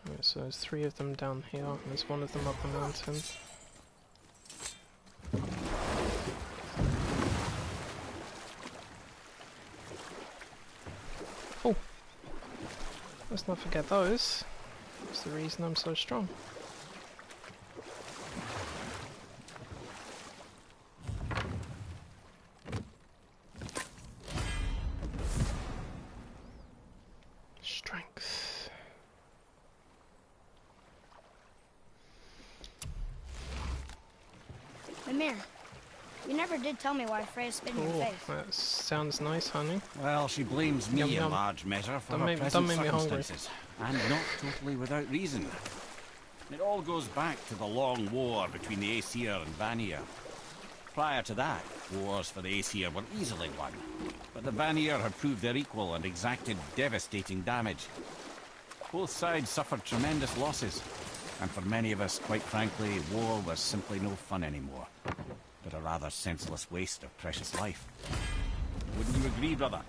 Alright, so there's 3 of them down here, and there's 1 of them up the mountain. Oh! Let's not forget those. That's the reason I'm so strong. Come here. You never did tell me why Freya spit in your Oh, face. that sounds nice, honey. Well, she blames me Yum, in yum. large measure for Don't her make present me hungry. circumstances, and not totally without reason. It all goes back to the long war between the Aesir and Vanir. Prior to that, wars for the Aesir were easily won, but the Vanir had proved their equal and exacted devastating damage. Both sides suffered tremendous losses, and for many of us, quite frankly, war was simply no fun anymore, but a rather senseless waste of precious life. Wouldn't you agree, brother?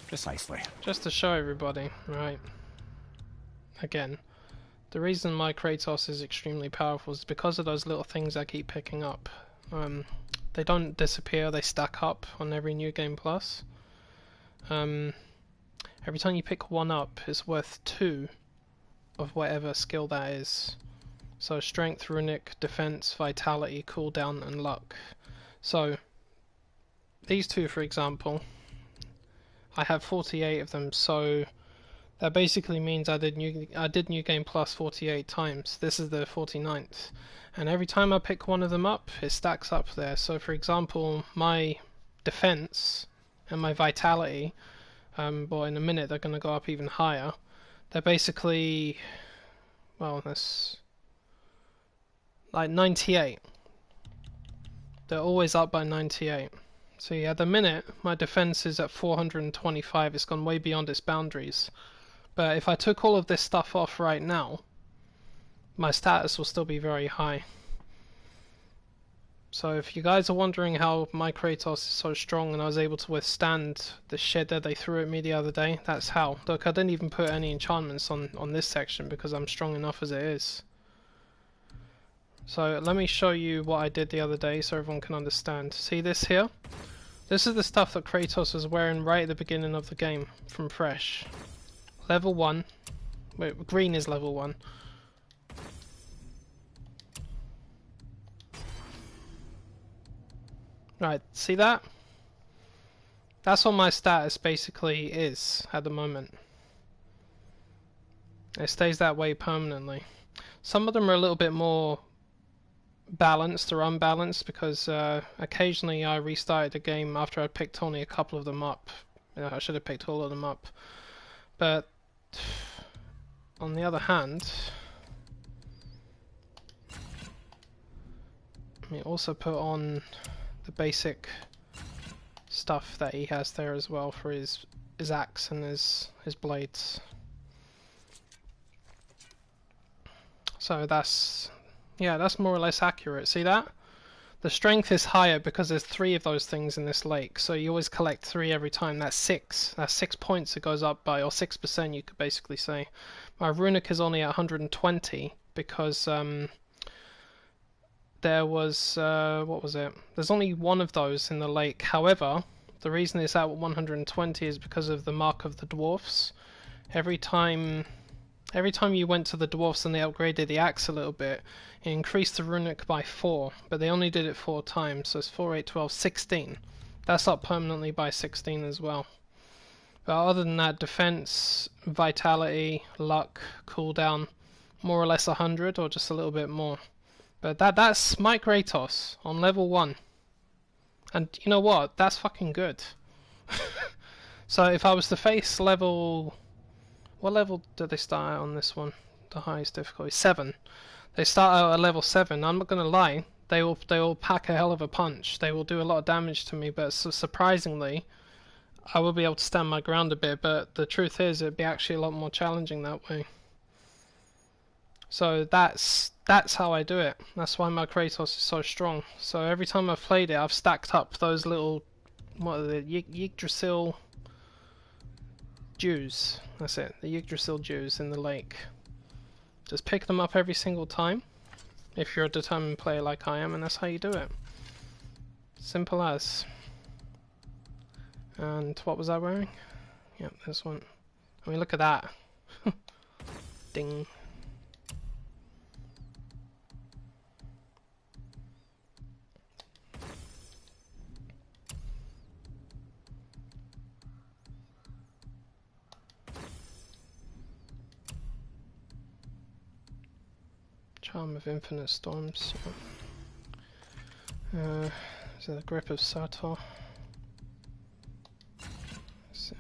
Precisely. Just to show everybody, right? Again, the reason my Kratos is extremely powerful is because of those little things I keep picking up. They don't disappear, they stack up on every New Game Plus. Every time you pick one up, it's worth 2 of whatever skill that is. So strength, runic, defense, vitality, cooldown, and luck. So these 2, for example, I have 48 of them, so that basically means I did New Game Plus 48 times. This is the 49th. And every time I pick one of them up, it stacks up there. So for example, my defense and my vitality, well, in a minute they're going to go up even higher. They're basically, well, that's like 98. They're always up by 98. So yeah, at the minute, my defense is at 425. It's gone way beyond its boundaries. But if I took all of this stuff off right now, my status will still be very high. So if you guys are wondering how my Kratos is so strong and I was able to withstand the shit that they threw at me the other day, that's how. Look, I didn't even put any enchantments on this section because I'm strong enough as it is. So let me show you what I did the other day so everyone can understand. See this here? This is the stuff that Kratos was wearing right at the beginning of the game from Fresh. Level 1. Wait, green is level 1. Right, see that? That's what my status basically is at the moment. It stays that way permanently. Some of them are a little bit more balanced or unbalanced because occasionally I restarted the game after I picked only a couple of them up. You know, I should have picked all of them up. But on the other hand, let me also put on the basic stuff that he has there as well for his axe and his blades. So that's, yeah, that's more or less accurate. See that? The strength is higher because there's 3 of those things in this lake, so you always collect 3 every time. That's 6. That's 6 points it goes up by, or 6% you could basically say. My runic is only at 120 because there was, what was it? There's only 1 of those in the lake. However, the reason it's at 120 is because of the mark of the dwarfs. Every time you went to the dwarfs and they upgraded the axe a little bit, it increased the runic by 4, but they only did it 4 times, so it's 4, 8, 12, 16. That's up permanently by 16 as well. But other than that, defense, vitality, luck, cooldown, more or less 100 or just a little bit more. But that's my Kratos on level 1. And you know what? That's fucking good. So if I was to face level... What level do they start out on this one? The highest difficulty? 7. They start out at level 7. I'm not going to lie. They will pack a hell of a punch. They will do a lot of damage to me, but surprisingly, I will be able to stand my ground a bit. But the truth is, it'd be actually a lot more challenging that way. So that's how I do it. That's why my Kratos is so strong. So every time I've played it, I've stacked up those little, what are they, Yggdrasil Jews. That's it, the Yggdrasil Jews in the lake. Just pick them up every single time, if you're a determined player like I am, and that's how you do it. Simple as. And what was I wearing? Yep, this one. I mean, look at that. Ding. Charm of Infinite Storms. Yeah. Is it the grip of Sator? So.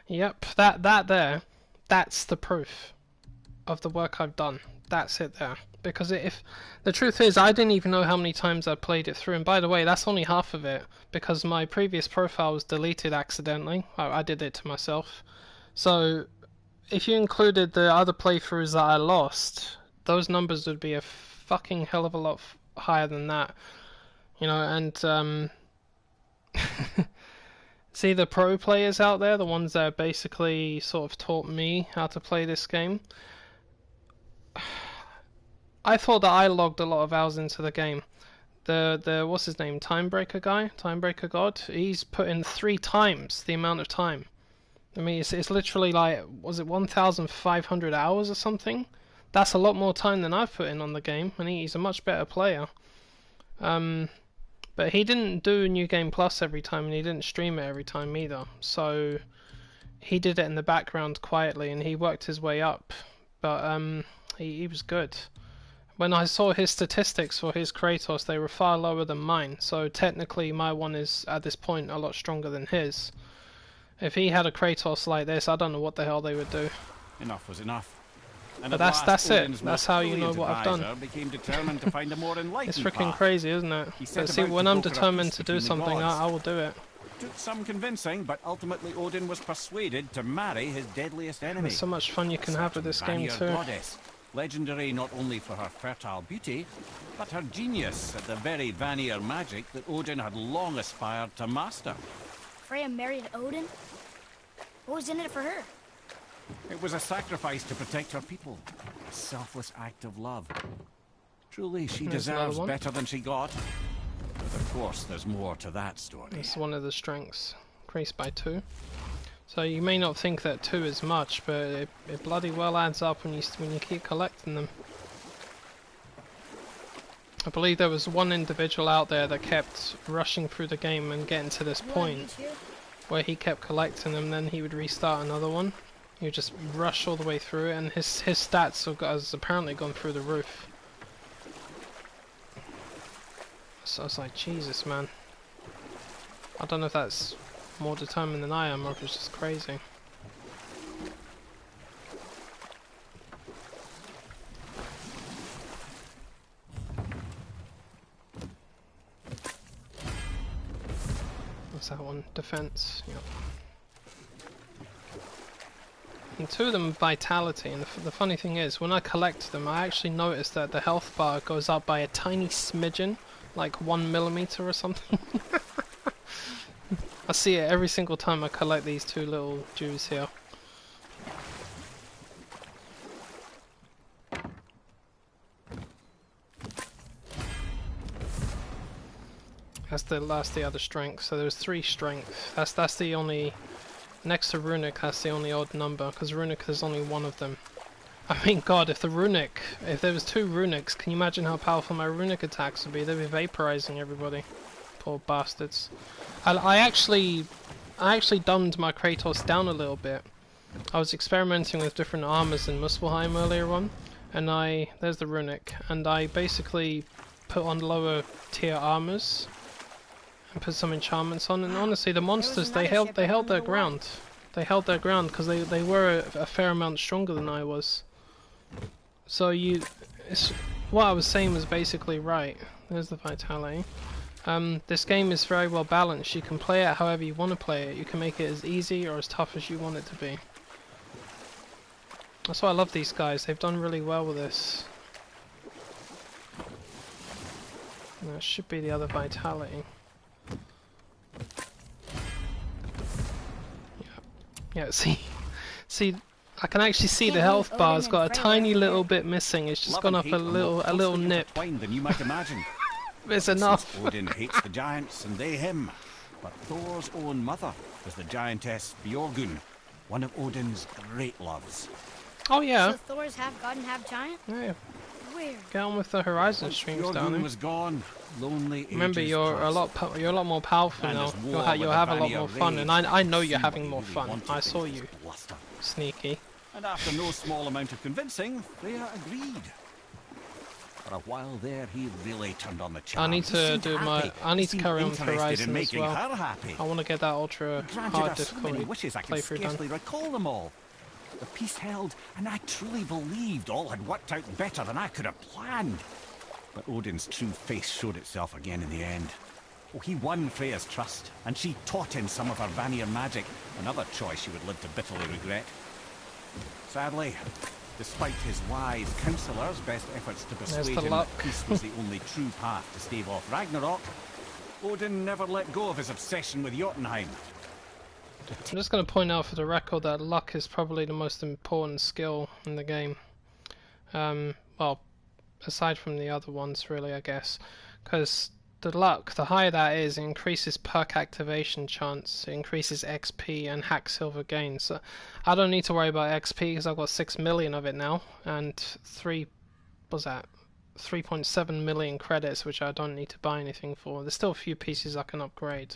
Yep, that there, that's the proof of the work I've done. That's it there. Because if the truth is, I didn't even know how many times I played it through. And by the way, that's only half of it, because my previous profile was deleted accidentally. I did it to myself. So if you included the other playthroughs that I lost, those numbers would be a fucking hell of a lot higher than that. You know, and see the pro players out there, the ones that basically sort of taught me how to play this game. I thought that I logged a lot of hours into the game. The what's his name, Timebreaker guy, Timebreaker God, he's put in 3 times the amount of time. I mean, it's literally like, was it 1,500 hours or something? That's a lot more time than I've put in on the game, and he's a much better player. But he didn't do New Game Plus every time, and he didn't stream it every time either. So he did it in the background quietly, and he worked his way up. But he was good. When I saw his statistics for his Kratos, they were far lower than mine. So technically, my one is at this point a lot stronger than his. If he had a Kratos like this, I don't know what the hell they would do. Enough was enough. And but that's it. That's how you know what I've done. Became determined to find a more enlightened it's freaking path. crazy, isn't it? But see, when I'm determined to do something, I will do it. Took some convincing, but ultimately Odin was persuaded to marry his deadliest enemy. There's so much fun you can have with this game too. Goddess, legendary not only for her fertile beauty, but her genius at the very Vanir magic that Odin had long aspired to master. Freya married Odin? What was in it for her? It was a sacrifice to protect her people. A selfless act of love. Truly, she deserves better than she got. But of course, there's more to that story. It's one of the strengths. Increased by 2. So you may not think that 2 is much, but it bloody well adds up when you keep collecting them. I believe there was one individual out there that kept rushing through the game and getting to this point where he kept collecting them, then he would restart another one. You just rush all the way through it, and his stats has apparently gone through the roof. So I was like, Jesus, man. I don't know if that's more determined than I am, or if it's just crazy. What's that one? Defense. Yep. And 2 of them vitality, and the funny thing is, when I collect them, I actually notice that the health bar goes up by a tiny smidgen, like 1 millimeter or something. I see it every single time I collect these 2 little Jews here. That's the other strength. So there's 3 strength. That's the only. Next to Runic, that's the only odd number, because Runic there's only 1 of them. I mean, God, if there was 2 Runics, can you imagine how powerful my Runic attacks would be? They'd be vaporizing everybody. Poor bastards. I actually dumbed my Kratos down a little bit. I was experimenting with different armors in Muspelheim earlier on, and there's the Runic, and I basically put on lower tier armors and put some enchantments on, and honestly the monsters, they held their ground. They held their ground because they were a fair amount stronger than I was. So what I was saying was basically right. There's the vitality. This game is very well balanced. You can play it however you want to play it. You can make it as easy or as tough as you want it to be. That's why I love these guys. They've done really well with this. And that should be the other vitality. Yeah, see, I can actually see the health bar's got a tiny little bit missing. It's just gone up a little nip. Than you might imagine. It's enough. Odin hates the giants and they him, but Thor's own mother was the giantess Björgun, one of Odin's great loves. Oh yeah. So Thor's half god and half giant? Yeah. Get on with the Horizon streams, darling. was gone. Lonely. Remember, you're a lot more powerful now. You'll have a lot more fun, and I know you're having more fun. I saw you. Sneaky. And after no small amount of convincing, Freya agreed. For a while there, he really turned on the charm. I need to carry on with Horizon as well. I want to get that ultra hard difficulty playthrough done. Recall them all. The peace held, and I truly believed all had worked out better than I could have planned. But Odin's true face showed itself again in the end. Oh, he won Freya's trust, and she taught him some of her Vanir magic, another choice she would live to bitterly regret. Sadly, despite his wise counsellors' best efforts to persuade him that peace was the only true path to stave off Ragnarok, Odin never let go of his obsession with Jotunheim. I'm just going to point out for the record that luck is probably the most important skill in the game. Well, aside from the other ones, really, I guess. Because the luck, the higher that is, it increases perk activation chance, it increases XP and hack silver gains. So I don't need to worry about XP because I've got 6 million of it now, and 3.7 million credits, which I don't need to buy anything for. There's still a few pieces I can upgrade.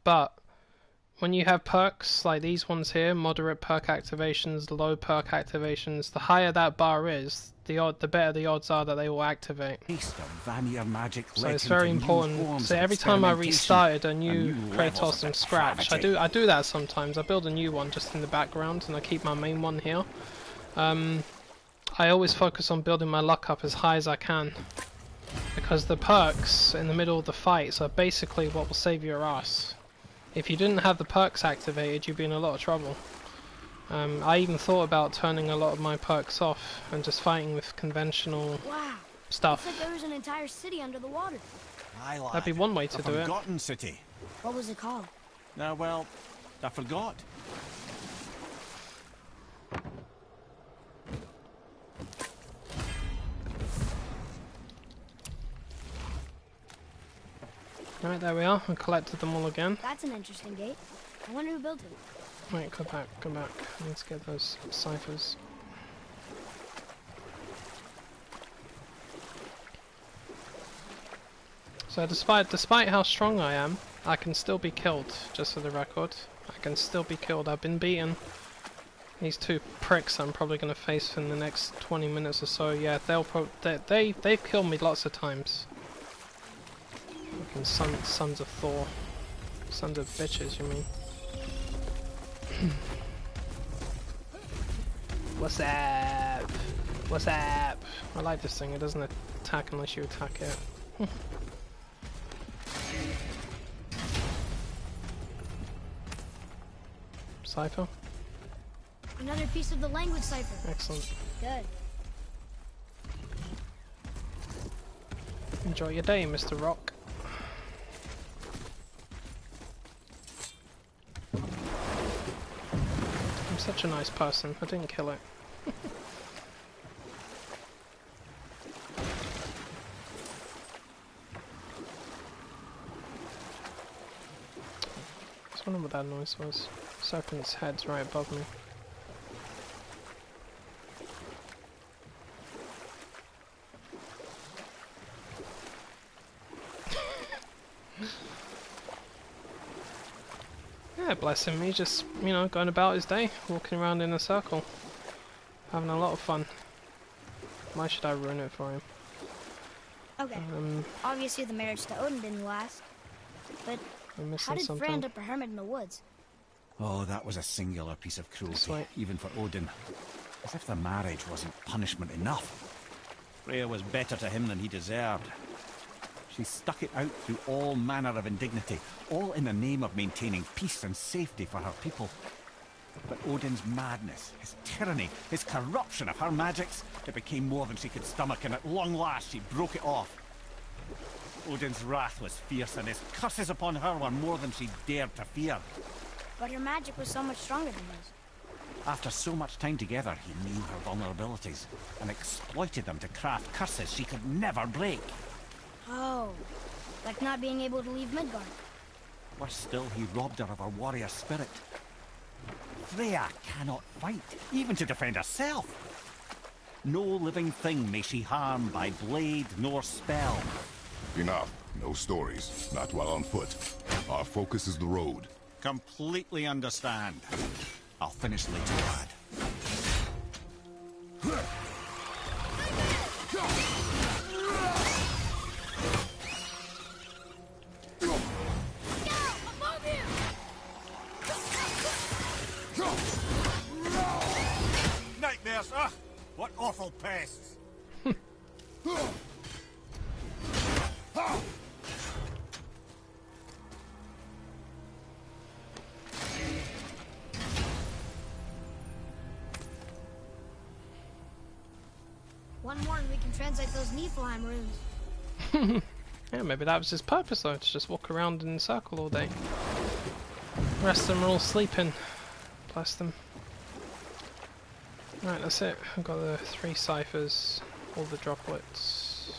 But when you have perks like these ones here, moderate perk activations, low perk activations, the higher that bar is, the better the odds are that they will activate. So it's very important. So every time I restarted a new Kratos from scratch, I do that sometimes. I build a new one just in the background and I keep my main one here. I always focus on building my luck up as high as I can, because the perks in the middle of the fights are basically what will save your ass. If you didn't have the perks activated, you'd be in a lot of trouble. I even thought about turning a lot of my perks off and just fighting with conventional stuff. It's like there was an entire city under the water. That'd be one way to do it. Forgotten city. What was it called? Well, I forgot. Right, there we are. I collected them all again. That's an interesting gate. I wonder who built it. Wait, go back. Let's get those ciphers. So despite how strong I am, I can still be killed, just for the record. I can still be killed. I've been beaten. These two pricks I'm probably going to face in the next 20 minutes or so. Yeah, they've killed me lots of times. Fucking sons of Thor. Sons of bitches, you mean. What's up? What's up? I like this thing, it doesn't attack unless you attack it. Cipher? Another piece of the language cipher. Excellent. Good. Enjoy your day, Mr. Rock. I'm such a nice person, I didn't kill it. I was wondering what that noise was. Serpent's head's right above me. Yeah, bless him, he's just, you know, going about his day, walking around in a circle, having a lot of fun. Why should I ruin it for him? Okay, obviously the marriage to Odin didn't last, but how did Freya end up a hermit in the woods? Oh, that was a singular piece of cruelty, even for Odin. As if the marriage wasn't punishment enough. Freya was better to him than he deserved. She stuck it out through all manner of indignity, all in the name of maintaining peace and safety for her people. But Odin's madness, his tyranny, his corruption of her magics, it became more than she could stomach, and at long last she broke it off. Odin's wrath was fierce, and his curses upon her were more than she dared to fear. But her magic was so much stronger than his. After so much time together, he knew her vulnerabilities, and exploited them to craft curses she could never break. Oh, like not being able to leave Midgard. Worse still, he robbed her of her warrior spirit. Freya cannot fight, even to defend herself. No living thing may she harm by blade nor spell. Enough. No stories. Not while on foot. Our focus is the road. Completely understand. I'll finish later, lad. Nightmares, ugh! What awful pests! One more and we can translate those Niflheim runes. Yeah, maybe that was his purpose though, to just walk around in a circle all day. The rest of them are all sleeping. Bless them. Right, that's it. I've got the 3 ciphers, all the droplets.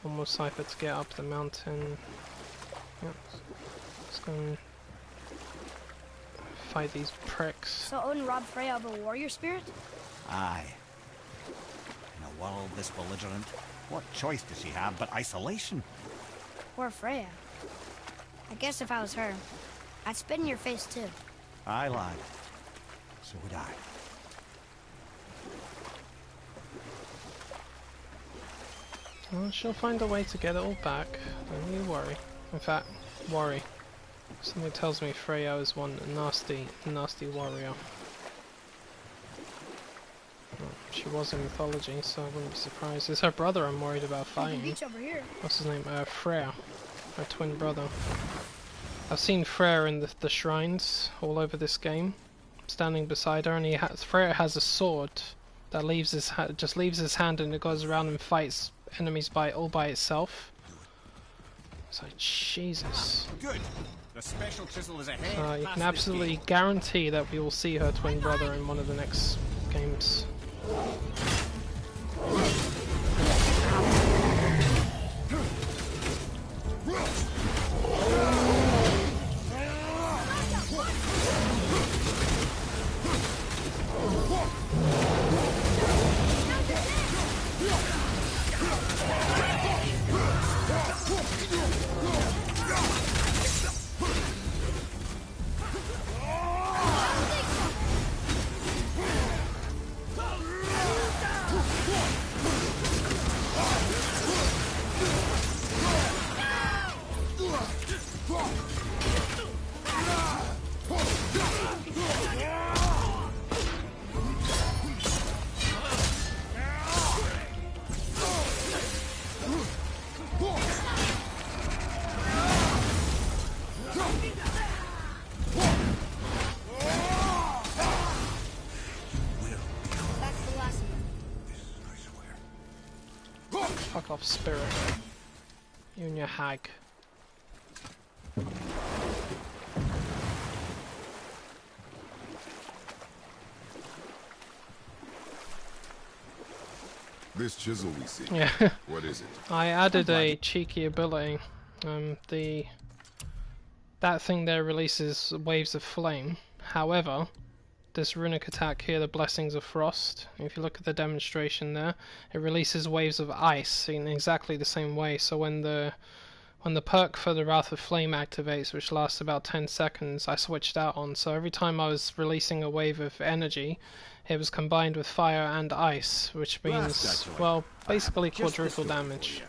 One more cipher to get up the mountain. Yep. Let's go and fight these pricks. So Odin robbed Freya of a warrior spirit? Aye. In a world this belligerent, what choice does she have but isolation? Poor Freya. I guess if I was her, I'd spit in your face too. Aye, lad. So would I. Well, she'll find a way to get it all back. Don't you worry. In fact, worry. Something tells me Freya is one nasty warrior. Well, she was in mythology, so I wouldn't be surprised. It's her brother I'm worried about fighting. Beach over here. What's his name? Freya. Her twin brother. I've seen Freya in the shrines all over this game, standing beside her, and Freya has a sword that just leaves his hand and it goes around and fights enemies all by itself. It's like, Jesus. Good. The special chisel is ahead. You can absolutely guarantee that we will see her twin brother in one of the next games. Fuck off, spirit. You and your hag. This chisel we see. Yeah. What is it? I added a cheeky ability. That thing there releases waves of flame. However, this runic attack here, the Blessings of Frost, if you look at the demonstration there, it releases waves of ice in exactly the same way. So when the perk for the Wrath of Flame activates, which lasts about 10 seconds, I switched that on. So every time I was releasing a wave of energy, it was combined with fire and ice, which means, well, basically quadruple damage.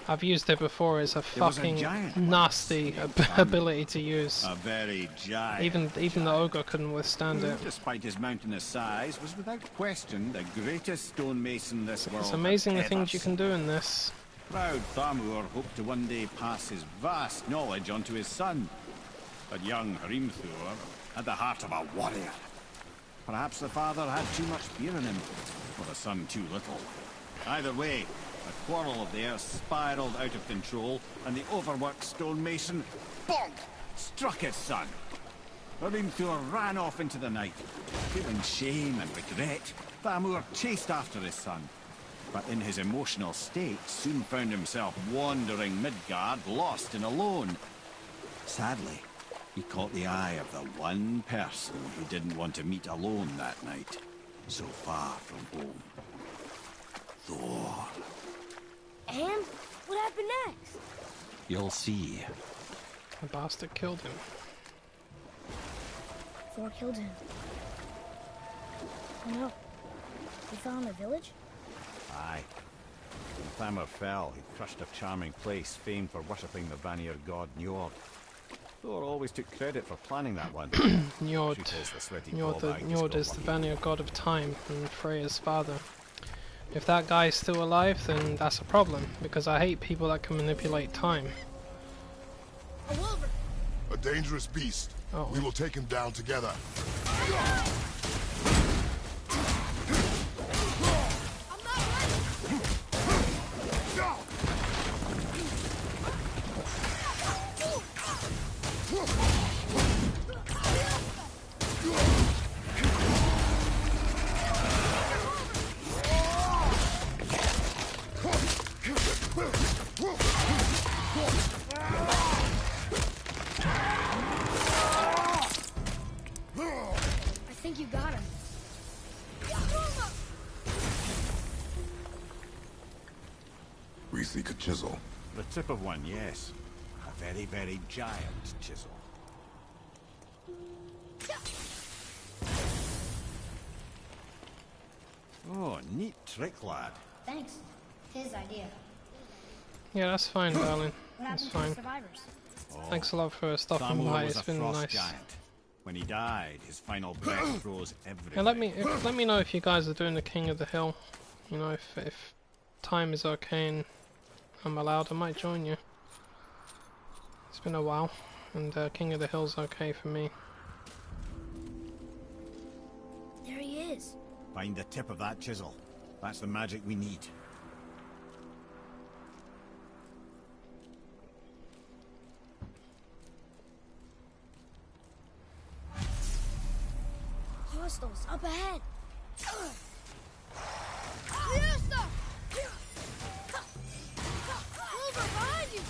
I've used it before as a fucking nasty ability to use. A very giant. Even the ogre couldn't withstand it. Despite his mountainous size, was without question the greatest stonemason this world. It's amazing the had things ever you can do in this. Proud Thamur hoped to one day pass his vast knowledge on to his son. But young Hrimthur had the heart of a warrior. Perhaps the father had too much fear in him, or the son too little. Either way, a quarrel of theirs spiraled out of control, and the overworked stonemason, bonk, struck his son. Hrimthur ran off into the night. Feeling shame and regret, Thamur chased after his son. But in his emotional state, soon found himself wandering Midgard, lost and alone. Sadly, he caught the eye of the one person he didn't want to meet alone that night. so far from home. Thor. And what happened next? You'll see. The bastard killed him. Thor killed him. Oh no. He fell in the village? Aye. When Thamur fell, he crushed a charming place famed for worshipping the Vanir god Njord. Thor always took credit for planning that one. Njord. Njord Njord is the Vanir god of time and Freya's father. If that guy is still alive, then that's a problem, because I hate people that can manipulate time. A wolver! A dangerous beast. Oh. We will take him down together. I think you got him. We seek a chisel. The tip of one, yes. A very, very giant chisel. Oh, neat trick, lad. Thanks. His idea. Yeah, that's fine, darling. What That's happened to the fine. survivors? Thanks a lot for stopping Thamur by. was It's a been frost nice. giant. When he died, his final breath froze everything. And let me know if you guys are doing the King of the Hill. You know, if time is okay and I'm allowed, I might join you. It's been a while, and King of the Hill's okay for me. There he is. Find the tip of that chisel. That's the magic we need. Hostiles up ahead. Wolver behind you.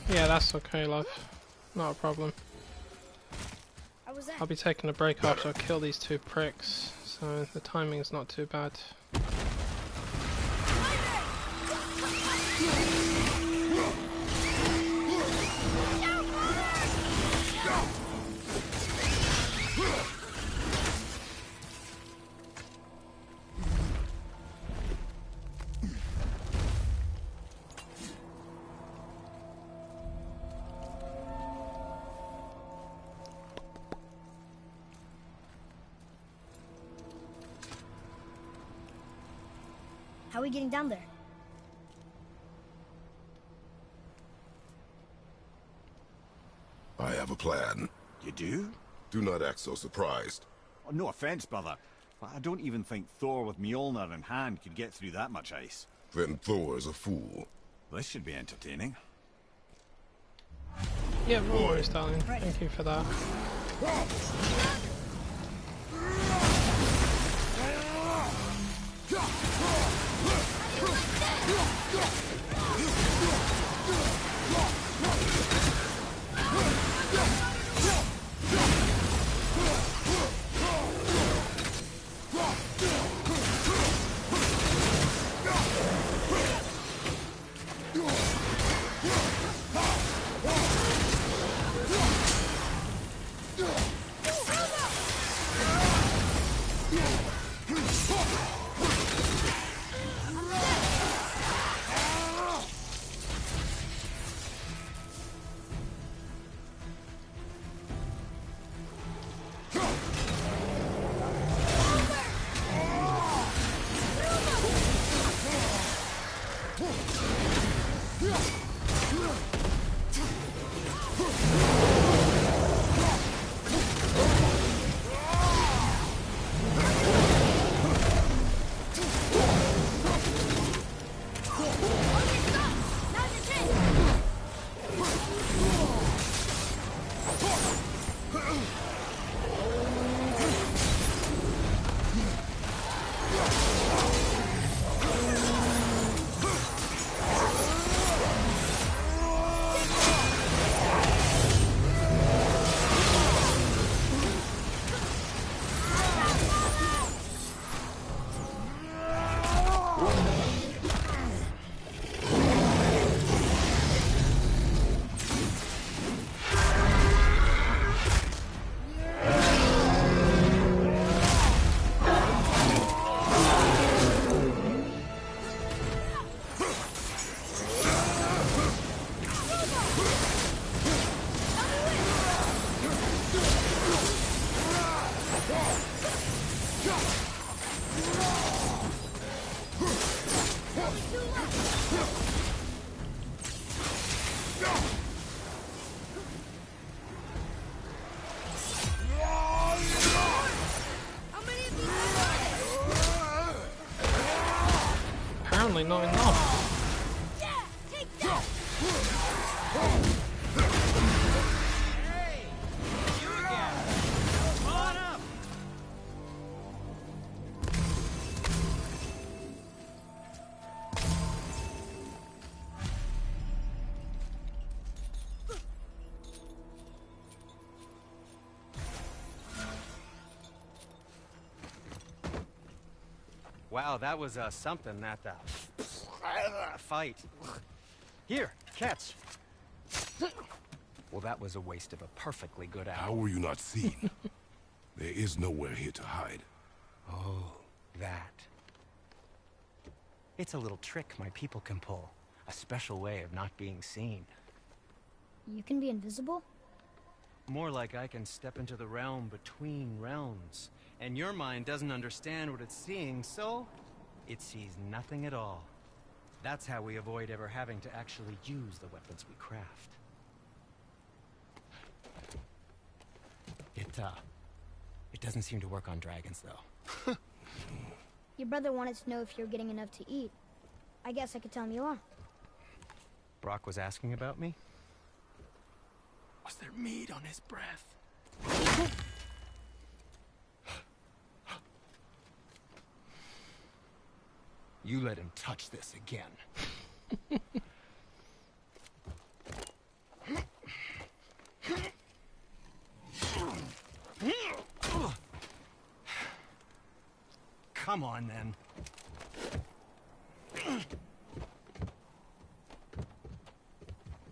Yeah, that's okay, love. Not a problem. How was that? I'll be taking a break after I kill these two pricks, so the timing's not too bad. How are we getting down there? I have a plan. You do? Do not act so surprised. Oh, no offense, brother, but I don't even think Thor with Mjolnir in hand could get through that much ice. Then Thor is a fool. This should be entertaining. Yeah, no worries, darling. Thank you for that. Wow, that was something, that fight. Here, catch. Well, that was a waste of a perfectly good hour. How were you not seen? There is nowhere here to hide. Oh, that. It's a little trick my people can pull. A special way of not being seen. You can be invisible? More like I can step into the realm between realms. And your mind doesn't understand what it's seeing, so it sees nothing at all. That's how we avoid ever having to actually use the weapons we craft. It doesn't seem to work on dragons, though. Your brother wanted to know if you're getting enough to eat. I guess I could tell him you are. Brock was asking about me? Was there meat on his breath? You let him touch this again. Come on, then.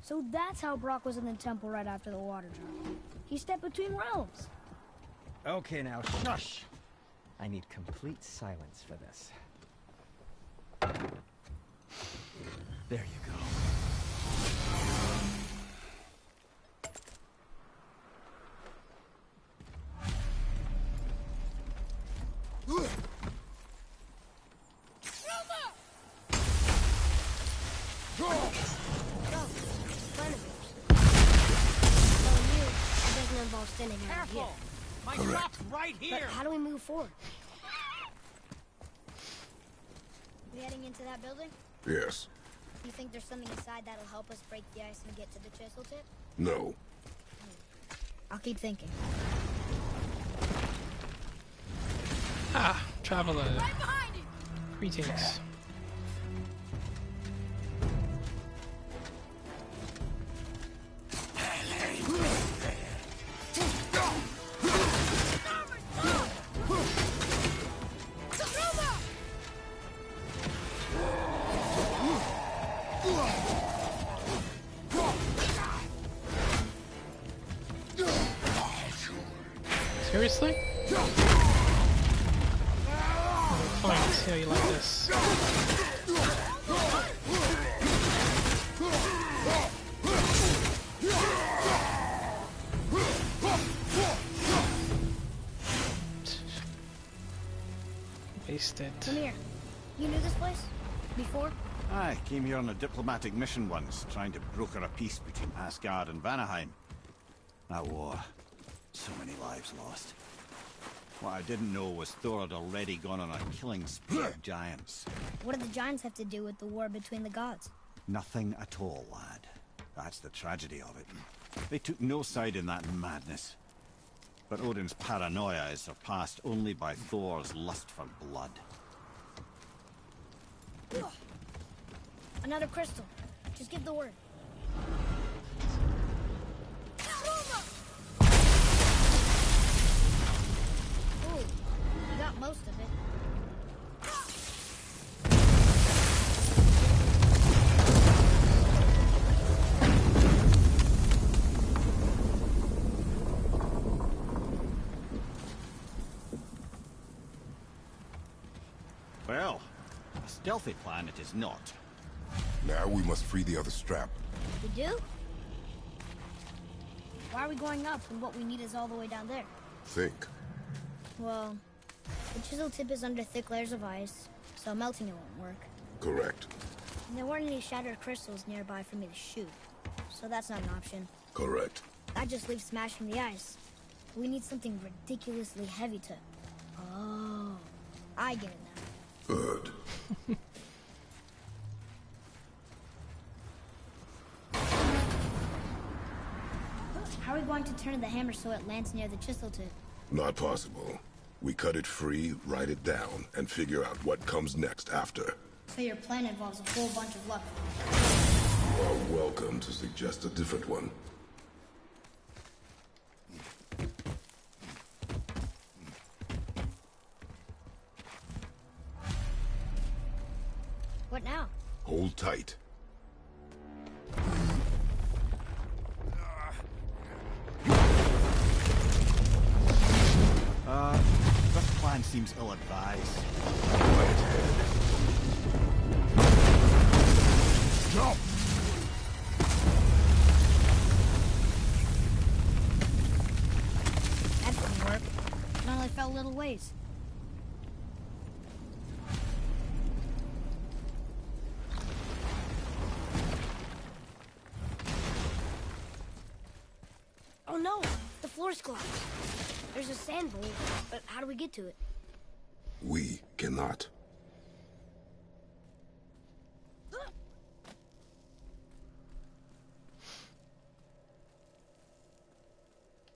So that's how Brock was in the temple right after the water drop. He stepped between realms. Okay, now shush. I need complete silence for this. There you go. Standing out here. My drop's right here! But how do we move forward? We heading into that building? Yes. You think there's something inside that'll help us break the ice and get to the chisel tip? No. I'll keep thinking. Ah, traveler. Right behind you! Greetings. Seriously? Fine, let's see how you like this. Wasted. Come here. You knew this place? Before? I came here on a diplomatic mission once, trying to broker a peace between Asgard and Vanaheim. That war. So many lives lost. What I didn't know was Thor had already gone on a killing spree of giants. What do the giants have to do with the war between the gods? Nothing at all, lad. That's the tragedy of it. They took no side in that madness. But Odin's paranoia is surpassed only by Thor's lust for blood. Another crystal. Just give the word. Ooh, you got most of it. Well, a stealthy plan it is not. Now we must free the other strap. We do? Why are we going up when what we need is all the way down there? Think. Well, the chisel tip is under thick layers of ice, so melting it won't work. Correct. And there weren't any shattered crystals nearby for me to shoot, so that's not an option. Correct. That just leaves smashing the ice. We need something ridiculously heavy to... Oh, I get it now. Good. How are we going to turn the hammer so it lands near the chisel tip? Not possible. We cut it free, write it down, and figure out what comes next after. So your plan involves a whole bunch of luck. You are welcome to suggest a different one. Hold tight. This plan seems ill-advised. Quiet head. Jump! That didn't work. It only fell a little ways. Oh no! The floor's clogged. There's a sand bowl, but how do we get to it? We cannot.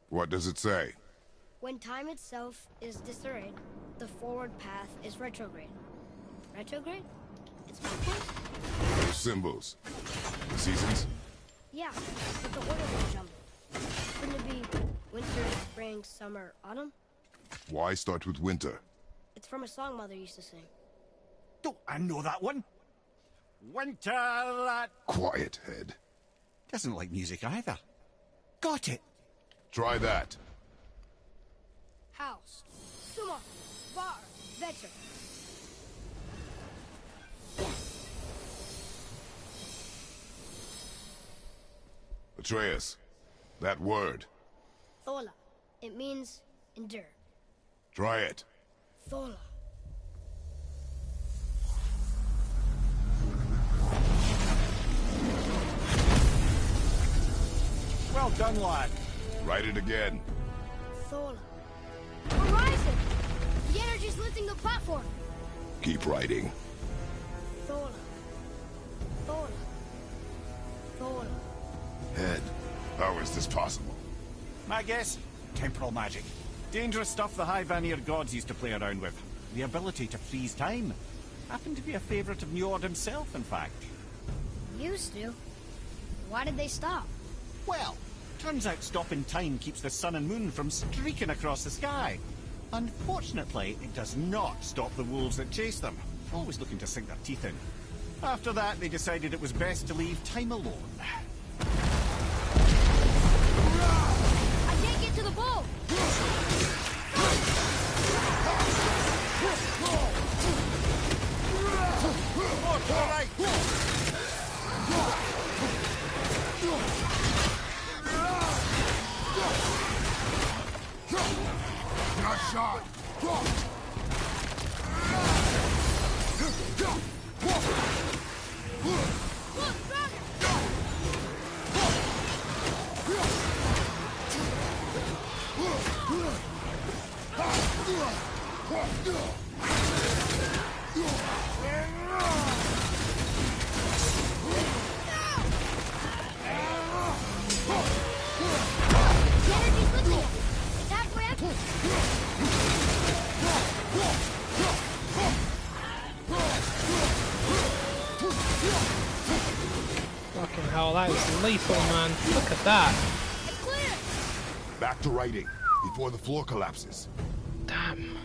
What does it say? When time itself is disarrayed, the forward path is retrograde. Retrograde? It's backwards? Those symbols. The seasons? Yeah, but the order was jumbled. Couldn't it be winter, spring, summer, autumn? Why start with winter? It's from a song Mother used to sing. Don't I know that one? Winter that... Quiet, head. Doesn't like music either. Got it. Try that. House, Summa, Bar, Vetter. Atreus, that word. Thola. It means endure. Try it. Thola. Well done, lad. Write it again. Thola. Horizon! The energy's lifting the platform. Keep writing. Thola. Thola. Thola. Head, how is this possible? My guess? Temporal magic. Dangerous stuff the High Vanir gods used to play around with. The ability to freeze time. Happened to be a favourite of Njord himself, in fact. Used to. Why did they stop? Well, turns out stopping time keeps the sun and moon from streaking across the sky. Unfortunately, it does not stop the wolves that chase them, always looking to sink their teeth in. After that, they decided it was best to leave time alone. I can't get to the bow! Not shot! Fucking hell, that is lethal, man. Look at that. Back to writing, before the floor collapses. Damn.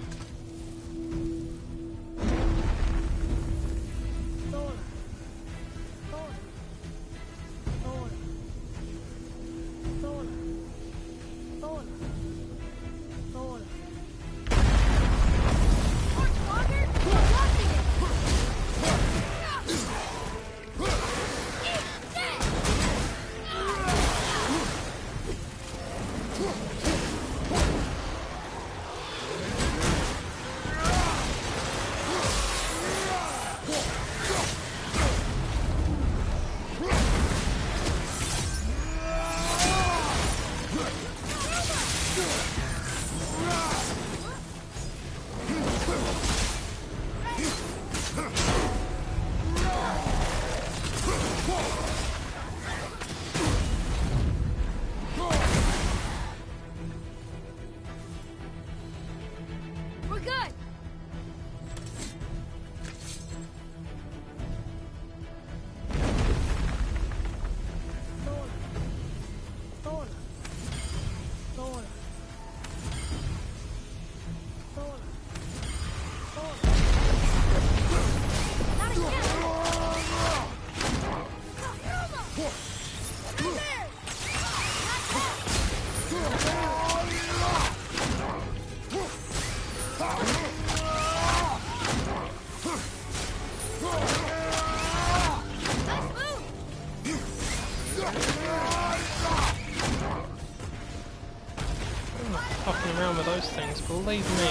over those things, believe me.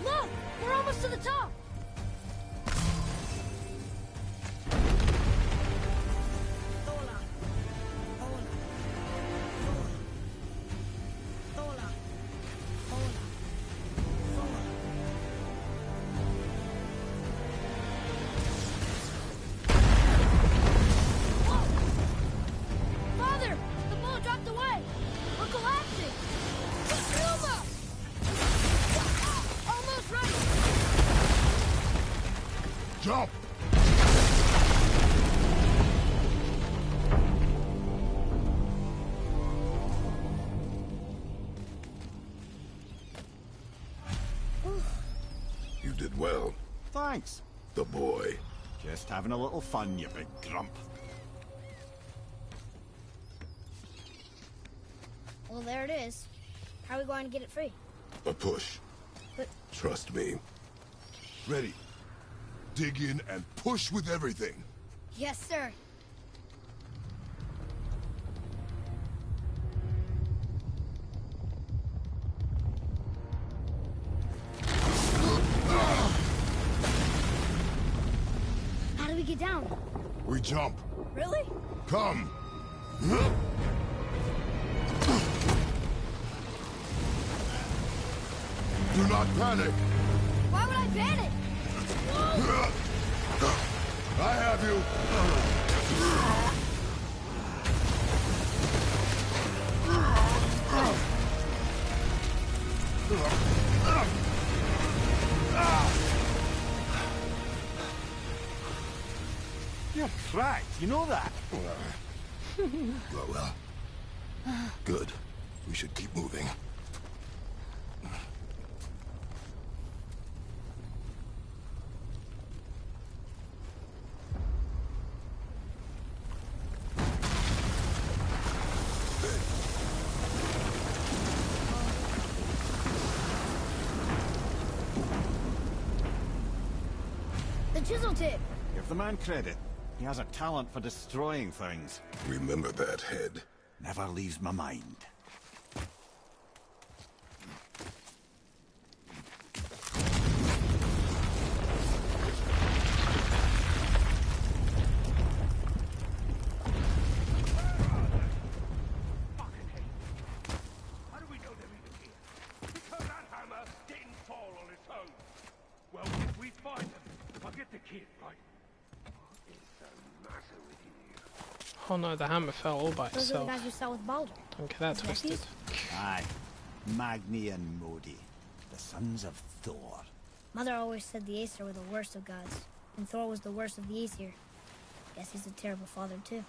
Look! We're almost to the top! Father! The boat dropped away! We're collapsing! Almost ready! Jump! You did well. Thanks. The boy. Just having a little fun, you big grump. Well, there it is. How are we going to get it free? A push. But Trust me. Ready. Dig in and push with everything. yes, sir. How do we get down? We jump. Really? Come. Do not panic. Why would I panic? I have you. You're cracked, you know that? Well. Good. We should keep moving. The chisel tip. Give the man credit. He has a talent for destroying things. Remember that, Head. Never leaves my mind. How do we know they're even here? Because that hammer didn't fall on its own. Well, if we find them, I'll get the kid, right? What is the matter with you? Oh no, the hammer fell all by Those are the itself. guys we saw with Baldur. Don't get that His twisted. nephews? Aye. Magni and Modi, the sons of Thor. Mother always said the Aesir were the worst of gods, and Thor was the worst of the Aesir. Guess he's a terrible father, too.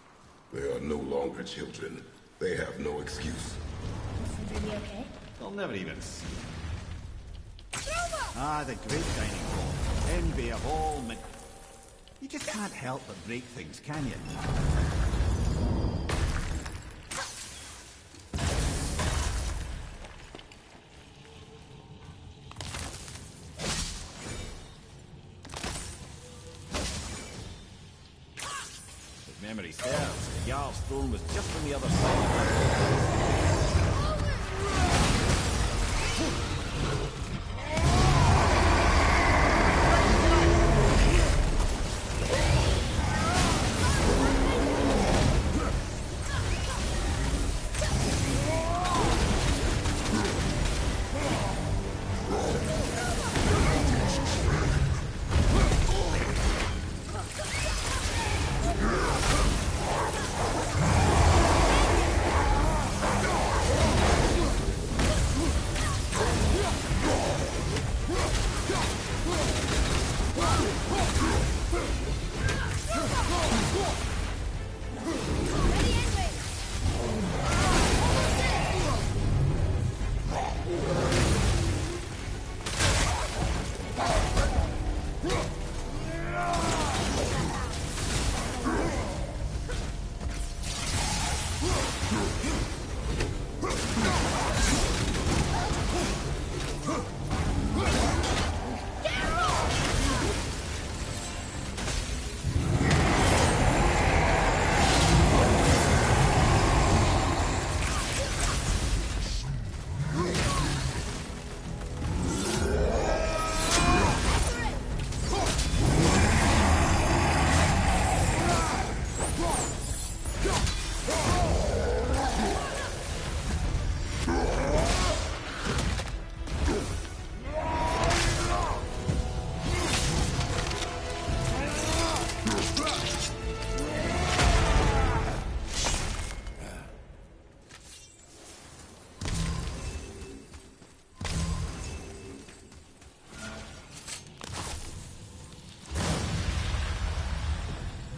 They are no longer children. They have no excuse. Is Sindri okay? They'll never even see it. Ah, the great dining hall. Envy of all men. You just can't help but break things, can you? If memory serves, the Jarl's throne was just on the other side.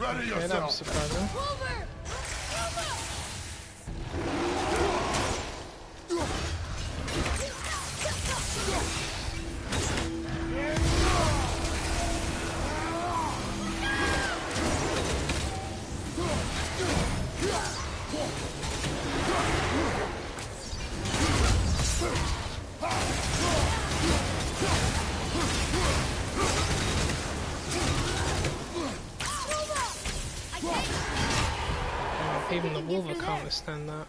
Ready Okay, that was yourself. surprising. Even the wolver can't withstand that.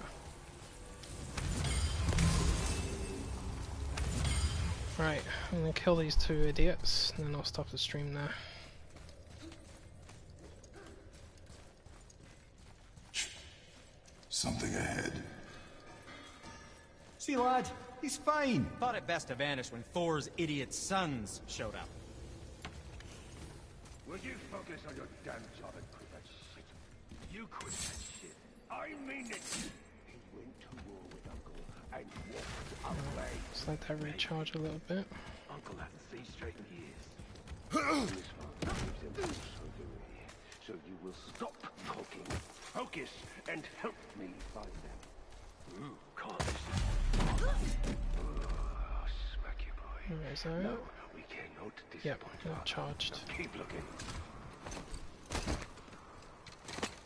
Right, I'm gonna kill these two idiots, and then I'll stop the stream there. Something ahead. See, lad, he's fine. Thought it best to vanish when Thor's idiot sons showed up. Will you focus on your damn job and quit that shit? You quit that shit. I mean it. He went to war with Uncle and walked away. Just let that recharge a little bit. Uncle hasn't seen straight in years. His father gives him surgery, so you will stop talking, focus, and help me find them. Can't smack you, boy. Where is that? No, we cannot disappoint. Yep, they're charged. Now keep looking.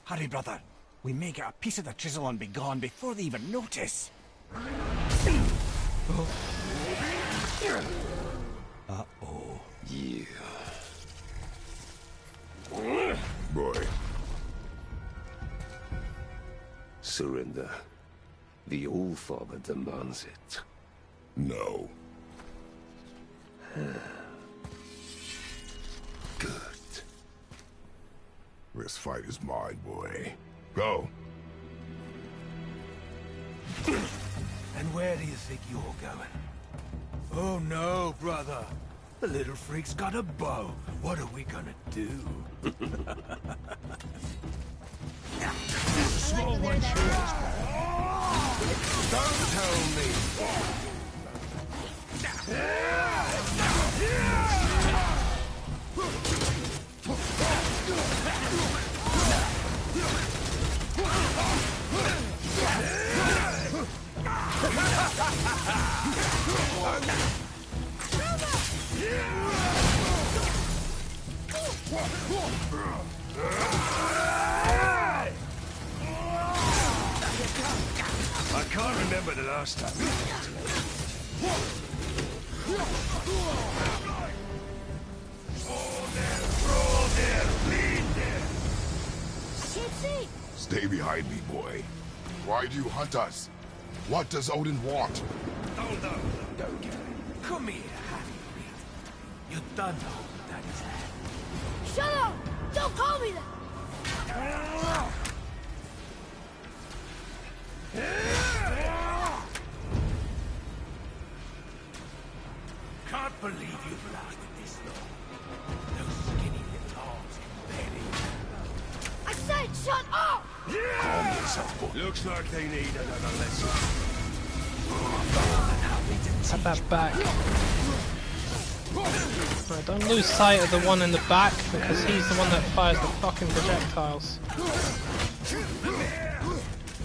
Hurry, brother. We may get a piece of the chisel and be gone before they even notice. Oh. Uh-oh. Yeah. Boy. Surrender. The All-Father demands it. No. Good. This fight is mine, boy. Go. And where do you think you're going? Oh no, brother. The little freak's got a bow. What are we gonna do? Small one sure. Don't tell me. I can't remember the last time. Stay behind me, boy. Why do you hunt us? What does Odin want? Hold on, don't get it. Come here, Honey Bun. You done hold Daddy's hand. Shut up! Don't call me that! Can't believe you've lasted this long. Those skinny little arms embedded. I said shut up! Calm yourself, boy. Looks like they need another lesson. Have that back. Right, don't lose sight of the one in the back because he's the one that fires the fucking projectiles.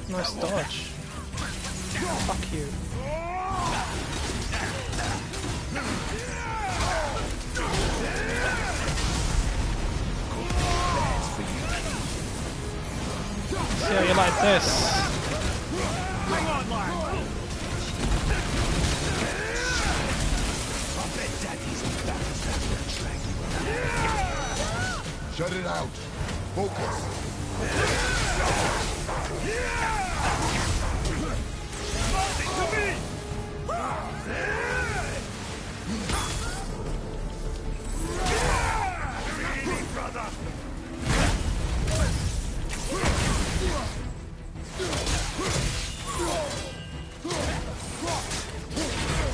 Nice dodge. Fuck you. See how you like this? Hang on, lad. I bet Daddy's back. Shut it out. Focus. To me! Really, brother?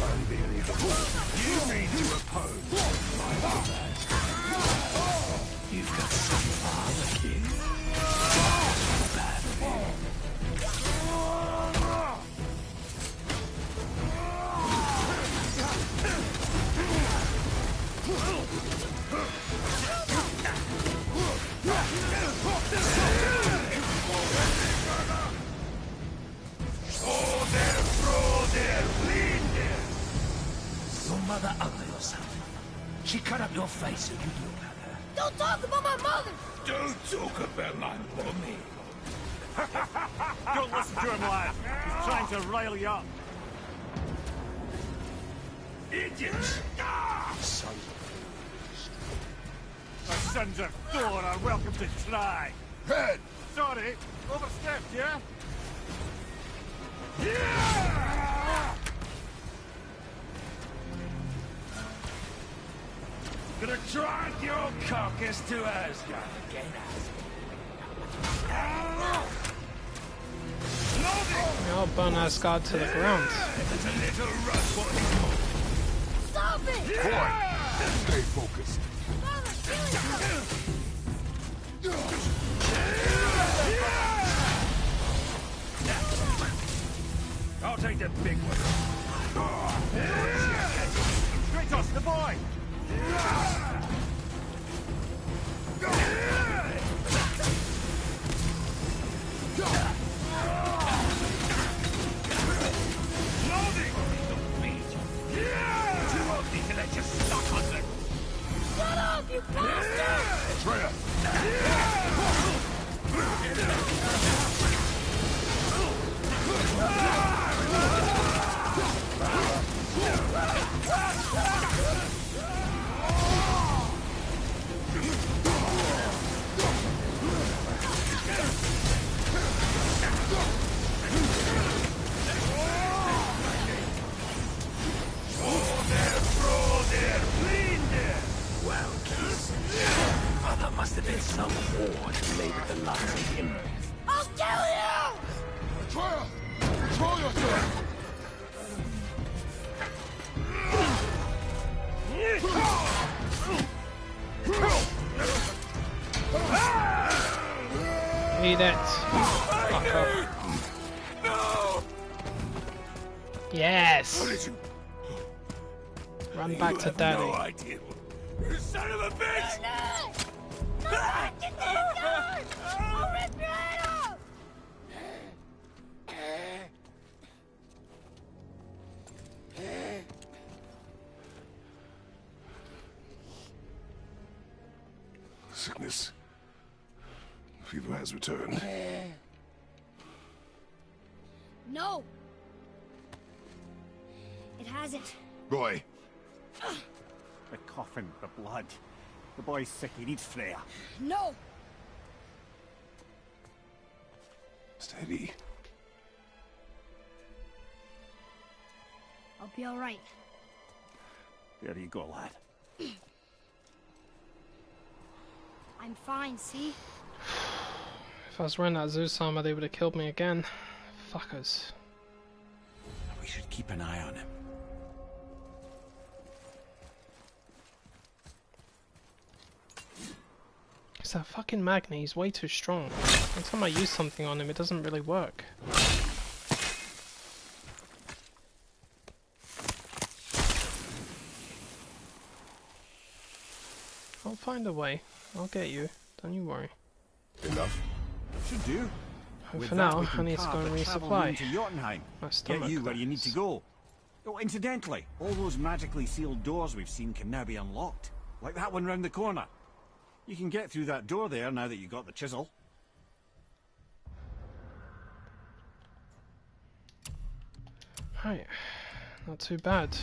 Unbelievable. You mean to oppose my orders? You've got some father, kid. She cut up your face so you'd look at her. Don't talk about my mother! Don't talk about my mommy. Don't listen to him, lad. He's trying to rile you up. Idiots! Son The sons of Thor are welcome to try. Head! Sorry, overstepped, yeah? Yeah! Gonna drag your carcass to Asgard again, I'll burn Asgard to the ground. There's a little rust what he wants. Stop it! Boy, stay focused. Father, kill I'll take the big one. Kratos, the boy! Shut up, you bastard! Freya! Mother must have been some whore to lay with the likes of him. I'll kill you! Freya! Control yourself! Eat it. Fuck up. No! Yes! Run back to daddy. No idea. You son of a bitch! No! Get these guys! I'll rip your head off! Sickness. Fever has returned. No! It hasn't. Roy, The coffin, the blood. The boy's sick, he needs Freya. No! Steady. I'll be alright. There you go, lad. I'm fine, see? If I was wearing that Zeus armor, they would have killed me again. Fuckers. We should keep an eye on him. It's that fucking Magni, he's way too strong. Every time I use something on him, it doesn't really work. I'll find a way. I'll get you. Don't you worry. enough? Should do. And for now, I need to go and resupply. To Jotunheim. My stomach. Get you where you need to go. Oh, incidentally, all those magically sealed doors we've seen can now be unlocked. Like that one round the corner. You can get through that door there now that you got the chisel. Right. Not too bad.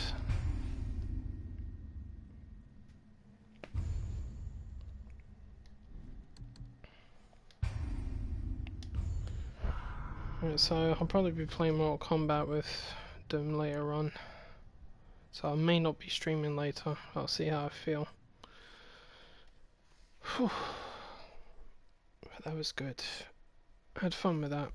Right, so I'll probably be playing Mortal Kombat with Doom later on. So I may not be streaming later. I'll see how I feel. Whew. But that was good. I had fun with that.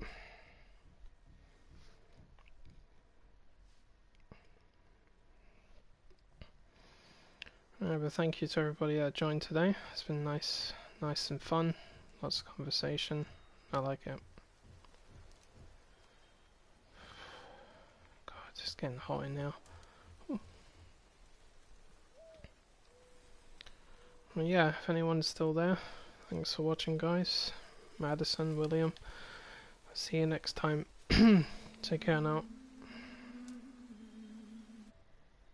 But thank you to everybody that joined today. It's been nice and fun. Lots of conversation. I like it. God, it's getting hot in now. Well, yeah, if anyone's still there, thanks for watching, guys. Madison, William. See you next time. Take care now.